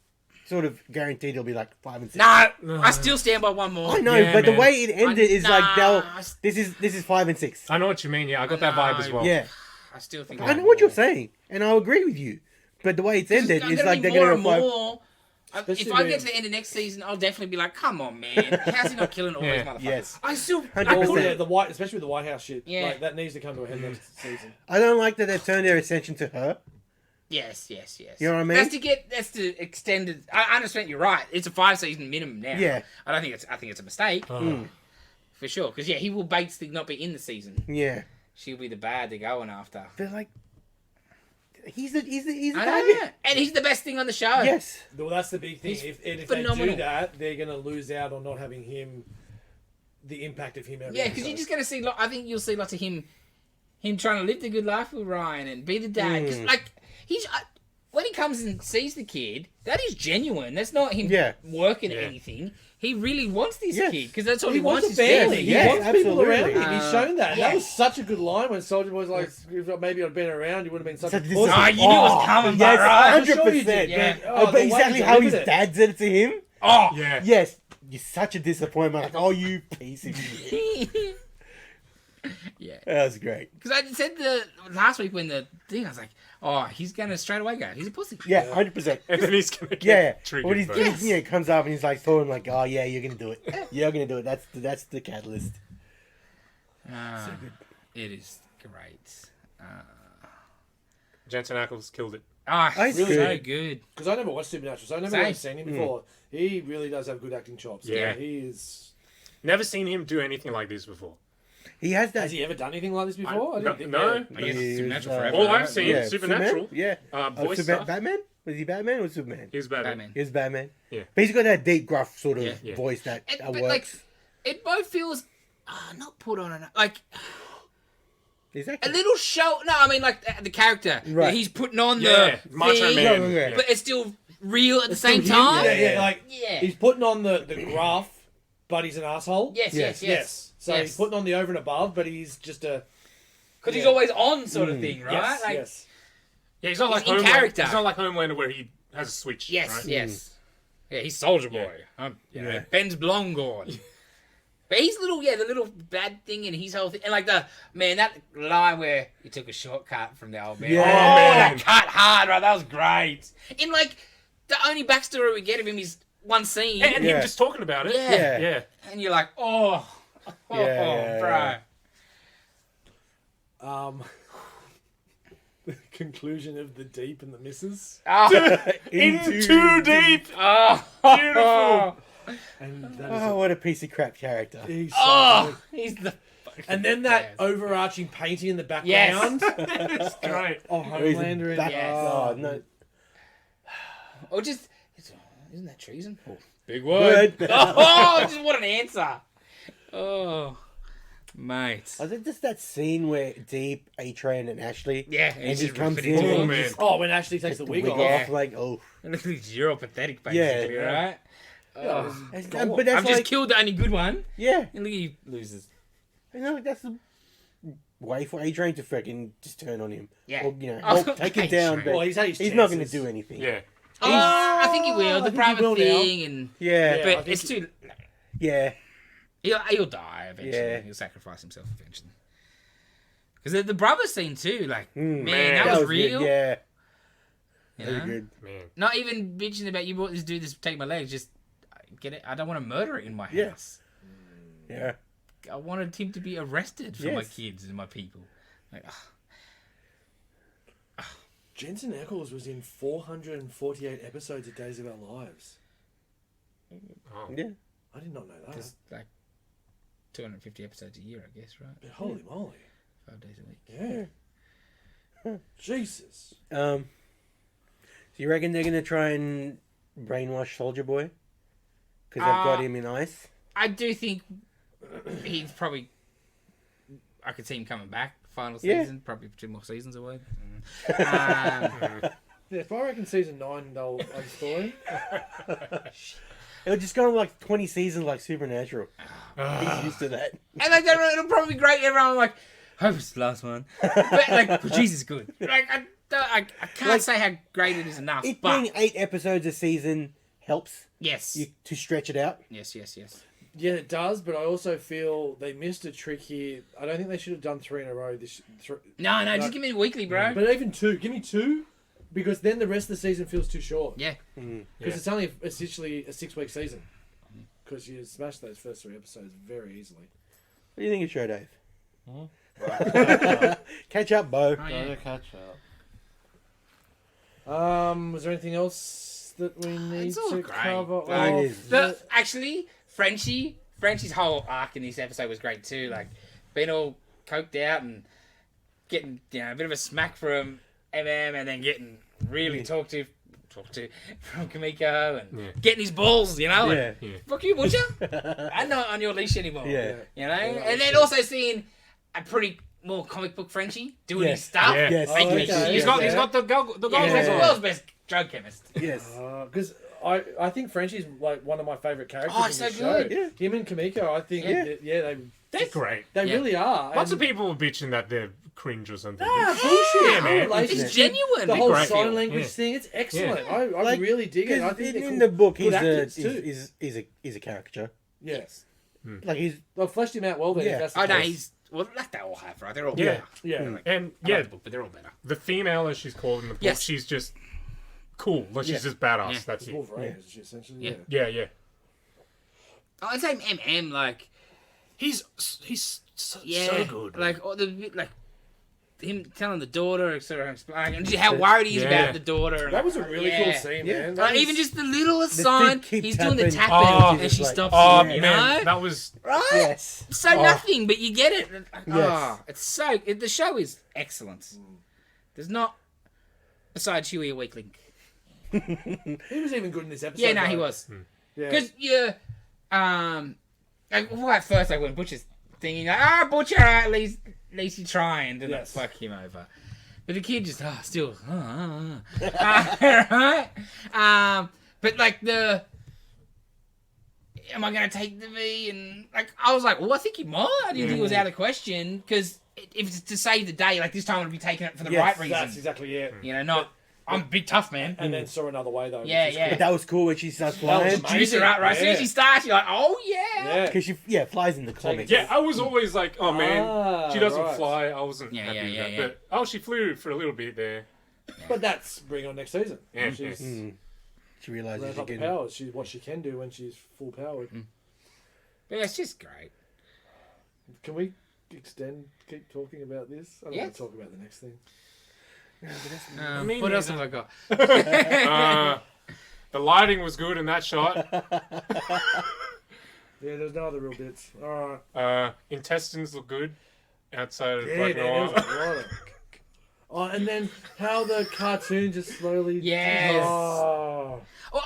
sort of guaranteed it'll be 5 and 6. No, I still stand by one more. I know, Yeah, but man. the way it ended is Nah, this is 5 and 6. I know what you mean. Yeah, I got that vibe as well. Yeah, I still think. I know what you're saying, and I agree with you. But the way it's ended is they're more going to and go 5. more. If Especially I get when- to the end of next season, I'll definitely be like, "Come on, man! How's he not killing all Yeah. these motherfuckers?" Yes. I still. 100%. Oh, yeah, the White, especially with the White House shit. Yeah. That needs to come to a head next season. I don't like that they've turned their attention to her. Yes. You know what I mean? That's to extend it. I understand. You're right. It's a 5-season minimum now. Yeah. I think it's a mistake for sure. Because he will basically not be in the season. Yeah, She'll be the bad they're going after. they're he's the I target. know, and he's the best thing on the show. Yes. Well, that's the big thing. He's If they phenomenal. do that, they're going to lose out on not having him, the impact of him every Yeah, because you're episode. just gonna see. I think you'll see lots of him trying to live the good life with Ryan and be the dad. 'Cause, he's when he comes and sees the kid, that is genuine. That's not him Yeah. working at anything. He really wants this Yes. kid because that's all He wants a is family. family. He Yeah, wants people absolutely. around him. He's shown that. Yeah. That was such a good line when Soldier Boy's like, if maybe I'd been around, you would have been such So a this pussy. is- Oh, you knew it was coming, yes, right? I'm sure you 100%. did, Yeah. but, oh, but the way exactly he how his delivered it. dad said it to him. Oh, Yeah. Yes, you're such a disappointment. Like, oh, you piece of shit. yeah. That was great. Because I said the last week when the thing, I was like, oh, he's gonna straight away go. He's a pussy. Yeah, 100%. And then he's gonna get Yeah, triggered. when he's, by when it. he, he comes up and he's like throwing like, oh yeah, you're gonna do it. You're gonna do it. That's the catalyst. It is great. Jensen Ackles killed it. It's Really so good. good. Because I never watched Supernatural, so I never Same. really seen him before. He really does have good acting chops. Yeah. He is. Never seen him do anything like this before. He has that. Has he ever done anything like this before? I no, didn't think no. I guess He Supernatural was, Forever. All right? I've seen- yeah, Supernatural. Superman? Yeah. Voice stuff. Batman? Was he Batman or Superman? He was Batman. Batman. He was Batman. Yeah. But he's got that deep, gruff sort of Yeah. voice that But works. like, it both feels not put on enough. Like Exactly. a little show. No, I mean like the character. Right. He's putting on Yeah, the Macho thing, Man. Yeah. Yeah. but it's still real at the same Him, time. Yeah, like Yeah. he's putting on the gruff, but he's an asshole. Yes. So he's putting on the over and above, but he's just a Because he's always on, sort of thing, right? yes, Like, yes. Yeah, he's not like in Homelander. character. He's not like Homelander where he has a switch. Yes, right? yes. Yeah, he's Soldier Boy. Yeah. Ben's long gone. But he's the little bad thing and his whole thing. And like that line where he took a shortcut from the old man. Yeah. Oh, man. that cut hard, right? That was great. In like, the only backstory we get of him is one scene. And Yeah. him just talking about it. Yeah. Yeah. And you're like, oh, Yeah, bro. yeah. The conclusion of the deep and the misses, Oh, In too deep. oh, Beautiful. and that is Oh, what a piece of crap character. he's so oh, good. he's the. And then that Yes. overarching painting in the Yes. background. It's great. Oh, Where he's Homelander and back- Yes. Oh, no. Or just, isn't that treason? Oh, big Word. Oh, just what an answer. Oh, mate. I think just that scene where Deep, A-Train, and Ashley. Yeah, And he just comes ripping in. it Oh, and man. just oh, when Ashley takes the wig off. off. Like, oh. You're pathetic, basically, Yeah. right? Oh. But that's I've just like, killed the only good one, yeah. and look, he loses. You know, that's the way for A-Train to freaking just turn on him. Yeah. Or, you know, Oh, help take him down, A-Train. but Well, he's had his he's not going to chances. do anything. Yeah. Oh, I think he will. The I think he private will now. thing, and Yeah. I but think it's too. Yeah. He'll die eventually. Yeah. He'll sacrifice himself eventually. Because the brother scene too, like man, man, that, that was real. Good. Yeah. You Very know? good. Man. Not even bitching about you brought this dude to take my legs. Just get it. I don't want to murder it in my Yeah. house. Yeah. I wanted him to be arrested for my Yes. kids and my people. Like, Jensen Ackles was in 448 episodes of Days of Our Lives. Oh. Yeah. I did not know that. there's like 250 episodes a year, I guess, right? But holy moly. 5 days a week. Yeah. Jesus. So you reckon they're going to try and brainwash Soldier Boy? Because they've got him in ice? I do think he's probably. I could see him coming back final Yeah. season, probably 2 more seasons away. Yeah, if I reckon season 9 they'll install him. It'll just go on like 20 seasons like Supernatural. He's used to that. And like it'll probably be great. Everyone like, hope it's the last one. But like, Jesus, good. Like I can't Like, say how great it is enough. It but being 8 episodes a season helps yes, you to stretch it out. yes. Yeah, it does, but I also feel they missed a trick here. I don't think they should have done 3 in a row. No, just give me a weekly, bro. But even 2. Give me 2, because then the rest of the season feels too short. Yeah, Because it's only essentially a 6-week season. Because you smash those first 3 episodes very easily. What do you think of show, Dave? Catch up, Bo. oh, yeah. Gotta catch up. Was there anything else that we need It's all to great. cover? Like, off? actually, Frenchie's whole arc in this episode was great too. Like being all coked out and getting a bit of a smack from MM, and then getting really talked to from Kamiko, and getting his balls, you know. Yeah. And, fuck you, butcher! I'm not on your leash anymore. Yeah. You know, and then also seeing a pretty more comic book Frenchie doing his Yes. stuff. Yeah. Yes. Making me Okay. He's shit. got the goggles Yeah, he's the on. world's best drug chemist. Yes. Because I think Frenchie's like one of my favourite characters Oh, in so this show. good. Yeah. Him and Kamiko, I think, Yeah. They're great. they Yeah. really are. Lots of And- people were bitching that they're cringe or something. Ah, bullshit. Yeah, man. Relationship, It's genuine. The They're whole great. sign language Yeah. thing, it's excellent. Yeah. I Like, really dig it. I 'cause think they're in cool- the book, good he's actors too. a caricature. Yes. Like he's They've fleshed him out well then. Yeah. If that's the Oh no, case. he's well, like they all have, right? They're all Yeah. better. Yeah. And I like yeah, the book, but they're all better. the female, as she's called in the book, Yes. she's just cool. Like Yeah. she's just badass. Yeah. That's It's it. Wolverine, is she, essentially. Yeah. Yeah. Yeah. Oh, I'd say MM, like He's so, yeah, so good. like all the like him telling the daughter, sort of explaining, and just how worried he is Yeah. about the daughter. And That was a really yeah. cool scene, Yeah. man. Like, That even was- just the littlest The sign, thing keep he's doing the tapping. tapping, Oh, and she like- stops oh him, you man, know? that was Right? yes. So Oh. nothing, but you get it. Yes. Oh, it's so... the show is excellent. There's not... Besides Huey a weak link. He was even good in this episode. Yeah, no, he though. was. Yeah. Because like, well, at first, like, when Butcher's thinking, like, Butcher, at least you're trying, and Yes. fuck him over. But the kid just, still, right? But, like, am I going to take the V? And, like, I was like, well, I think he might. I didn't think it was out of the question, because if it's to save the day, like, this time I'd be taking it for the Yes, right reason. That's exactly it. You know, not, I'm a big tough man. And then saw another way though. Yeah, which is yeah. But that was cool when she starts That was flying. amazing. Juice her out, right? As soon as Yeah. she starts, you're like, oh, yeah. Yeah. Because she flies in the comics. yeah. I was always like, oh man, Ah, she doesn't right. fly. I wasn't Yeah, happy yeah, with yeah, that. yeah. But oh, she flew for a little bit there. But that's bring on next season. Yeah, She's yeah. She realizes ramp she up the can. powers. She's what she can do when she's full powered. But yeah, it's just great. Can we keep talking about this? I don't want Yes. to talk about the next thing. Me What else neither. have I got? The lighting was good in that shot. Yeah, there's no other real bits. All right. Intestines look good outside of Yeah, Black there was Noir. a lot of... Oh, and then how the cartoon just slowly... Yes. Oh. Well,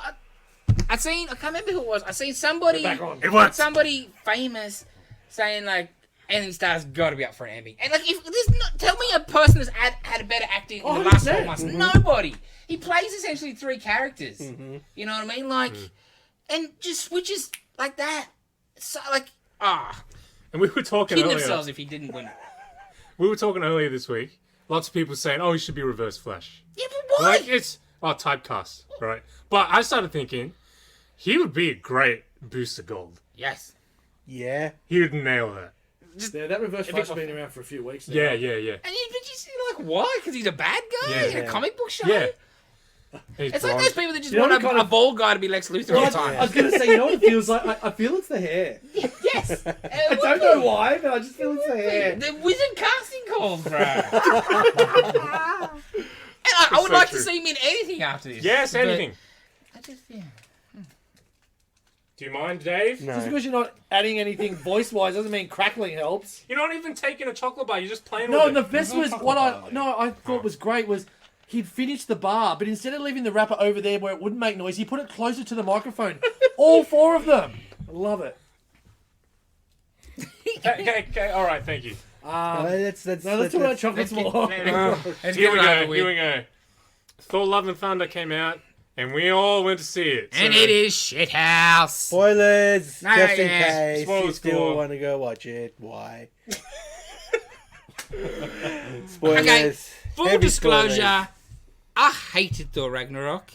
I seen, I can't remember who it was. I seen somebody, Back on. It worked. somebody famous saying like, Anthony Starr's got to be up for an Emmy. And like, if there's not, tell me a person that's had a better acting in the last 100%. 4 months. Nobody. He plays essentially 3 characters. You know what I mean? Like, and just switches like that. So like, And we were talking kidding earlier. themselves if he didn't win it. We were talking earlier this week. Lots of people saying, "Oh, he should be Reverse Flash." Yeah, but why? Like it's typecast, right? But I started thinking he would be a great Booster Gold. Yes. Yeah. He would nail that. Yeah, that reverse If flash it- has been around for a few weeks now. Yeah. And you see, like, why? Because he's a bad guy Yeah. in a comic book show? Yeah. He's It's like blonde. those people that just You know want what kind a of- bald guy to be Lex Luthor all Well, the time. I was going to say, you know what it feels like? I feel it's the hair. Yes. I don't know why, but I just feel it's the hair. The wizard casting calls, bro. And I would so like true. to see him in anything after this. Yes, But anything. I just, yeah. Do you mind, Dave? No. Just because you're not adding anything voice-wise doesn't mean crackling helps. You're not even taking a chocolate bar. You're just playing No, with the it. best was what I thought was great was he'd finished the bar, but instead of leaving the wrapper over there where it wouldn't make noise, he put it closer to the microphone. All 4 of them. I love it. Okay, all right, thank you. Let's Now let's talk about chocolates Let's get- more. let's Here get we it over go. with. Here we go. Thor: Love and Thunder came out, and we all went to see it. And So- it is shithouse. Spoilers, No, just in yeah. case you Spoilers still galore. want to go watch it. Why? Spoilers. Okay, full Heavy disclosure, spoilers. I hated Thor Ragnarok.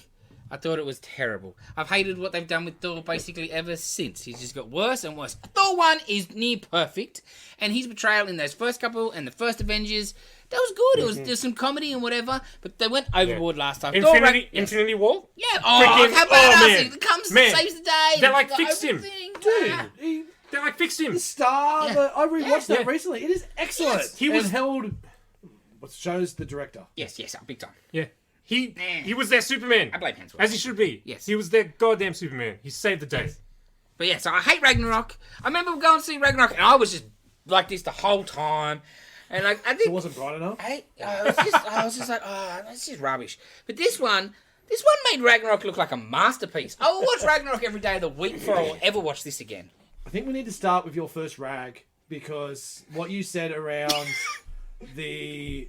I thought it was terrible. I've hated what they've done with Thor basically ever since. He's just got worse and worse. Thor 1 is near perfect, and his portrayal in those first couple and the first Avengers, that was good. There's some comedy and whatever, but they went overboard last time. Thor Infinity, Yes. Infinity War. Yeah. Oh, Freaking- how oh, badass man. it comes, Man. saves the day. They, like, the fixed open him. thing. Dude, Ah. he, They like fixed him. the star. Yeah. I rewatched that Yeah. recently. It is excellent. Yes. He was- and held. What shows the director? Yes, big time. Yeah. He Man. he was their Superman. I blame Hemsworth. As he should be. Yes. He was their goddamn Superman. He saved the day. But yeah, so I hate Ragnarok. I remember going to see Ragnarok, and I was just like this the whole time. And like, I It think wasn't bright enough. I was just like, oh, that's just rubbish. But this one made Ragnarok look like a masterpiece. I will watch Ragnarok every day of the week before I will ever watch this again. I think we need to start with your first rag because what you said around the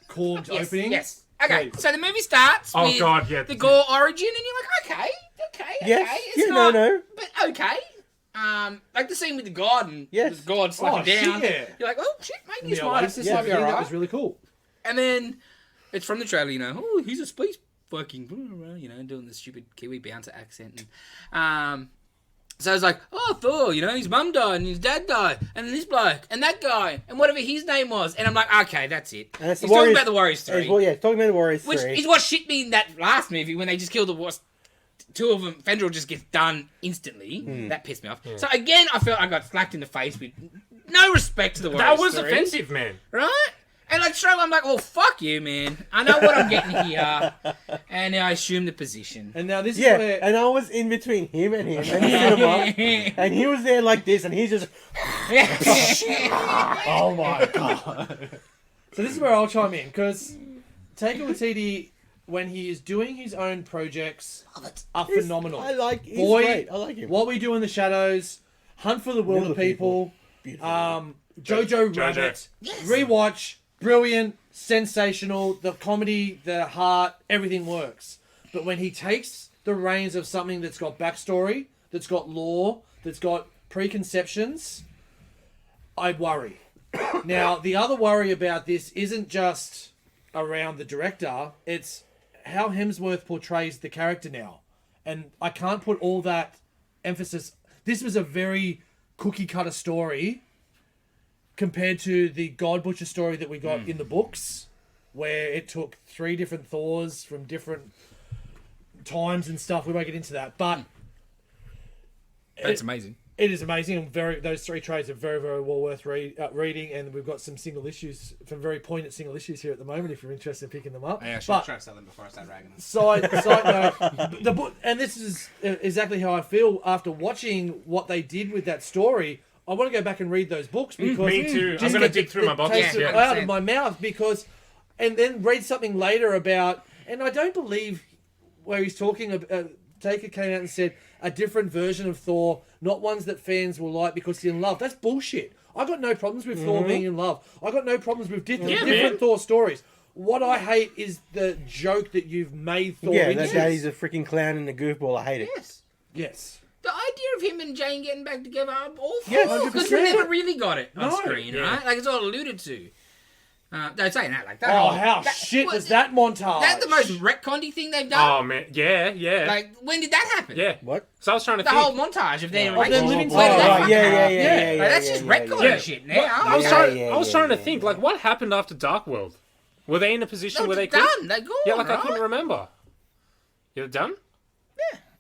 Korg's Yes, opening. yes. Okay, Please. so the movie starts Oh, with God, yeah. the Gore origin, and you're like, okay. Yes. It's Yeah, not, no. but okay. Like the scene with the god and Yes. the god slapping shit, down. yeah. You're like, oh shit, maybe The this might Oasis be thing, that alright. was really cool. And then it's from the trailer, you know, oh, he's a space fucking, you know, doing the stupid Kiwi bouncer accent. And, so I was like, oh, Thor, you know, his mum died and his dad died, and this bloke, and that guy, and whatever his name was. And I'm like, okay, that's it. And it's He's the talking Warriors- about the Warriors 3. Well, yeah, talking about the Warriors Which 3. is what shit me in that last movie when they just killed the Wars. Two of them, Fendril just gets done instantly. That pissed me off. So again, I felt I got slapped in the face with no respect to the Warriors That was 3, offensive, man. right? And like straight away, I'm like, well, fuck you, man. I know what I'm getting here, and I assume the position. And now this is Yeah, where... and I was in between him and him, and cinema, and he was there like this, and he's just... Oh my god. So this is where I'll chime in, because Taika Waititi, when he is doing his own projects, are phenomenal. I like... He's Boy, great. I like him. What We Do in the Shadows, Hunt for the Wilder People, Beautiful. Jojo Rabbit, rewatch, brilliant, sensational, the comedy, the heart, everything works. But when he takes the reins of something that's got backstory, that's got lore, that's got preconceptions, I worry. Now, the other worry about this isn't just around the director, it's how Hemsworth portrays the character now. And I can't put all that emphasis. This was a very cookie cutter story compared to the God Butcher story that we got in the books, where it took 3 different Thors from different times and stuff. We won't get into that, but That's amazing. it is amazing. And those 3 trades are very, very well worth reading. And we've got some single issues, some very poignant single issues here at the moment. If you're interested in picking them up, I but try to sell them before I start ragging them. side note, the book, and this is exactly how I feel after watching what they did with that story. I want to go back and read those books because Me too. I'm just gonna get dig through my boxes, taste yeah. out of my mouth and then read something later about. And I don't believe where he's talking about. Taker came out and said a different version of Thor, not ones that fans will like because he's in love. That's bullshit. I got no problems with Thor being in love. I got no problems with different man. Thor stories. What I hate is the joke that you've made Thor Yeah, into. that he's a freaking clown and a goofball. I hate it. Yes. Yes. The idea of him and Jane getting back together, I'm all for Yeah, because we 100%. never really got it on No. screen, Yeah. right? Like it's all alluded to. Don't say that like that. Oh, how shit was that montage? That's the most retconny thing they've done. Oh, man. Yeah. Like, when did that happen? Yeah. What? So I was trying to The think. whole montage of their Of them relationship. living Where did that together. fucking yeah, happen? yeah. Like, that's just retconning yeah. shit now. I was Yeah, trying. yeah, I was yeah, trying to yeah. think. Like, what happened after Dark World? Were they in a position No, where they it's could? done. They're gone, Yeah, like right? I couldn't remember. You're done?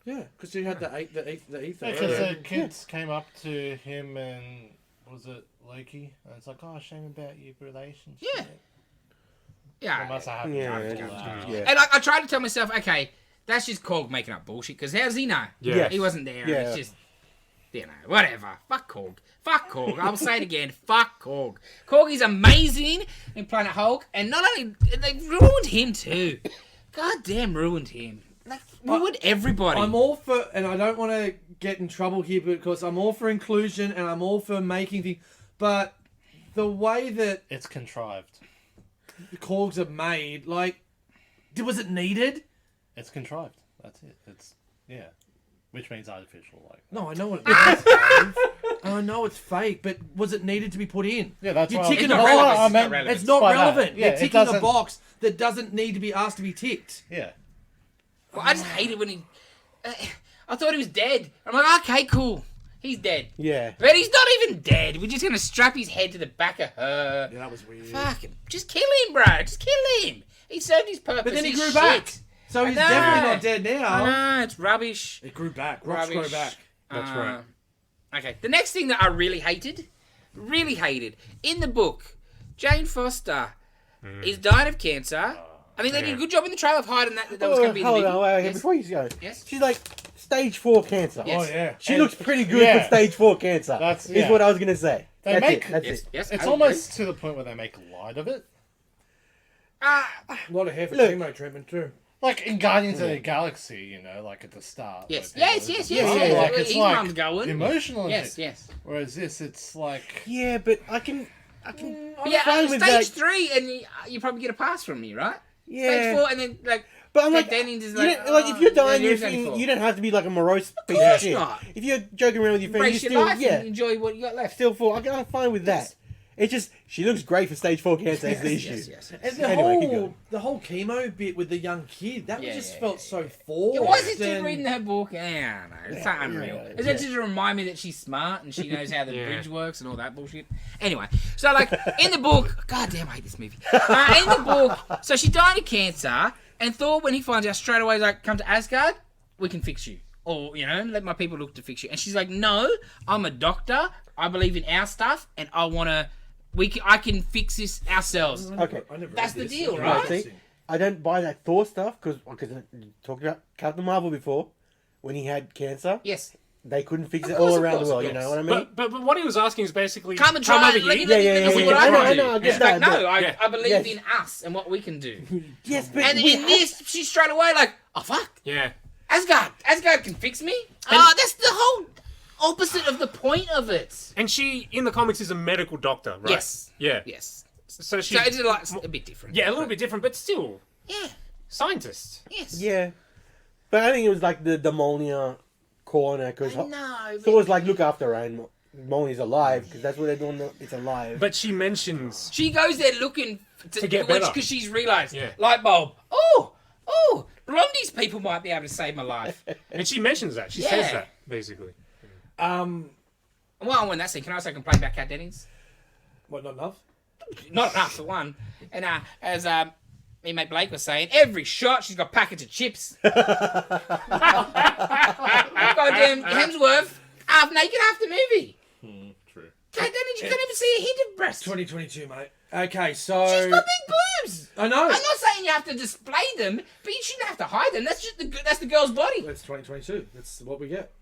Yeah, because you had the ether. Because the kids came up to him and was it Loki? And it's like, oh, shame about your relationship. Yeah. It Yeah. must have happened. Yeah, after yeah, that. yeah. And I tried to tell myself, okay, that's just Korg making up bullshit, because how does he know? Yeah. He wasn't there. Yeah. It's just, you know, whatever. Fuck Korg. Fuck Korg. I'll say it again. Fuck Korg. Korg is amazing in Planet Hulk, and not only, they ruined him too. God damn, ruined him. Like, ruined everybody. I'm all for, and I don't want to get in trouble here because I'm all for inclusion and I'm all for making things, but the way that It's contrived. the Korgs are made, like, was it needed? It's contrived. That's it. It's which means artificial. Like No, I know what it is. Dave. I know it's fake, but was it needed to be put in? yeah, that's You're why. ticking It's a not box. relevant. I It's meant- not relevant. It's not by that. relevant. Yeah, They're it ticking a doesn't- box that doesn't need to be asked to be ticked. Yeah. Well, I just hated when he... I thought he was dead. I'm like, okay, cool. He's dead. Yeah. But he's not even dead. We're just going to strap his head to the back of her. Yeah, that was weird. Fuck him. Just kill him, bro. Just kill him. He served his purpose. But then he He's grew shit. back. So I he's know. definitely not dead now. I know, it's rubbish. It grew back. Rocks grow Rubbish. back. That's right. Okay, the next thing that I really hated, in the book, Jane Foster is dying of cancer. I think they did a good job in the trailer of hiding that was going to be in the hold movie. on, wait, Yes. before you go. Yes. She's like stage 4 cancer. Yes. Oh, yeah. She And- looks pretty good yeah. for stage 4 cancer. That's- is yeah. what I was gonna say. They That's make- it. That's Yes, it. yes. It's I almost to the point where they make light of it. A lot of hair for Look. chemo treatment too. Like in Guardians of the Galaxy, you know, like at the start. Yes, where yes, people yes, are yes, just- yes. Like, it's His like mum's going. emotional. and Yes, shit. yes. Whereas this, it's like Yeah, but I can Yeah, fine with stage that. 3, and you probably get a pass from me, right? Yeah. Stage 4, and then But I'm like, Dennings is you like, don't- like if you're dying, you're you don't have to be like a morose piece course of shit. not. If you're joking around with your friends, embrace you your still, life yeah, and enjoy what you got left. still full. I'm fine with that. It's just she looks great for stage 4 cancer. Is the issue. Yes. And the Anyway, keep whole going. the whole chemo bit with the young kid, that Yeah, just yeah, felt so forced. It was it dude and- reading her book. I don't know. It's not unreal. Is that just to remind me that she's smart and she knows how the bridge works and all that bullshit? Anyway, so like in the book, God damn, I hate this movie. In the book, so she died of cancer, and Thor, when he finds out straight away, is like, come to Asgard, we can fix you. Or, let my people look to fix you. And she's like, no, I'm a doctor. I believe in our stuff, and I can fix this ourselves. Okay. I never That's read the this. deal, Okay. right? See, I don't buy that Thor stuff because I talked about Captain Marvel before when he had cancer. Yes. They couldn't fix it Of course, all of around course, the world. of You know course. what I mean? But what he was asking is basically Come and try over it. Let here. me Yeah, see yeah, what I know, can I do. know, I get She's like, that, no, but- I believe Yes. in us and what we can do. Yes, but And in this, she's straight away like, oh fuck, Yeah. Asgard can fix me. That's the whole opposite of the point of it. And she, in the comics, is a medical doctor, right? Yes. Yeah. Yes. So she, So it's like a bit different. yeah, a little bit different, but still, Yeah. scientist. Yes. yeah, but I think it was like the Mjolnir corner because No. Thor's like, look after her and Mjolnir's alive because that's what they're doing. It's alive. But she mentions She goes there looking To get better. because she's realised. Yeah. Light bulb. Oh, Blondie's people might be able to save my life. and she mentions that. She Yeah. says that basically. Well, when that's it, can I also complain about Kat Dennings? What, not enough? Not enough for one. And as me mate Blake was saying, every shot she's got a packet of chips. Goddamn Hemsworth, half naked, half the movie. True. Kat Dennings, you can't even see a hint of breast. 2022, mate. Okay, so She's got big boobs. I know. I'm not saying you have to display them, but you shouldn't have to hide them. That's just that's the girl's body. That's 2022. That's what we get.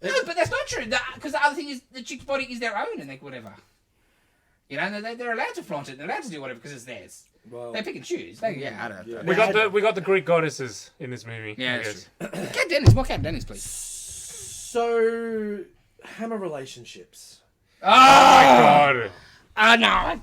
No, but that's not true. Because the other thing is the chick's body is their own and like whatever. They're allowed to flaunt it. They're allowed to do whatever because it's theirs. Well, They pick and choose. I don't know. We got the Greek goddesses in this movie. Yeah, I that's guess. true. Kat Dennings, more Kat Dennings, please. so hammer relationships. God. No.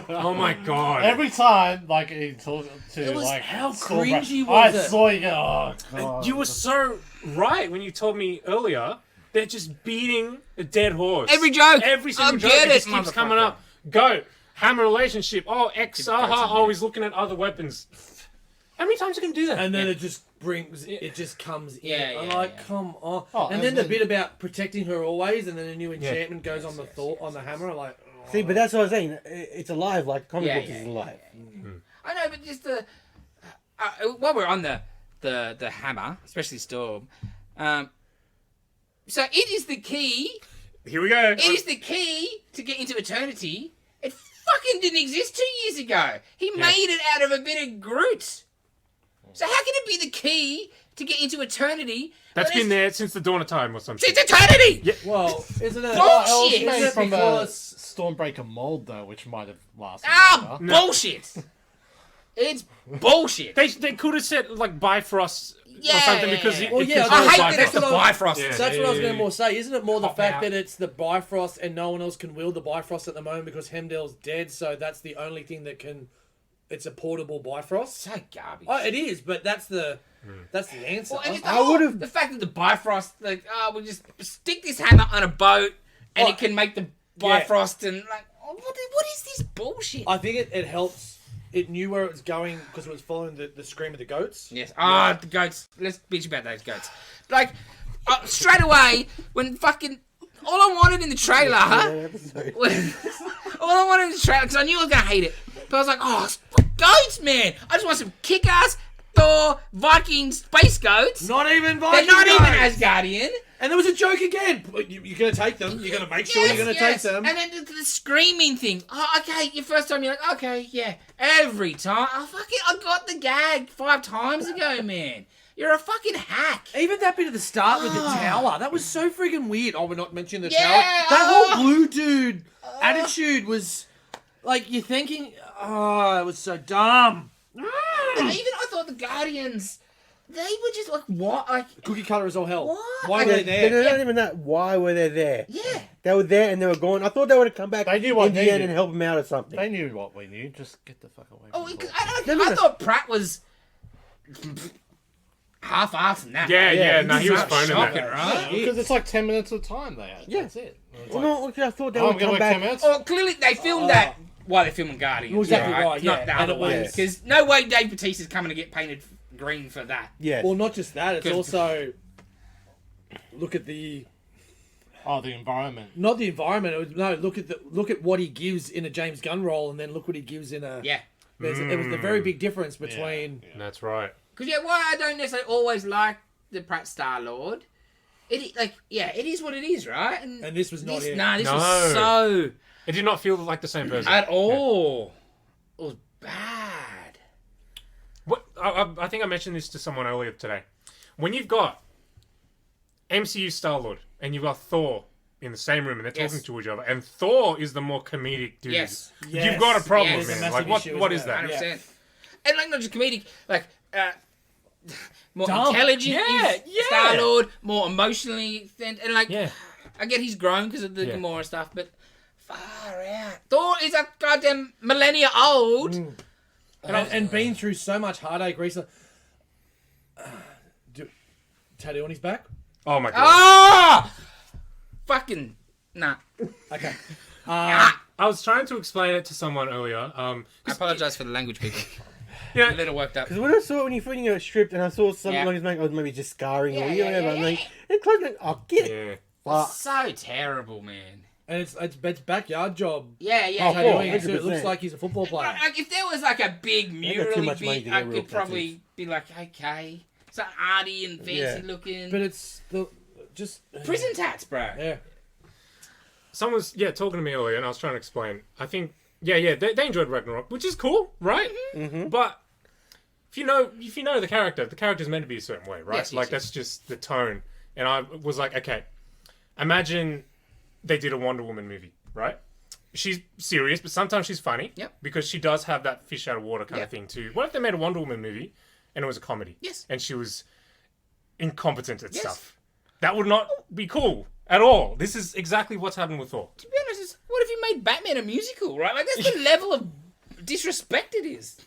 Oh my god. Every time, like, he talks to, It was- like, how Stormbreaker, cringy was I it? saw you go, oh, God. You were so right when you told me earlier. They're just beating a dead horse. Every joke. Every single I'll joke. get It just it, keeps coming motherfucker. up. Go. Hammer relationship. Oh, X. Always looking at other weapons. How many times are you going to do that? And then it just brings, it just comes in. Yeah, I'm yeah, like, yeah. come on. Oh, and then the bit about protecting her always, and then a new enchantment goes on the on the hammer. I'm like, oh. See, but that's what I was saying. It's alive, like comic books is alive. I know, but just the while we're on the hammer, especially Storm. So it is the key. Here we go. It is the key to get into eternity. It fucking didn't exist 2 years ago. He made it out of a bit of Groot. So how can it be the key to get into eternity? That's when been there since the dawn of time or something. It's eternity! Yeah. Well, isn't it? Bullshit! Isn't Made it from because a Stormbreaker mold, though, which might have lasted Ah, longer. bullshit! It's bullshit. They could have said like Bifrost or something because it, Well, it yeah, controls I hate Bifrost. that it's the Bifrost. Yeah. That's what I was going to more say. Isn't it more the Hot fact out. that it's the Bifrost and no one else can wield the Bifrost at the moment because Hemdell's dead, so that's the only thing that can. It's a portable Bifrost. So garbage. Oh, it is, but that's the answer. Well, and it's I would've- the fact that the Bifrost, like, we'll just stick this hammer on a boat and Oh, it can make the yeah. Bifrost and like, what is this bullshit? I think it helps. It knew where it was going because it was following the scream of the goats. Yes. The goats. Let's bitch about those goats. Like, straight away, when fucking... All I wanted in the trailer... all I wanted in the trailer, because I knew I was going to hate it, but I was like, oh, goats, man. I just want some kick-ass Thor, Viking, space goats. Not even They're Viking not even goats! Asgardian. And there was a joke again. You're going to take them. You're going to make sure you're going to take them. And then the screaming thing. Oh, okay, your first time you're like, okay, yeah. Every time. I got the gag 5 times ago, man. You're a fucking hack. Even that bit at the start with the tower, that was so friggin' weird. Oh, we're not mentioning the Yeah, tower. That whole blue dude attitude was like you're thinking, oh, it was so dumb. Even I thought the Guardians They were just like, what? Like, Cookie cutter is all hell. What? Why Like, were they there? They're not even that. Why were they there? yeah. They were there and they were gone. I thought they would have come back They knew what in the they end knew. and help him out or something. They knew what we knew. Just get the fuck away from Oh, Thor. I thought Pratt was half-assed in that. Yeah, no, he was That's phoning shocking, that. right? Because it's like 10 minutes of time they had. Yeah. That's it. It's Well, like, no, I thought they oh, I'm would going come to wait 10 back. minutes? Oh, clearly they filmed that while they're filming Guardians. Well, exactly right, Not yeah. the And other it way. was- Because no way Dave Bautista's coming to get painted green for that. Yes. Well, not just that. It's 'Cause- also look at the Oh, the environment. not the environment. Look at what he gives in a James Gunn role, and then look what he gives in a. Yeah. It was the very big difference between. That's right. Because why I don't necessarily always like the Pratt Star-Lord. It is what it is, right? And this was not him. Nah, this No. was so It did not feel like the same person. at all. It was bad. What I think I mentioned this to someone earlier today. When you've got MCU Star-Lord and you've got Thor in the same room and they're Yes. talking to each other, and Thor is the more comedic dude. Yes. You've got a problem, Yes. man. It's a Like, massive issue, what isn't is it? that? 100%. And like not just comedic, like more Dumb. intelligent Yeah, is yeah. Star-Lord, more emotionally and like Yeah. I get he's grown because of the Yeah. Gamora stuff, but far out. Thor is a goddamn millennia old. And been through so much heartache recently. Tattoo on his back. Oh my god. Ah! Fucking nah. Okay. I was trying to explain it to someone earlier. I apologize for the language, people. Yeah. A little worked up. Because when I saw it, when you're putting it stripped and I saw something Yeah. like his mate, I was maybe just scarring or Yeah, whatever. yeah, I'm yeah, like, and Chloe's like, oh, get it. Yeah. Fuck. So terrible, man. And it's backyard job. Yeah, yeah. Oh, yeah, cool. yeah. Tattooing, so it 100%. looks like he's a football player. Like if there was like a big got too mural much money bit, to I get real could probably tattoos. be like, okay, so arty and fancy Yeah. looking. But it's just prison tats, bro. Yeah. Someone was talking to me earlier, and I was trying to explain. I think they enjoyed Ragnarok, which is cool, right? Mm-hmm. But if you know the character's meant to be a certain way, right? Yes, Like yes. that's just the tone. And I was like, okay, imagine they did a Wonder Woman movie, right? She's serious, but sometimes she's funny. Yep. Because she does have that fish out of water kind Yep. of thing too. What if they made a Wonder Woman movie and it was a comedy? Yes. And she was incompetent at Yes. stuff. That would not be cool at all. This is exactly what's happening with Thor. To be honest, what if you made Batman a musical, right? Like that's the level of disrespect it is.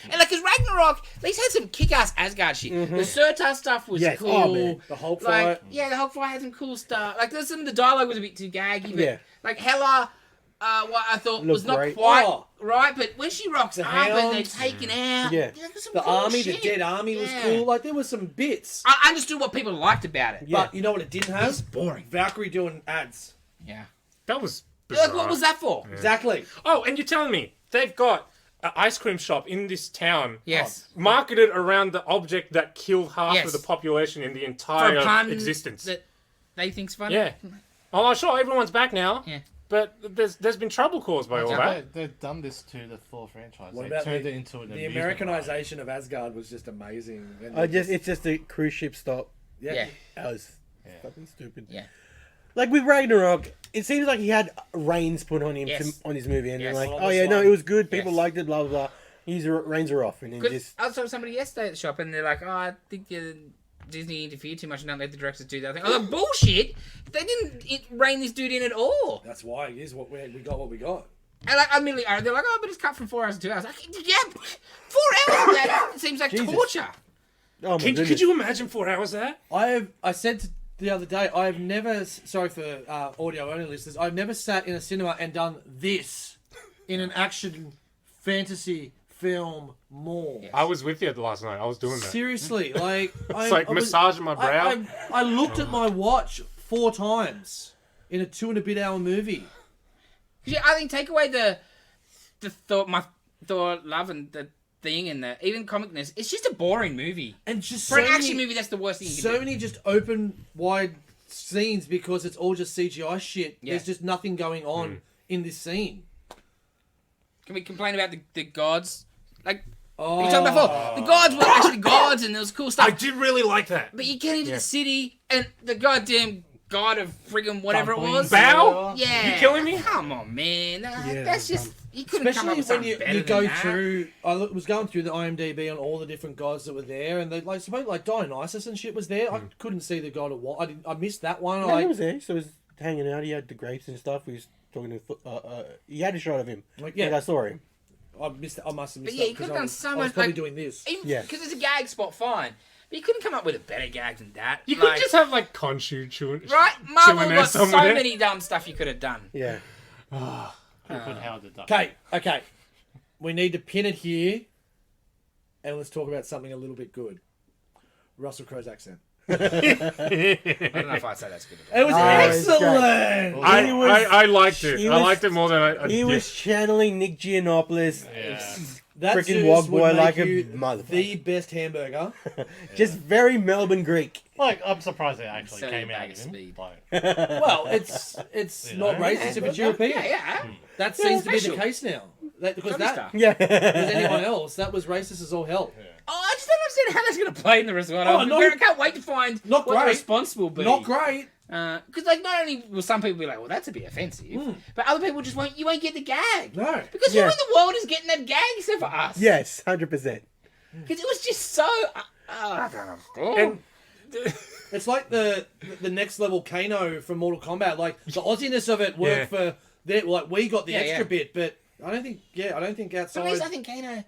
And like, cause Ragnarok, at least had some kick-ass Asgard shit. The Surtar stuff was Yes. cool. Oh, man. The Hulk Like, fight. yeah, the Hulk fight had some cool stuff. Like, there's some of the dialogue was a bit too gaggy, but Yeah. like Hela, what I thought was Looked not great. quite Oh. right. But when she rocks The up and they're Hound. taken out, Yeah. there's some The cool army, shit. the dead army was Yeah. cool. Like there was some bits. I understood what people liked about it. Yeah. But you know what it didn't have? It's boring. Valkyrie doing ads. Yeah. That was bizarre. Like, what was that for? Exactly. Oh, and you're telling me they've got an ice cream shop in this town Yes. marketed around the object that killed half Yes. of the population in the For entire a pun existence. that they think's funny. Yeah. Oh, sure, everyone's back now. Yeah. But there's been trouble caused by all that. They've done this to the Thor franchise. What They about turned the- it into an The amusement ride. Americanization of Asgard was just amazing. And It's just a cruise ship stop. Yeah. That was fucking stupid. Yeah. Like with Ragnarok, it seems like he had reins put on him Yes. on his movie, and Yes. they're like, On oh this yeah, no, one. it was good. People Yes. liked it. Blah blah blah. His reins are off, and then Because just I saw somebody yesterday at the shop and they're like, oh, I think Disney interfered too much and don't let the directors do that thing. I was like, bullshit! They didn't rein this dude in at all. That's why it is what we got. What we got. And like, immediately, they're like, oh, but it's cut from 4 hours to 2 hours. Like, yeah, 4 hours of that seems like Jesus. torture. oh my goodness. Could you imagine 4 hours of that? I said the other day, I've never. Sorry for audio only listeners. I've never sat in a cinema and done this in an action fantasy film more. I was with you last night. I was doing that. Seriously, like It's like massaging my brow. I looked at my watch 4 times in a 2.5 hour movie. Yeah, I think take away the my Thor love and the thing and the even comicness. It's just a boring movie. And just For an action movie, that's the worst thing you can so do. many just open wide scenes because it's all just CGI shit. Yeah. There's just nothing going on in this scene. Can we complain about the gods? Like, Oh, we talked about before. The gods were actually gods and there was cool stuff. I did really like that. But you get into the city and the goddamn god of friggin' whatever it Dumplings. was. Bow? Yeah. You killing me? Come on, man. Yeah, That's just you couldn't come up Especially with when something you, better you than go that. through, was going through the IMDb on all the different gods that were there, and they like suppose like Dionysus and shit was there. I couldn't see the god of what. I missed that one. No, Like, he was there. So he was hanging out. He had the grapes and stuff. He was talking to. He had a shot of him. Like, yeah. Like I saw him. I missed. I must have missed. But yeah, that you could because have I done was- so I was much. probably Like, doing this. Yeah. Because it's a gag spot, fine. But you couldn't come up with a better gag than that. You could Like, just have like Khonshu chewing. right. Marvel chilling there got so somewhere. many dumb stuff you could have done. Yeah. Could've put Howard the Duck. Okay. We need to pin it here, and let's talk about something a little bit good. Russell Crowe's accent. I don't know if I'd say that's good. It was it's excellent. I liked it. he I was- liked it more than I He was channeling Nick Giannopoulos. Yeah. That Freaking sauce wog would boy make like a you motherfucker. The best hamburger. Just very Melbourne Greek. Like, I'm surprised it actually So came bag out of of him. speed. Like, Well, it's You not know? racist if it's European. Yeah. That seems to be official. the case now. Because Johnny that Star. Yeah. was anyone else, that was racist as all hell. Oh, I just don't understand how that's going to play in the rest of it. Oh, I can't wait to find not what the great. response will be. Not great. Because like not only will some people be like, well, that's a bit offensive, but other people just won't. You won't get the gag. No. Because Yeah. who in the world is getting that gag except for us? Yes, 100%. Because it was just so. I don't understand. And It's like the next level Kano from Mortal Kombat. Like the Aussiness of it worked for that. Like we got the Yeah, extra yeah. bit, but I don't think For outside. me, I think Kano,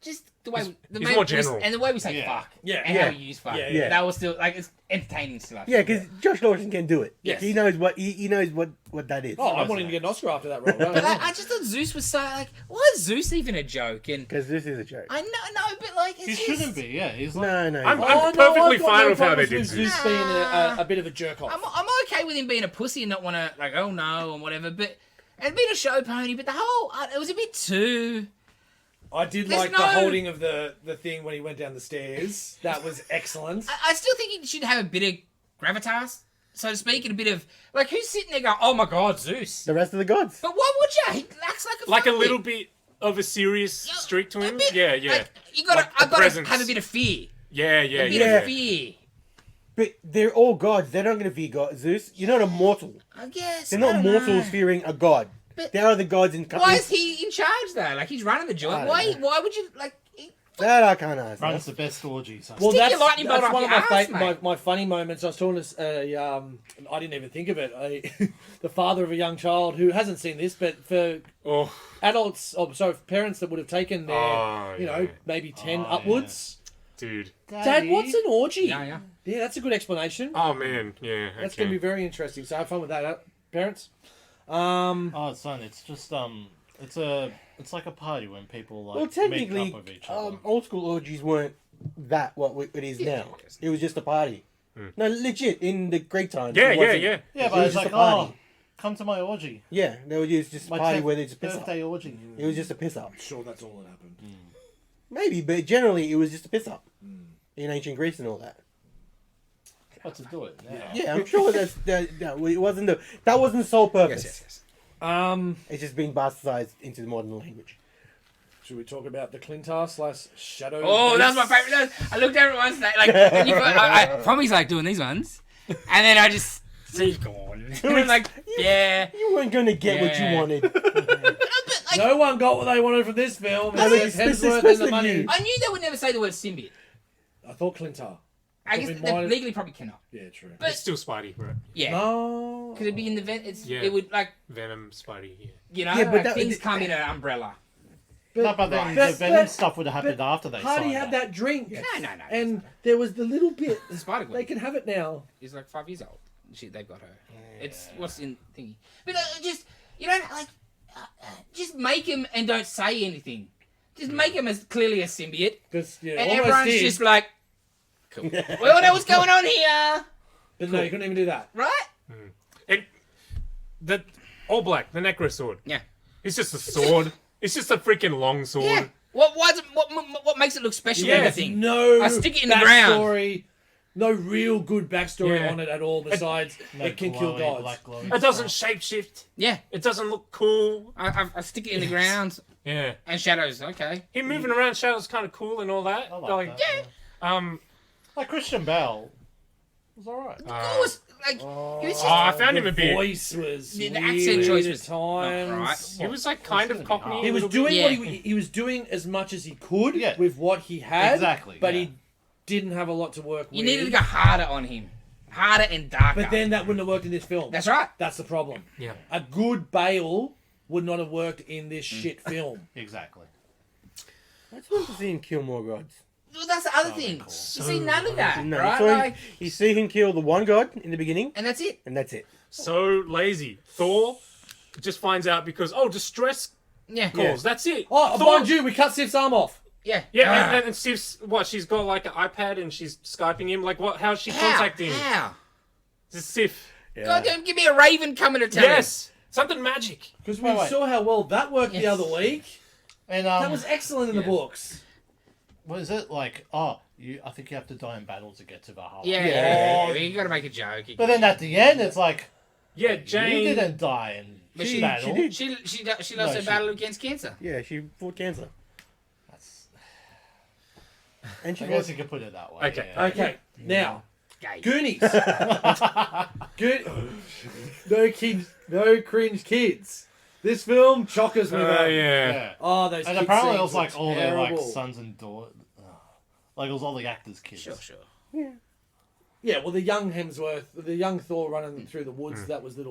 just the way the he's way more we- general. and the way we say Yeah. fuck, Yeah. and Yeah. how we use fuck, Yeah. that was still like it's entertaining still. Yeah, because Josh Lawson can do it. Yes. He knows what he knows what that is. Oh, I wanted to get an Oscar after that role. But I just thought Zeus was so like, why is Zeus even a joke? And Because this is a joke. I know, but like it's he just, shouldn't be, yeah. He's like, No. I'm Oh, no, perfectly I've got fine no with how they problems did with Zeus. Zeus being a bit of a jerk off. I'm okay with him being a pussy and not want to like, oh no, and whatever. But and being a show pony, but the whole it was a bit too. I did There's like the no- holding of the thing when he went down the stairs. That was excellent. I still think he should have a bit of gravitas, so to speak, and a bit of like who's sitting there going, oh my god, Zeus. The rest of the gods. But why would you? He acts like a Like a fuckwit. little bit of a serious streak to A him. bit. Yeah, yeah. Like, you gotta, Like a I've got to presence. have a bit of fear. Yeah, A bit Yeah. of fear. But they're all gods. They're not going to fear God. Zeus, you're not a mortal. I guess. They're I not don't mortals know. fearing a god. But- There are the gods in. Why is he in charge though? Like he's running the I joint. don't Why? know. Why would you like? That I can't answer. runs the best orgy. So. Well, Stick your that's, lightning bolt that's up one your of my, ass, mate. my funny moments. I was talking to I didn't even think of it. The father of a young child who hasn't seen this, but for Oh, adults, for parents that would have taken their, Oh, yeah. maybe 10 Oh, upwards. dude. Dad, what's an orgy? Yeah. Yeah, that's a good explanation. Oh man, yeah. That's okay. going to be very interesting. So have fun with that, parents. Oh, son, it's just it's like a party when people like Well, meet technically, up with each other. old school orgies weren't that what it is Yeah, now. it is. It was just a party. No, legit in the Greek times. Yeah, it yeah, wasn't- yeah. Yeah, it but was it's just like, a party. come to my orgy. Yeah, they would use just a My party 10th where they just piss up. birthday orgy. It was just a piss up. Sure, that's all that happened. Maybe, but generally it was just a piss up in ancient Greece and all that. But to do it now. Yeah, I'm sure it wasn't that wasn't the sole purpose. Yes. It's just being bastardized into the modern language. Should we talk about the Clintar / Shadow? Oh, that's my Beasts? favorite. I looked at it once, like when you Fomi's like doing these ones, and then I just see he's gone. And I'm like, yeah. You weren't gonna get what you Yeah. wanted. But like, No one got what they wanted from this film. No, It's it's Hemsworth and supposed the to money. be. I knew they would never say the word symbiote. I thought Clintar. I guess Something they minor- legally probably cannot. Yeah, true. But It's still Spidey, right? yeah, No. because it'd be in the vent. Yeah. It would like Venom, Spidey. Yeah. yeah, but like, that- things come in an umbrella. No, but then But- the Venom but- stuff would have happened after they Hardy signed had that drink. No. And there was the little bit. The Spider They Gwen can have it now. is like 5 years old. They've got her. It's what's in thingy. But just you don't like just make him and don't say anything. Just make him as clearly a symbiote, Because yeah, and almost everyone's did. just like, cool. We all know what's going on here, But no, you couldn't even do that. right? The all black, the Necro sword. Yeah. It's just a sword. It's just a freaking long sword. Yeah. What makes it look special? Yeah. and There's everything? no I stick it in the ground. backstory, no real good backstory Yeah. on it at all. Besides, No it can kill glowy, gods. black glowy It doesn't stuff. shapeshift. Yeah. It doesn't look cool. I stick it in the ground Yeah. and shadows. Okay. Him moving around shadows kind of cool and all that. I like that, yeah. Um, Like Christian Bale, was alright. Of course, like he was just. I found him a The bit. voice was The weird accent choice at was times. not right. He was like kind of cockney. He was doing Yeah. what he was doing as much as he could Yeah. with what he had. Exactly, But yeah. he didn't have a lot to work You with. needed to go harder on him, harder and darker. But then that wouldn't have worked in this film. that's right. That's the problem. Yeah. A good Bale would not have worked in this shit film. Exactly. I just want to see him kill more gods. Well, that's the other thing. You see none of that, No, right? so Like, you see him kill the one god in the beginning, and that's it. and that's it. So lazy. Thor just finds out because distress Yeah. calls. That's it. Oh, Thor, mind you, we cut Sif's arm off. Yeah. Yeah, and Siv's what? She's got like an iPad and she's skyping him. Like what? How's she contacting him? How? It's Sif. God damn, give me a raven coming to tell Yes, something magic. Because we Wait. saw how well that worked the Yes. other week. And That was excellent in the books. what is it like? I think you have to die in battle to get to Valhalla. Yeah. You got to make a joke. But then at the end, it's like Yeah, you Jane. didn't die in She battle. did. She lost No, her she- battle against cancer. Yeah, she fought cancer, That's, and she I guess fought. you could put it that way. Okay. Yeah. Okay, now, Gay. Goonies. No cringe kids. This film chockers me, man. Yeah. Yeah. Oh, those And kid apparently it scenes was like are all their like terrible. sons and daughters. Like it was all the actors' kids. Sure. Yeah, well, the young Hemsworth, the young Thor running through the woods, that was a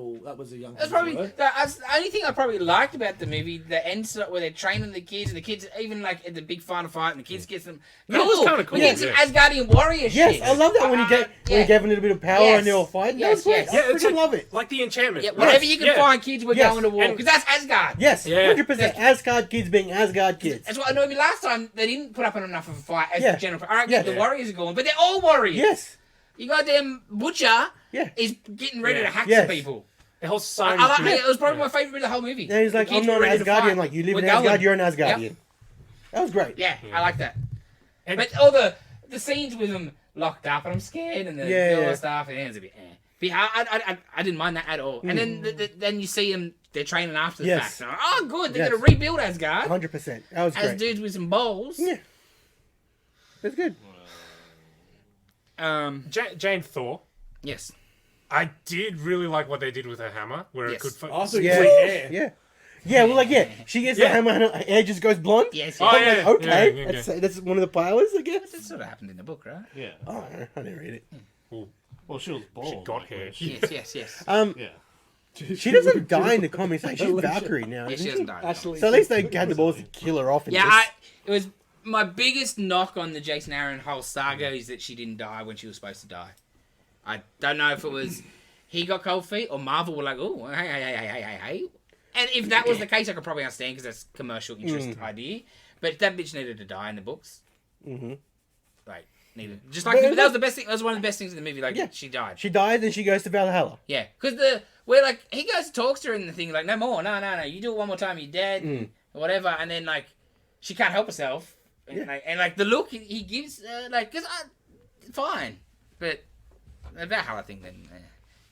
young That's probably Hemsworth. that's the only thing I probably liked about the movie. The end slot where they're training the kids, and the kids even like at the big final fight, and the kids get some. That was kinda cool, We get some yeah. Asgardian warrior Yes, shit. I love that when he gave when he gave him a little bit of power Yes. and they were fighting. Yes, that was great. yes. I Yeah, it's freaking love it. Like the enchantment. Yeah, whatever you can Yeah. find, kids, we're Yes. going to war And- because that's Asgard. Yes, Yeah. 100%. Asgard kids being Asgard kids. That's what annoyed me last time. They didn't put up enough of a fight as Yeah. the general. All right, Yeah. the warriors are going, but they're all warriors. Yes. You goddamn butcher Yeah. is getting ready Yeah. to hack Yes. some people. The whole I sign. like it. It was probably my favorite bit of the whole movie. And he's like, The kids I'm not were an ready to Asgardian. fight. Like, you live We're in Asgard, going. you're an Asgardian. Yep. That was great. Yeah, I like that. And- But all the scenes with them locked up and I'm scared and the Yeah, all yeah. the stuff, and it's a bit But yeah, I didn't mind that at all. And then then you see them, they're training after the Yes. fact. So, oh, good, they're Yes. going to rebuild Asgard 100%. That was as great. dudes with some balls. Yeah. That's good. Jane Thor. Yes. I did really like what they did with her hammer, where it Yes. could. I thought Yeah. you hair. Yeah. Yeah, well, like, yeah. She gets the Yeah. hammer and her hair just goes blonde. Yes, Oh, yes. yeah. I'm like, okay. yeah, yeah. That's one of the powers, I guess. That sort of happened in the book, right? Yeah. Oh, I didn't read it. Well, she was bald. She got like, hair. when she- Yes. Yeah. She doesn't die in the comics. Like, she's Valkyrie now. Yeah, she isn't doesn't die. Actually, So at least they had the balls to kill her off in Yeah, this. it was my biggest knock on the Jason Aaron whole saga is that she didn't die when she was supposed to die. I don't know if it was he got cold feet or Marvel were like, oh, hey. And if that was the case, I could probably understand because that's commercial interest idea. But that bitch needed to die in the books. Mm-hmm. Like, needed. Just like, But- that was the best thing. That was one of the best things in the movie. Like, Yeah. she died. She dies and she goes to Valhalla. Yeah, because where like he goes and talks to her and the thing like no more, no, you do it one more time, you're dead, or whatever, and then like she can't help herself, and, like the look he gives, like because fine, but the Valhalla thing then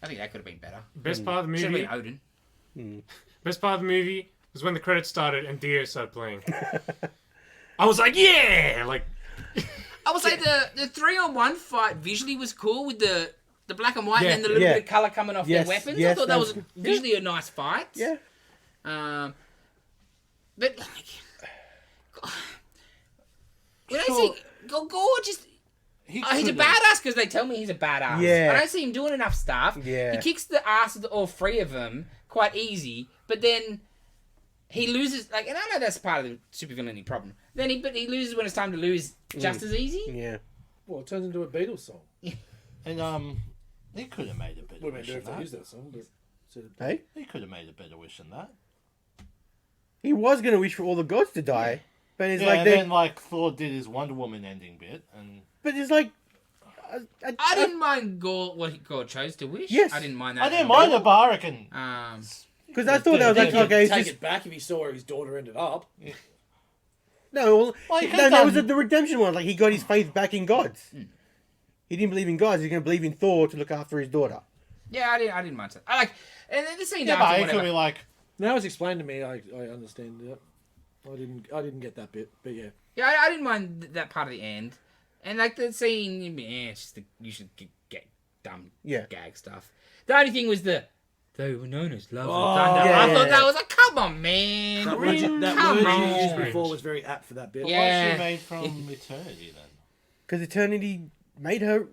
I think that could have been better. Best part of the Should have movie. been Odin. Best part of the movie was when the credits started and Dio started playing. I was like, yeah, like I would say the 3-on-1 fight visually was cool with the black and white Yeah, and then the little yeah. bit of colour coming off Yes, their weapons. I yes, thought that that was was good. visually a nice fight. Yeah. But like, when I see Gore just. He's a could've- badass because they tell me he's a badass. Yeah. I don't see him doing enough stuff. Yeah. He kicks the ass of all three of them quite easy, but then he loses. Like, and I know that's part of the supervillainy problem. Then he loses when it's time to lose just as easy. Yeah. well, it turns into a Beatles song. And he could have made a better Would have wish been than if they that. used that song, but Hey? He could have made a better wish than that. He was going to wish for all the gods to die. But it's Yeah, like and they. then like Thor did his Wonder Woman ending bit, and But it's like. I didn't mind what God chose to wish. Yes. I didn't mind that. I didn't mind it, but I reckon Because I thought that was like, okay, it's take just. it back if he saw where his daughter ended up. No, Well, he no, could've that was done- the redemption one. Like, he got his faith back in gods. He didn't believe in gods. He's going to believe in Thor to look after his daughter. Yeah, I didn't mind it. I like, and then the scene yeah, but after he could whatever. be like, Now it's explained to me. I understand it. I didn't get that bit, but yeah. Yeah, I didn't mind that part of the end, and like the scene. Yeah, it's just you should get dumb Yeah. gag stuff. The only thing was they were known as Love Oh, and Thunder. yeah, I thought yeah. that was like, come on, man. That Come word you on. used before was very apt for that bit. Yeah. Why is she made from Eternity then? Because Eternity made her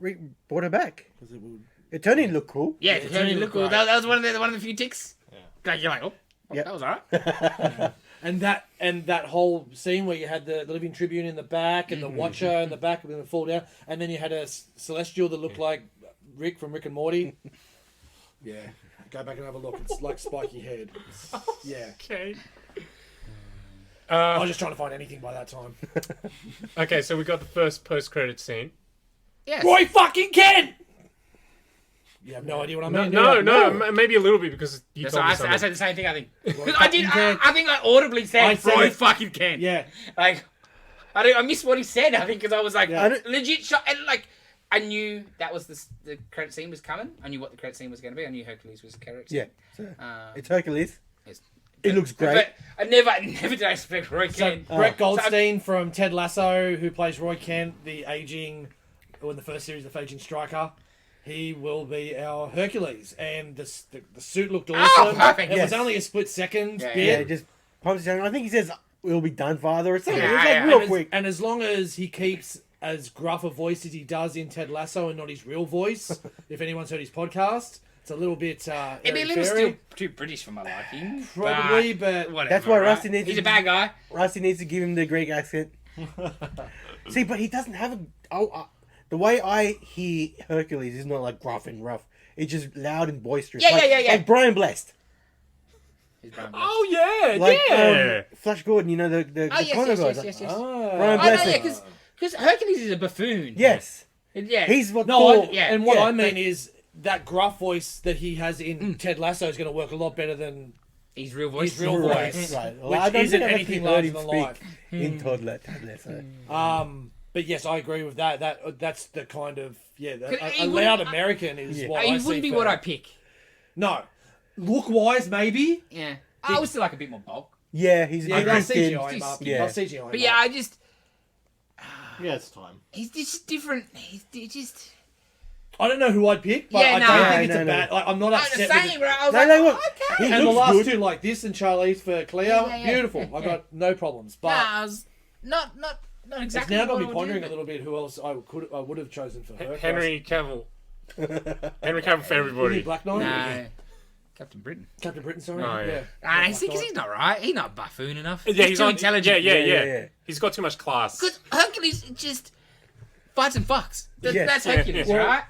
brought her back. 'Cause it would- Eternity looked cool. Yeah, Yeah, it it totally did looked look cool. great. That was one of the few ticks. Yeah. Like, you're like, oh, Yep. that was alright. And that whole scene where you had the Living Tribune in the back and the Watcher in the back and then fall down, and then you had a Celestial that looked like Rick from Rick and Morty. Yeah, go back and have a look. It's like spiky head. Yeah, Okay. I was just trying to find anything by that time. Okay, so we got the first post-credit scene. Yes. Roy fucking Kent. You have no idea what I mean. do you? Maybe a little bit because you So told me I something. said the same thing, I think. Roy 'Cause I did. fucking Kent. I think I audibly said, I said Roy it. fucking Kent. Yeah, Like, I missed what he said, I think, because I was like, Yeah. legit shot. And like, I knew that was the credit scene was coming. I knew what the credit scene was going to be. I knew Hercules was the credit scene. Yeah. So, Uh, it's Hercules. It's- It looks great. But I never did I expect Roy so Kent. Brett Goldstein from Ted Lasso, who plays Roy Kent, the aging, or in the first series, the aging striker. He will be our Hercules, and the suit looked awesome. perfect. It Yes. was only a split second Yeah, bit. Yeah, it just pumps it down. I think he says, "We'll be done, Father," or something. Yeah, it was like yeah. real and, quick. and as long as he keeps as gruff a voice as he does in Ted Lasso and not his real voice, if anyone's heard his podcast, it's a little bit. It'd be a little still too British for my liking. Probably, but whatever, That's why right? Rusty needs He's to- a bad guy. Rusty needs to give him the Greek accent. See, but he doesn't have the way I hear Hercules is not like gruff and rough. It's just loud and boisterous. Yeah, like, yeah. Like Brian Blessed. He's Brian Oh yeah, Like yeah. Flash Gordon, you know, the Oh, yes, Connor yes, guys. yes, yes, yes. Brian Oh, no, Blessed. yeah, because Hercules is a buffoon. Yes. Yeah. He's what no, Thor... and what yeah, I mean is that gruff voice that he has in Ted Lasso is going to work a lot better than his real voice. his real Right, voice, right. Well, which I don't isn't think I've anything actually heard larger him than life. speak in Todd Lasso. But yes, I agree with that. That's the kind of He a wouldn't- loud American is Yeah. what He I see. wouldn't be for- what I pick. No, look wise maybe. Yeah. I would still like a bit more bulk. Yeah, he's Yeah, a they'll good kid. CGI him up. Yeah. They'll CGI him But yeah, up. I just Yeah, it's time. he's just different. He's just I don't know who I'd pick, but Yeah, I no. don't Yeah, think it's no, a no. bad. Like, I'm not I was the upset with same, it. bro. I was No, like, no, look. okay. He And the looks last good. two like this and Charlize for Cleo, Yeah. beautiful. I Yeah. got no problems. But Nah, I was not it's exactly. now got what me I would pondering do, a little bit who else I would have chosen for her. Henry Cavill. Henry Cavill for Really everybody. Black but- Knight. No. Captain Britain. Captain Britain, sorry. Oh, yeah. Nah, because he's not right. He's not buffoon enough. Yeah, he's too intelligent. Yeah. He's got too much class. Because Hercules just fights and fucks. Yes. That's Hercules, Well, right?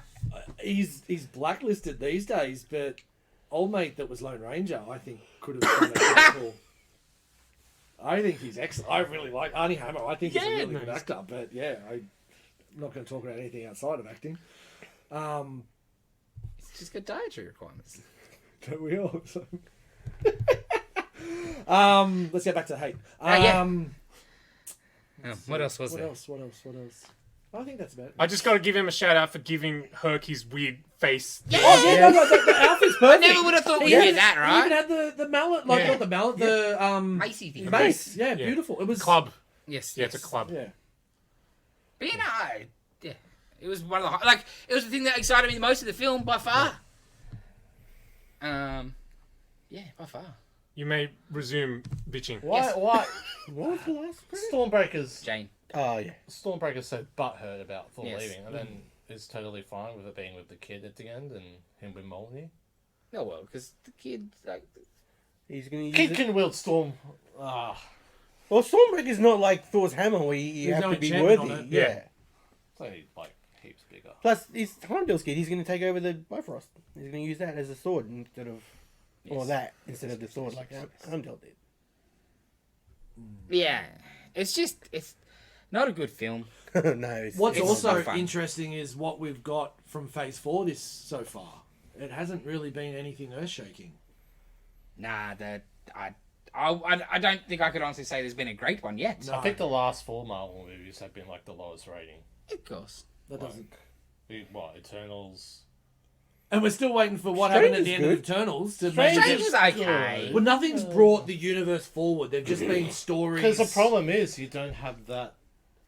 He's blacklisted these days, but old mate that was Lone Ranger, I think could have done that pretty cool. I think he's excellent. I really like Arnie Hammer. I think he's a Yeah, really no, good he's- actor. But yeah, I'm not going to talk about anything outside of acting. It's just got dietary requirements. Don't we all? So. Let's get back to hate. yeah. What else was What there? else? I think that's about it. I just got to give him a shout out for giving Herc his weird face. Yeah. Oh yeah, no, the outfit's perfect. I never would have thought we'd Yeah. hear that, He even right? had the mallet, like Yeah. not the mallet, the Macy thing. mace. Yeah, Yeah. beautiful. It was Club. Yes. Yeah, it's a club. Yeah. But you know, yeah, it was one of the it was the thing that excited me the most of the film by far. Yeah, by far. You may resume bitching. Why? Yes. Why? What was the last credit? Stormbreaker's Jane. Oh, yeah. Stormbreaker's so butthurt about Thor Yes. leaving, and then is totally fine with it being with the kid at the end and him with Mjolnir. No, well, because the kid, like, He's going to use Kid it. can wield Storm. Ah, Well, Stormbreaker's not like Thor's hammer where you He's have no to be enchantment worthy. on it. Yeah. Yeah. it's only like heaps bigger. Plus, he's Heimdall's kid. He's going to take over the Bifrost. He's going to use that as a sword instead of... Or Yes. that instead of the sword like Heimdall did. yeah, it's not a good film. No. It's, What's It's also not fun. interesting is what we've got from Phase 4 this so far. It hasn't really been anything earth-shaking. Nah, I don't think I could honestly say there's been a great one yet. No. I think the last 4 Marvel movies have been like the lowest rating. Of course. That doesn't. What, Eternals? And we're still waiting for what happened at Strange the is end of good. Eternals. To Strange maybe Strange is was okay. Well, nothing's brought the universe forward. They've just been stories. Because the problem is you don't have that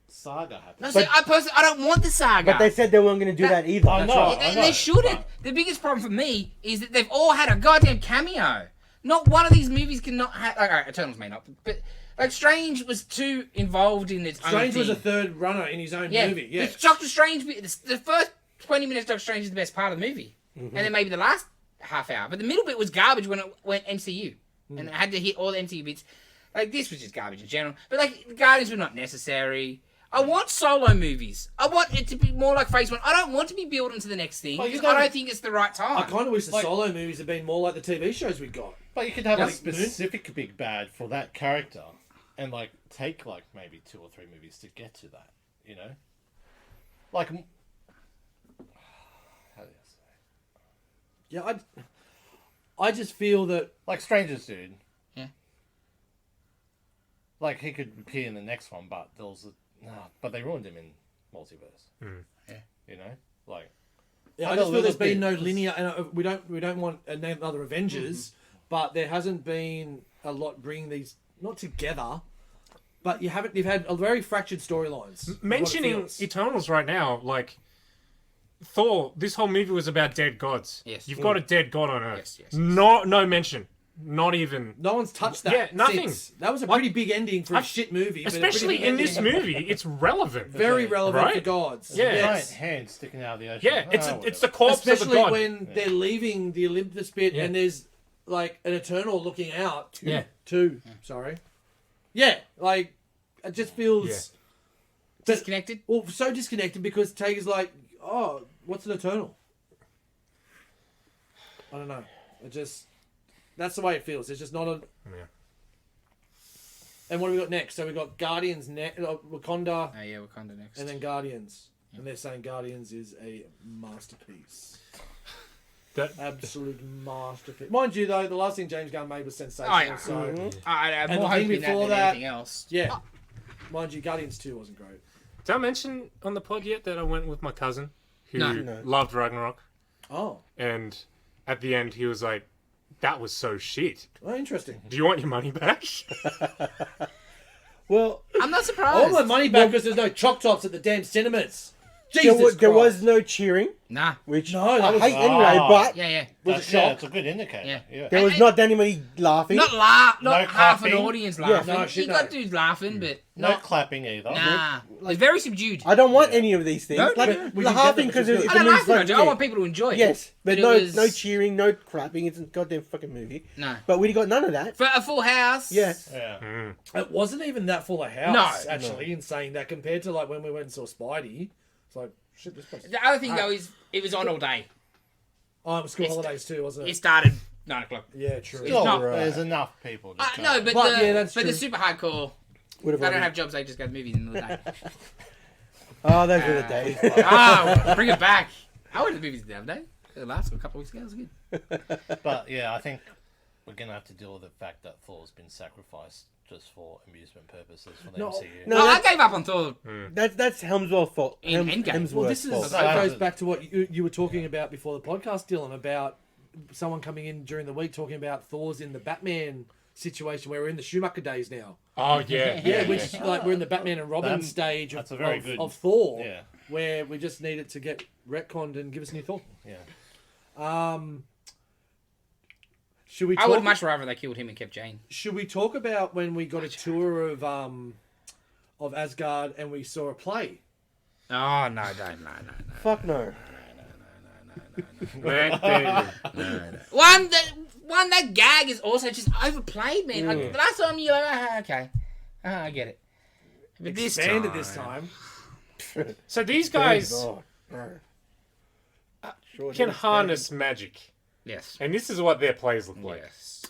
saga happen. No, see, I don't want the saga. But they said they weren't going to do that either. I know. They shouldn't. The biggest problem for me is that they've all had a goddamn cameo. Not one of these movies cannot have. Like, alright, Eternals may not, but like Strange was too involved in its own Strange thing. was a third runner in his own movie. Yeah. But Doctor Strange, the first 20 minutes of Doctor Strange is the best part of the movie, and then maybe the last half hour. But the middle bit was garbage when it went MCU, and it had to hit all the MCU bits. Like this was just garbage in general. But like the Guardians were not necessary. I want solo movies. I want it to be more like Phase 1. I don't want to be building to the next thing. Well, Because I don't think it's the right time. I kind of wish the Like- solo movies had been more like the TV shows we got. But you could have a Like specific big bad for that character, and like take like maybe 2 or 3 movies to get to that. You know, like how do you say? Yeah, I just feel that Like Strangers, dude. Yeah. Like he could appear in the next one, but there was but they ruined him in Multiverse. Yeah. You know, like yeah, I I got just a feel there's little been no bit- linear, and we don't want another Avengers, but there hasn't been a lot bringing these not together. But you've had a very fractured storylines. is what it Mentioning feels. Eternals right now, like Thor, this whole movie was about dead gods. Yes. You've got a dead god on Earth. Yes, yes, yes. No mention. Not even. No one's touched that. Yeah, nothing. since. That was a pretty big ending for a shit movie. but a pretty Especially big in this ending. movie, it's relevant. Very relevant Right? for gods. Yeah. Yes. giant hand sticking out of the ocean. Yeah, it's Oh, it's the whatever. corpse of the Especially god. when they're leaving the Olympus bit Yeah. and there's like an Eternal looking out. Yeah. Sorry. Yeah, like it just feels Yeah. Disconnected? well so disconnected because Tager's like, oh, what's an Eternal? I don't know. It just that's the way it feels. It's just not a. Yeah. And what do we got next? So we got Guardians, Wakanda, Oh yeah, Wakanda next. and then Guardians. And they're saying Guardians is a masterpiece. That, Absolute masterpiece. Mind you, though, the last thing James Gunn made was sensational. Oh, yeah. So, I had And more the hope thing in that before than that- anything else. yeah. Mind you, Guardians 2 wasn't great. did I mention on the pod yet that I went with my cousin who No. loved Ragnarok, Oh, and at the end he was like, "That was so shit. well, interesting. Do you want your money back?" Well, I'm not I surprised. want my money back because there's no choc tops at the damn cinemas. there Jesus was Christ. no cheering, Nah. which No, that I was- hate anyway, but Yeah, yeah. Was That's, a shock. it's a good indicator. Yeah. there was not anybody laughing. Not No half an clapping. audience Yeah. laughing. No, shit, you got no. dudes laughing, but No clapping either. nah. It's very subdued. I don't want any of these things. No, like no, we the can get laughing them, because which is it's good. I a don't movie. like it. I want people to enjoy it. Yes, but it no, was- no cheering, no clapping. It's a goddamn fucking movie. No. But we got none of that. For a full house. Yes. Yeah. It wasn't even that full of house, No. actually, in saying that, compared to like when we went and saw Spidey. It's like, shit, this place. The other thing though is it was on all day. Oh, it was school holidays too, wasn't It it? started 9 o'clock. Yeah, true. It's not- There's enough people. To go. No, but But, the yeah, that's but true. the super hardcore. Would have They don't already- have jobs. They just go to movies in the middle of the day. Oh, those were the days. Oh, bring it back. I went to the movies the other day. The last one, a couple of weeks ago. It was good. But yeah, I think we're gonna have to deal with the fact that Thor's been sacrificed just for amusement purposes for the No, MCU. no. I that's- gave up on Thor. That's Hemsworth's fault. In Endgame. Hemsworth's Well, this is fault. No, that that goes was- back to what you were talking about before the podcast, Dylan, about someone coming in during the week talking about Thor's in the Batman situation where we're in the Schumacher days now. Oh yeah, Yeah, which like we're in the Batman and Robin That's- stage that's of, a very of, good- of Thor, Yeah. where we just need it to get retconned and give us a new Thor. Yeah. Should we I would talk? much rather they killed him and kept Jane. Should we talk about when we got a tour of Asgard and we saw a play? Oh no, don't, no. Fuck no. One that gag is also just overplayed, man. Like, the last time you're like, okay, I get it. But this Expanded time, this time. So these guys Oh, bro. Sure can did. harness magic, yes, and this is what their plays look like. yes,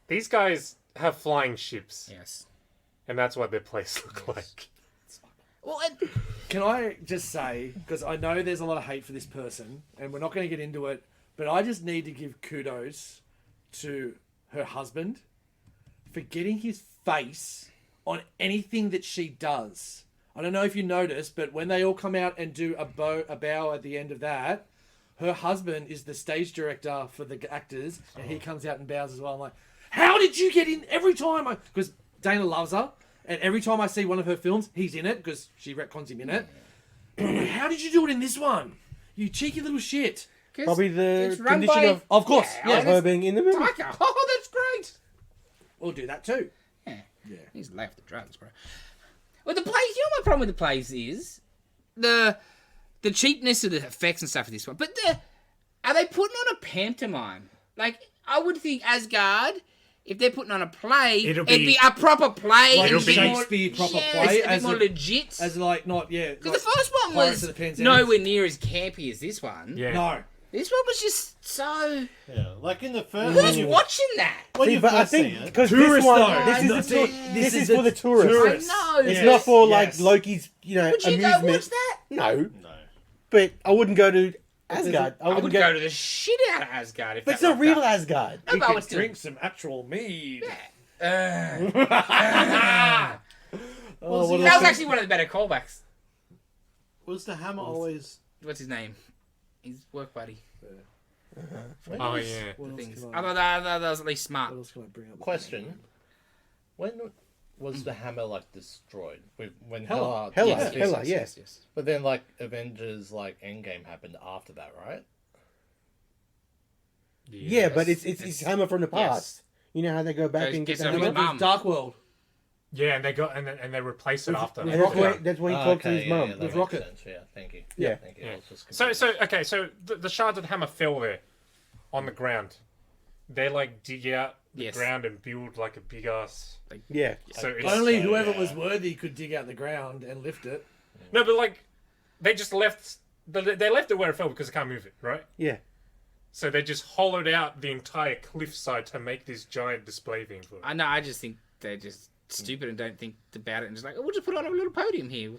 These guys have flying ships, yes. and that's what their plays look like. Well, Can I just say, because I know there's a lot of hate for this person, and we're not going to get into it, but I just need to give kudos to her husband for getting his face on anything that she does. I don't know if you noticed, but when they all come out and do a bow at the end of that, her husband is the stage director for the actors, and he comes out and bows as well. I'm like, how did you get in every time? Because Dana loves her, And every time I see one of her films, he's in it because she retcons him in it. I'm like, how did you do it in this one? You cheeky little shit. Probably the it's run condition by- Of course, Yeah, of her being in the movie. Taika. Oh, that's great. We'll do that too. Yeah. Yeah. He's left the drugs, bro. Well, the plays. You know my problem with the plays is the cheapness of the effects and stuff of this one. But are they putting on a pantomime? Like I would think Asgard. If they're putting on a play, it'd be a proper play. Like It'd be Shakespeare more, proper play a bit more legit. as like not Because like the first one Pirates was of the Penzance. nowhere near as campy as this one. Yeah. No. This one was just so. Yeah, like in the first Who's one, watching that? when See, you but I first see think it, because this Tourists, one, though. this No, is see, this is for the tourists. tourists. I know. It's Yes, not for yes. like Loki's, Would you amusement. go watch that? No, no. but I wouldn't go to Asgard. I would go to the shit out of Asgard if But it's that not rocked real up. Asgard. No, but I would still. Drink some actual mead. That Oh, what was else? actually one of the better callbacks. Was the hammer always? What's his name? His work buddy. Oh yeah. What else Things. can I I, thought that was at least smart. what else can I bring up? Question: when was the hammer like destroyed? When Hela. Hela, yes. But then like Avengers like Endgame happened after that, right? Yeah, but it's hammer from the past. You know how they go back Goes- and get gets the over hammer? his mum. Dark World. Yeah, and they got and they replaced it after. And Rocket. that's when he talked to his mum. that With makes Rocket. sense. Yeah, thank you. Yeah. Thank you. Yeah. I was just So confused. so the sharded hammer fell there, on the ground. They like dig out the Yes. ground and build like a big ass. Yeah. So it's, Only So, whoever yeah. was worthy could dig out the ground and lift it. no, but like they just left. They left it where it fell because they can't move it, right? Yeah. So they just hollowed out the entire cliffside to make this giant display thing for it. I know. I just think they're just stupid and don't think about it and just like, oh, we'll just put on a little podium here.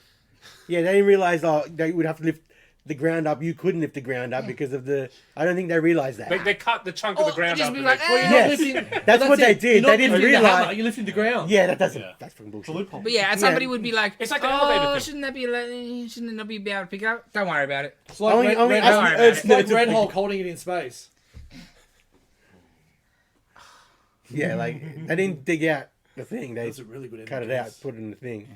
Yeah, they didn't realize they would have to lift the ground up. You couldn't lift the ground up because of the. I don't think they realized that. They cut the chunk of the Or ground just up. be And like, they- eh. You're Yes. not lifting, That's what they it. did. You're not They didn't lifting the realize. hammer, you're lifting the ground. Yeah, that doesn't. Yeah. That's fucking It's a bullshit. loophole. But yeah, and somebody would be like, It's like an elevator oh, thing. shouldn't it not be able to pick it up? Don't worry about it. It's like Only Red, us Red, Don't worry Hulk, about nerds it. it's like know Red to- Hulk holding it in space. Yeah, like they didn't dig out the thing. They That's a really good cut it out, put it in the thing.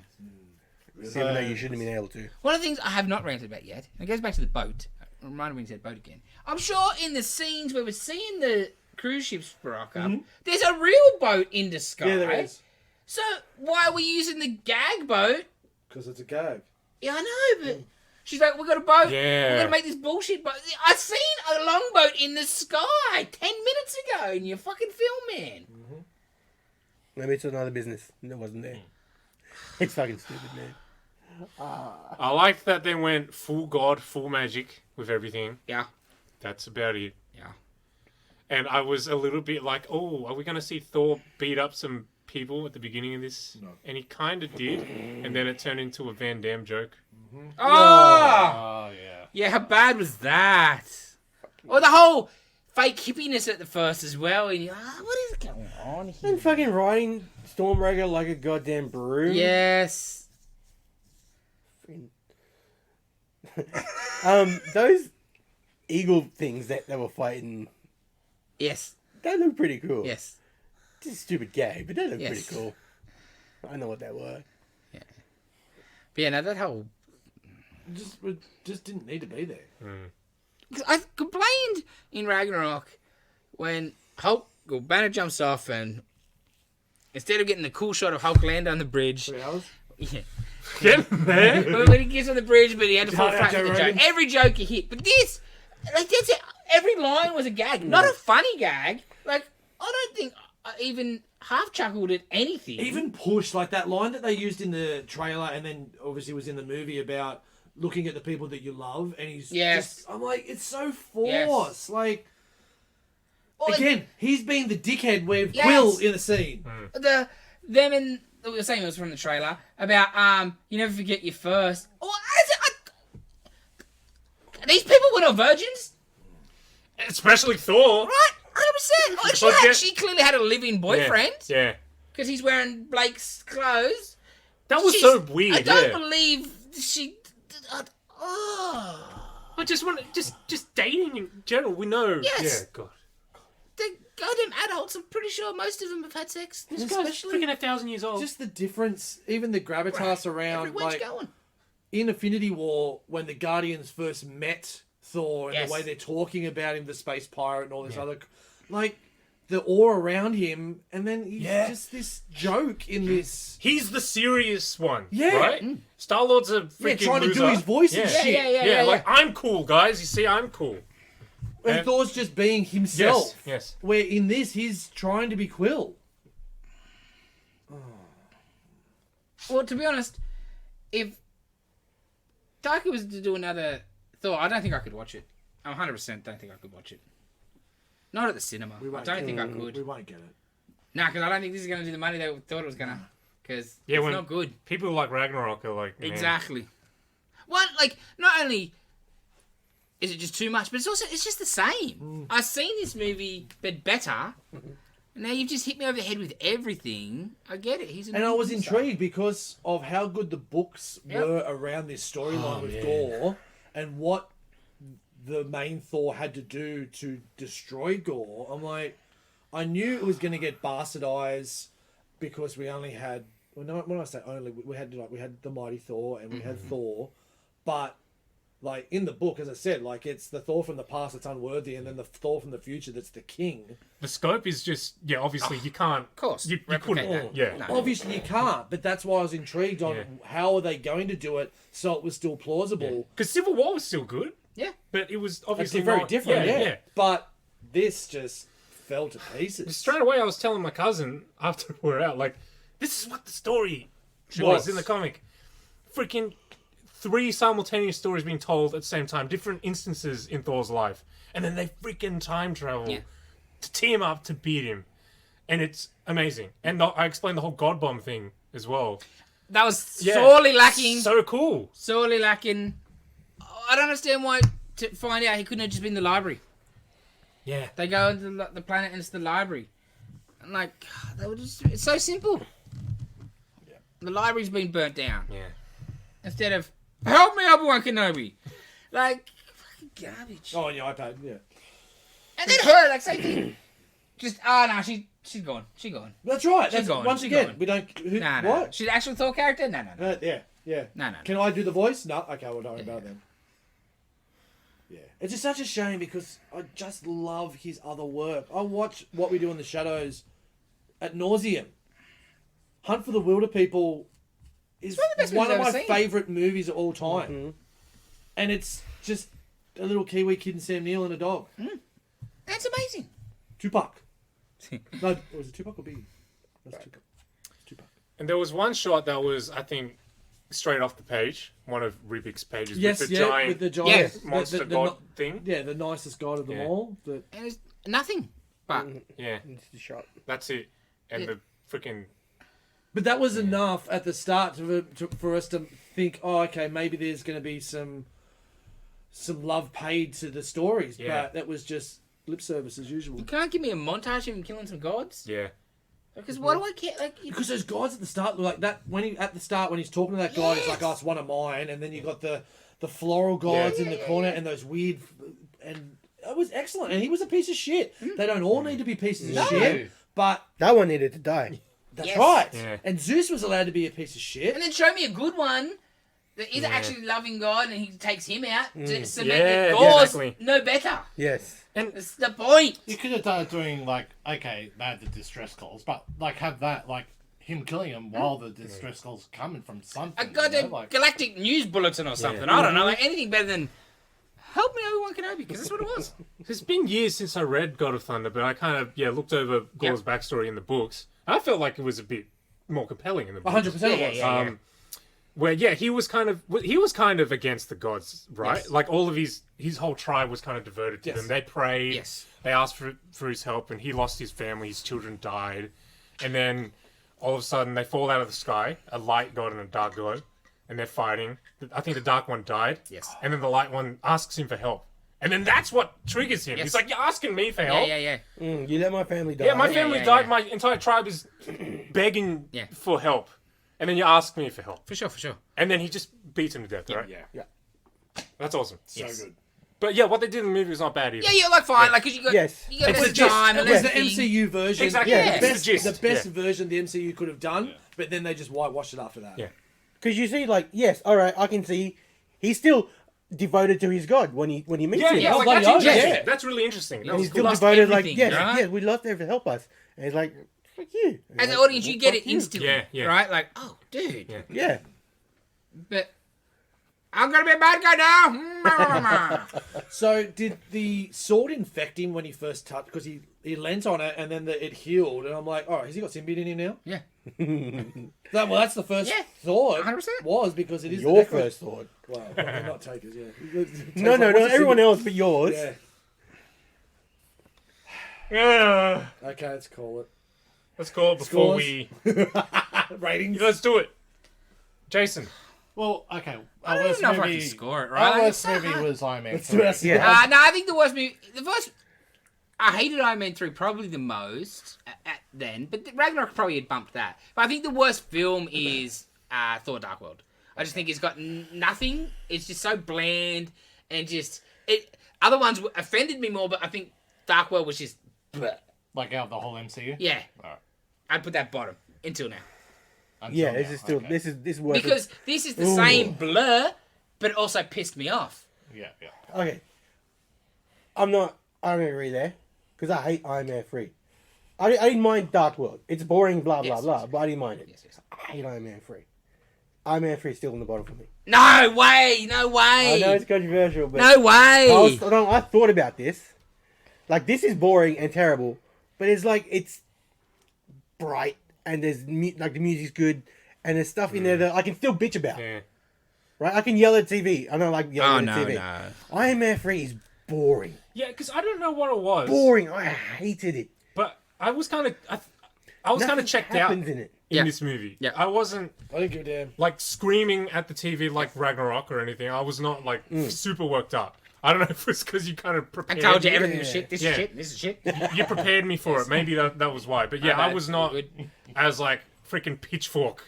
Even though you shouldn't have been able to. One of the things I have not ranted about yet, and it goes back to the boat. It reminded me to say boat again. I'm sure in the scenes where we're seeing the cruise ships rock up, there's a real boat in the sky. Yeah, there is. So why are we using the gag boat? Because it's a gag. Yeah, I know, but she's like, we got a boat. Yeah. We got to make this bullshit boat. I seen a longboat in the sky 10 minutes ago, and you're fucking filming. Maybe it's another business that wasn't there. It's fucking stupid, man. I liked that they went full god, full magic with everything. Yeah. That's about it. Yeah. And I was a little bit like, oh, are we going to see Thor beat up some people at the beginning of this? No. And he kind of did. And then it turned into a Van Damme joke. Oh! Oh yeah. Yeah, how bad was that? Or the whole fake hippiness at the first as well. And you're like, what is going on here? And fucking riding Stormbreaker like a goddamn broom. Yes. Those eagle things that they were fighting, Yes. they look pretty cool. Yes. It's a stupid gag, but they look Yes. pretty cool. I know what they were. But yeah, no, that whole... It just didn't need to be there. I complained in Ragnarok when Hulk or Banner jumps off and instead of getting the cool shot of Hulk land on the bridge, 3 hours. yeah, Get there. when he gets on the bridge, but he had to fall Shout out flat with Joe the joke. Rogan. Every joke he hit, but this, like that's it. Every line was a gag, not a funny gag. Like I don't think I even half chuckled at anything. Even push, like that line that they used in the trailer and then obviously was in the movie about looking at the people that you love, and he's Yes. just, I'm like, it's so forced. Yes. Like, Or again, he's being the dickhead with Yes. Quill in the scene. them and we were saying it was from the trailer about you never forget your first. Oh, these people were not virgins, Especially Thor. right? 100%. Like, But yeah- she clearly had a living boyfriend Yeah. because he's wearing Blake's clothes. That was She's- so weird. I don't yeah. believe she. Oh. I just want just dating in general. We know. Yes. Yeah. God. goddamn adults. I'm pretty sure most of them have had sex. This guy's Especially freaking 1,000 years old. Just the difference, even the gravitas around, everyone's like going. in Infinity War, when the Guardians first met Thor and Yes. the way they're talking about him, the space pirate and all this other, like the awe around him, and then he's just this joke in this. He's the serious one. Yeah. Right? Star-Lord's a freaking Trying loser. to do his voice and Yeah. shit. Yeah. Like, I'm cool, guys. You see, I'm cool. And Thor's just being himself. Yes. Where in this, he's trying to be Quill. Well, to be honest, if Taika was to do another Thor, I don't think I could watch it. I 100% don't think I could watch it. Not at the cinema. I don't think I could. We won't get it. Nah, because I don't think this is going to do the money they thought it was going to. Because Yeah, it's when not good. people like Ragnarok are like, man, Exactly. What, like, not only is it just too much, but it's just the same. I've seen this movie, but better. Now you've just hit me over the head with everything. I get it. And I was intrigued because of how good the books were around this storyline with Gore and what the main Thor had to do to destroy Gore. I'm like, I knew it was going to get bastardized because we only had. Well, no, when I say only, we had the Mighty Thor and we had Thor, but like in the book, as I said, like it's the Thor from the past that's unworthy, and then the Thor from the future that's the king. the scope is just, obviously you can't. Of course. You replicate couldn't. that. Yeah. No. Obviously, you can't, but that's why I was intrigued on how are they going to do it so it was still plausible. Because Civil War was still good, Yeah. but it was It's obviously very not, different, yeah. yeah. But this just fell to pieces. Straight away, I was telling my cousin after we were out, like, this is what the story was in the comic. Freaking 3 simultaneous stories being told at the same time, different instances in Thor's life, and then they freaking time travel to team up to beat him, and it's amazing. And I explained the whole God Bomb thing as well. That was sorely lacking. So cool. Sorely lacking. I don't understand why, to find out he couldn't have just been in the library. Yeah. They go into the planet and it's the library. And like, they were just, it's so simple. Yeah. The library's been burnt down. Yeah. Instead of, help me, Obi-Wan Kenobi. Like, fucking garbage. Oh, on your iPad, yeah. And then her, like, same thing. Just, no, she's gone. She's gone. That's right. She's That's gone. once She's again, gone. we don't. Who, Nah. what? She's an actual Thor character? No. Yeah. No. Can I do the voice? No. Okay, we'll talk about it then. Yeah. It's just such a shame because I just love his other work. I watch What We Do in the Shadows at nauseum. Hunt for the Wilder People is one of the best one of movies I've my ever seen. favourite movies of all time. And it's just a little Kiwi kid and Sam Neill and a dog. That's amazing. Tupac. No, was it Tupac or Biggie? That's Tupac. It's Tupac. And there was one shot that was, I think, straight off the page, one of Rubik's pages, Yes, with the yeah, giant with the giant Yes. monster the god thing. Yeah, the nicest god of them Yeah. all. The, And it's nothing. But, Yeah, It's the shot. that's it. And Yeah. the freaking but that was enough at the start for us to think, oh, okay, maybe there's going to be some love paid to the stories. Yeah. But that was just lip service as usual. you can't give me a montage of him killing some gods? yeah. Because why do I care? Like, Because those guys at the start were like that. When he's talking to that guy, he's like, Yes. "Oh, it's one of mine." And then you got the floral gods in the corner and those weird, and it was excellent. And he was a piece of shit. They don't all need to be pieces of shit, but That one needed to die. that's Yes. right. Yeah. And Zeus was allowed to be a piece of shit. and then show me a good one that is actually loving God and he takes him out to cement Yeah, that God's exactly. no better. Yes. That's the point. You could have done it doing like, okay, they had the distress calls, but like have that like him killing him while the distress calls coming from something. A goddamn like, galactic news bulletin or something. I don't know, like anything better than help me Obi-Wan Kenobi, because that's what it was. It's been years since I read God of Thunder, but I kind of looked over Gore's backstory in the books. I felt like it was a bit more compelling in the books. 100% it was. Yeah. Where he was kind of against the gods, right? Yes. Like all of his whole tribe was kind of devoted to Yes. them. They prayed. Yes. They asked for his help, and he lost his family. His children died, and then all of a sudden they fall out of the sky. A light god and a dark god, and they're fighting. I think the dark one died. Yes. And then the light one asks him for help, and then that's what triggers him. Yes. He's like, "You're asking me for help." Yeah. You let my family die. Yeah, my family yeah, died. yeah. My entire tribe is begging Yeah. for help, and then you ask me for help, For sure. and then he just beats him to death, right? Yeah. That's awesome. So good. But yeah, what they did in the movie was not bad either. Yeah, like fine, like because you got Yes. you got It's more the gist. time It and was the everything. MCU version. Exactly. Yeah, It's the gist. The best Yeah. version the MCU could have done, but then they just whitewashed it after that. Yeah. Because you see, like, yes, all right, I can see he's still devoted to his god when he meets Yeah, him. yeah, like, bloody that's oath, interesting. yeah. That's really interesting. That And was he's cool. still Lost devoted, like, everything, yes, right? yes, we'd love to help us. And he's like, fuck you. And As like, an audience, you well, get fuck it you. instantly, Yeah, yeah. right? Like, oh, dude, Yeah. Yeah. but I'm gonna be a bad guy now. So did the sword infect him when he first touched? Because he leant on it and then it healed, and I'm like, oh, has he got symbiote in him now? yeah, That's the first Yeah, thought. 100%. Was because it is Your the necro- first thought. Well, not takers, yeah. No, What's a everyone symbiote? else but yours. Yeah. Yeah. Okay, let's call it. Let's call it before Scores? we. Ratings. Let's do it. Jason. Well, okay. I Our don't worst even know if I movie. can score it, Our right? worst movie was Iron Man Let's 3. do our Yeah. No, I think the worst movie, I hated Iron Man 3 probably the most at then, but Ragnarok probably had bumped that. But I think the worst film is Thor: Dark World. I just think it's got nothing. It's just so bland and just it. Other ones offended me more, but I think Dark World was just bleh. Like out of the whole MCU. Yeah. Alright. I'd put that bottom until now Until Yeah, now, this is still okay. this is worth because this is the Ooh. same blur, but it also pissed me off. Yeah, yeah. Okay. I don't agree there because I hate Iron Man 3. I didn't mind Dark World. It's boring, blah blah Yes, blah, yes. but I didn't mind it. Yes, yes. I hate Iron Man 3. Iron Man 3 is still on the bottom for me. No way! No I know way! it's controversial, but No way! I thought about this. Like, this is boring and terrible, but it's like it's bright and there's like the music's good and there's stuff in there that I can still bitch about. Yeah. Right? I can yell at TV. I don't like Oh yelling at no, TV. no. Iron Man 3 is boring. Yeah, because I don't know what it was. Boring. I hated it. But I was kind of. I was kind of Nothing checked out happens in it. in Yeah. this movie. Yeah. I wasn't I think you're damn. like screaming at the TV like Ragnarok or anything. I was not like super worked up. I don't know if it's because you kind of I prepared. told you me. everything was shit. This Yeah. is shit. This is shit. You prepared me for it. Maybe that was why. But yeah, My I bad. was not Good. as like freaking pitchfork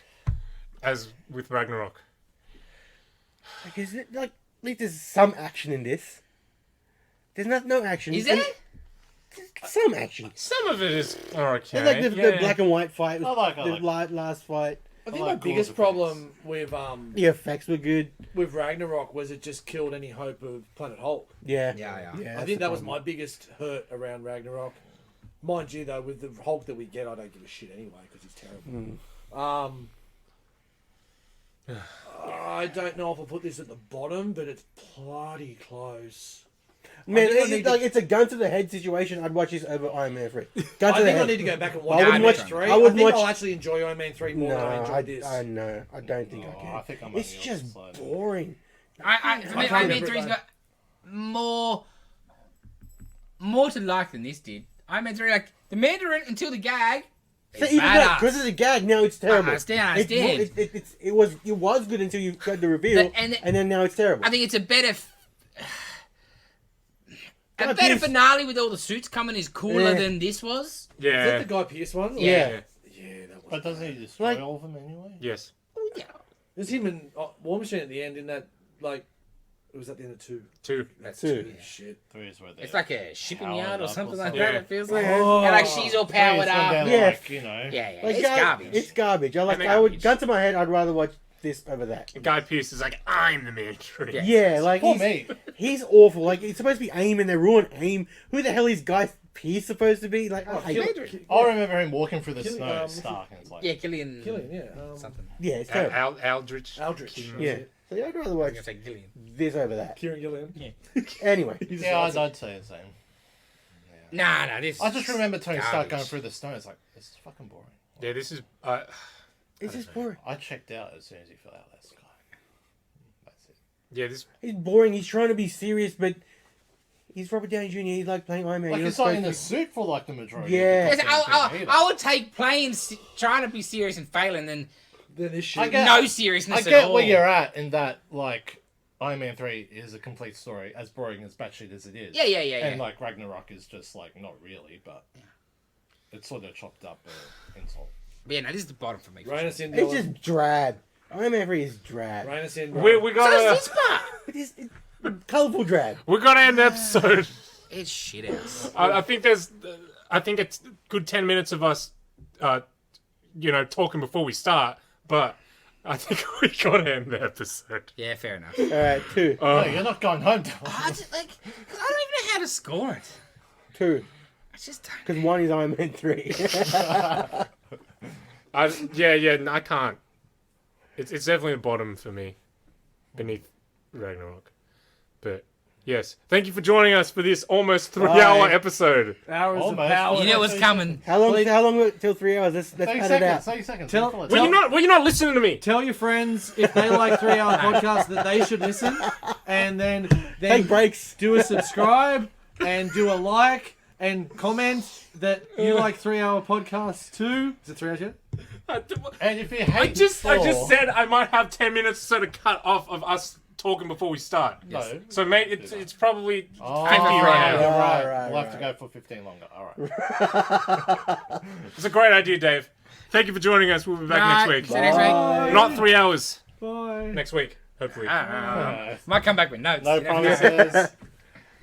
as with Ragnarok. Like, is it like at least there's some action in this? There's no action. Is And there? some action? Some of it is okay. There's like the yeah. black and white fight. I like the last fight. I think like my biggest Gauze problem with The effects were good. Ragnarok was it just killed any hope of Planet Hulk. Yeah. Yeah. I that's think the that was problem. my biggest hurt around Ragnarok. Mind you, though, with the Hulk that we get, I don't give a shit anyway because he's terrible. I don't know if I'll put this at the bottom, but it's bloody close. Man, I think I need to- it's a gun to the head situation. I'd watch this over Iron Man 3. Gun to I the think I head. need to go back and I watch wouldn't Iron Man watch- 3. I wouldn't think watch- I'll actually enjoy Iron Man 3 more No, than I enjoyed this. I know. I don't think I Oh, can. I think I'm It's on the just opposite side. boring. For me, I can't Iron Man remember 3's it, got more to like than this did. Iron Man 3, like, the Mandarin until the gag. So It's even that, badass. because of the gag, now it's terrible. I understand. It was good until you got the reveal, But- and- and then now it's terrible. I think it's a better Guy better Pearce- finale with all the suits coming is cooler Yeah. than this was. Is Yeah. that the Guy Pearce one? Yeah. Yeah, that was. But doesn't he destroy Like- all of them anyway? Yes. Yeah. There's him and War Machine at the end in that, like, it was at the end of 2. Two. That's Two. true. Shit. 3 is where they It's like a shipping powered yard or up something like something. that. Yeah. It feels like, Oh. and like she's all powered up. Yeah. Like, you know. Yeah, Like, it's garbage. It's garbage. I And would garbage. gun to my head. I'd rather watch this over that. Guy Pearce is like, I'm the Mandarin. Yeah. Yeah, like Poor me. he's awful. Like it's supposed to be AIM and they ruin AIM. Who the hell is Guy Pearce supposed to be? Like I hate I remember him walking through the Killing- snow, um, Stark, and it's like, Yeah, Killian. Yeah. Something. Yeah, it's terrible. Aldrich. Aldrich. Yeah, so yeah, I'd rather I watch was gonna say Gillian. this over that. Kieran Gillen. Anyway, yeah, I'd say the same. Nah, this. I just remember Tony Stark garbage. going through the snow. It's like, this is fucking boring. Yeah, this is. it's just boring. I checked out as soon as he fell out of that sky. That's it. Yeah, this. He's boring. He's trying to be serious, but he's Robert Downey Jr. He's like playing Iron Man. Like, You're it's not in supposed the to- suit for like the majority. Yeah. Of the Yes, goddamn thing either. I would take playing, trying to be serious and failing than Then this shit. I get- no seriousness I at get all. where you're at in that, like, Iron Man 3 is a complete story, as boring as batshit as it is. Yeah. And, like, Ragnarok is just, like, not really, but it's sort of chopped up insult. But yeah, no, this is the bottom for me. for Rainus sure. in It's Dylan. just drab. Iron Man 3 is drab. Rainus in. We So gotta. is this part. But Colourful drab. We're gonna end the episode. It's shit house. I think it's a good 10 minutes of us, talking before we start. But I think we gotta end the episode. Yeah, fair enough. All right, 2. No, you're not going home. I don't even know how to score it. 2. I just don't. Because 1 is Iron Man 3. I can't. It's definitely the bottom for me, beneath Ragnarok. But yes, thank you for joining us for this almost 3-hour episode. Hours of Almost. power. You knew it was coming. How long till 3 hours? Let's 30 cut it seconds. out. 30 seconds. Tell- Full of tell- time. Well, you're not listening to me. Tell your friends if they like 3-hour podcasts that they should listen, and then Take breaks. do a subscribe and do a like and comment that you like 3-hour podcasts too. Is it 3 hours yet? And if you I hate just Thor, said I might have 10 minutes sort of cut off of us talking before we start. No. So mate, it's probably 50 Oh, right now. you're right. Right, We'll have to go for 15 longer. All right. It's a great idea, Dave. Thank you for joining us. We'll be back next See week. you next week. Not 3 hours. Bye. Next week, hopefully. Might come back with notes. No You never know. promises.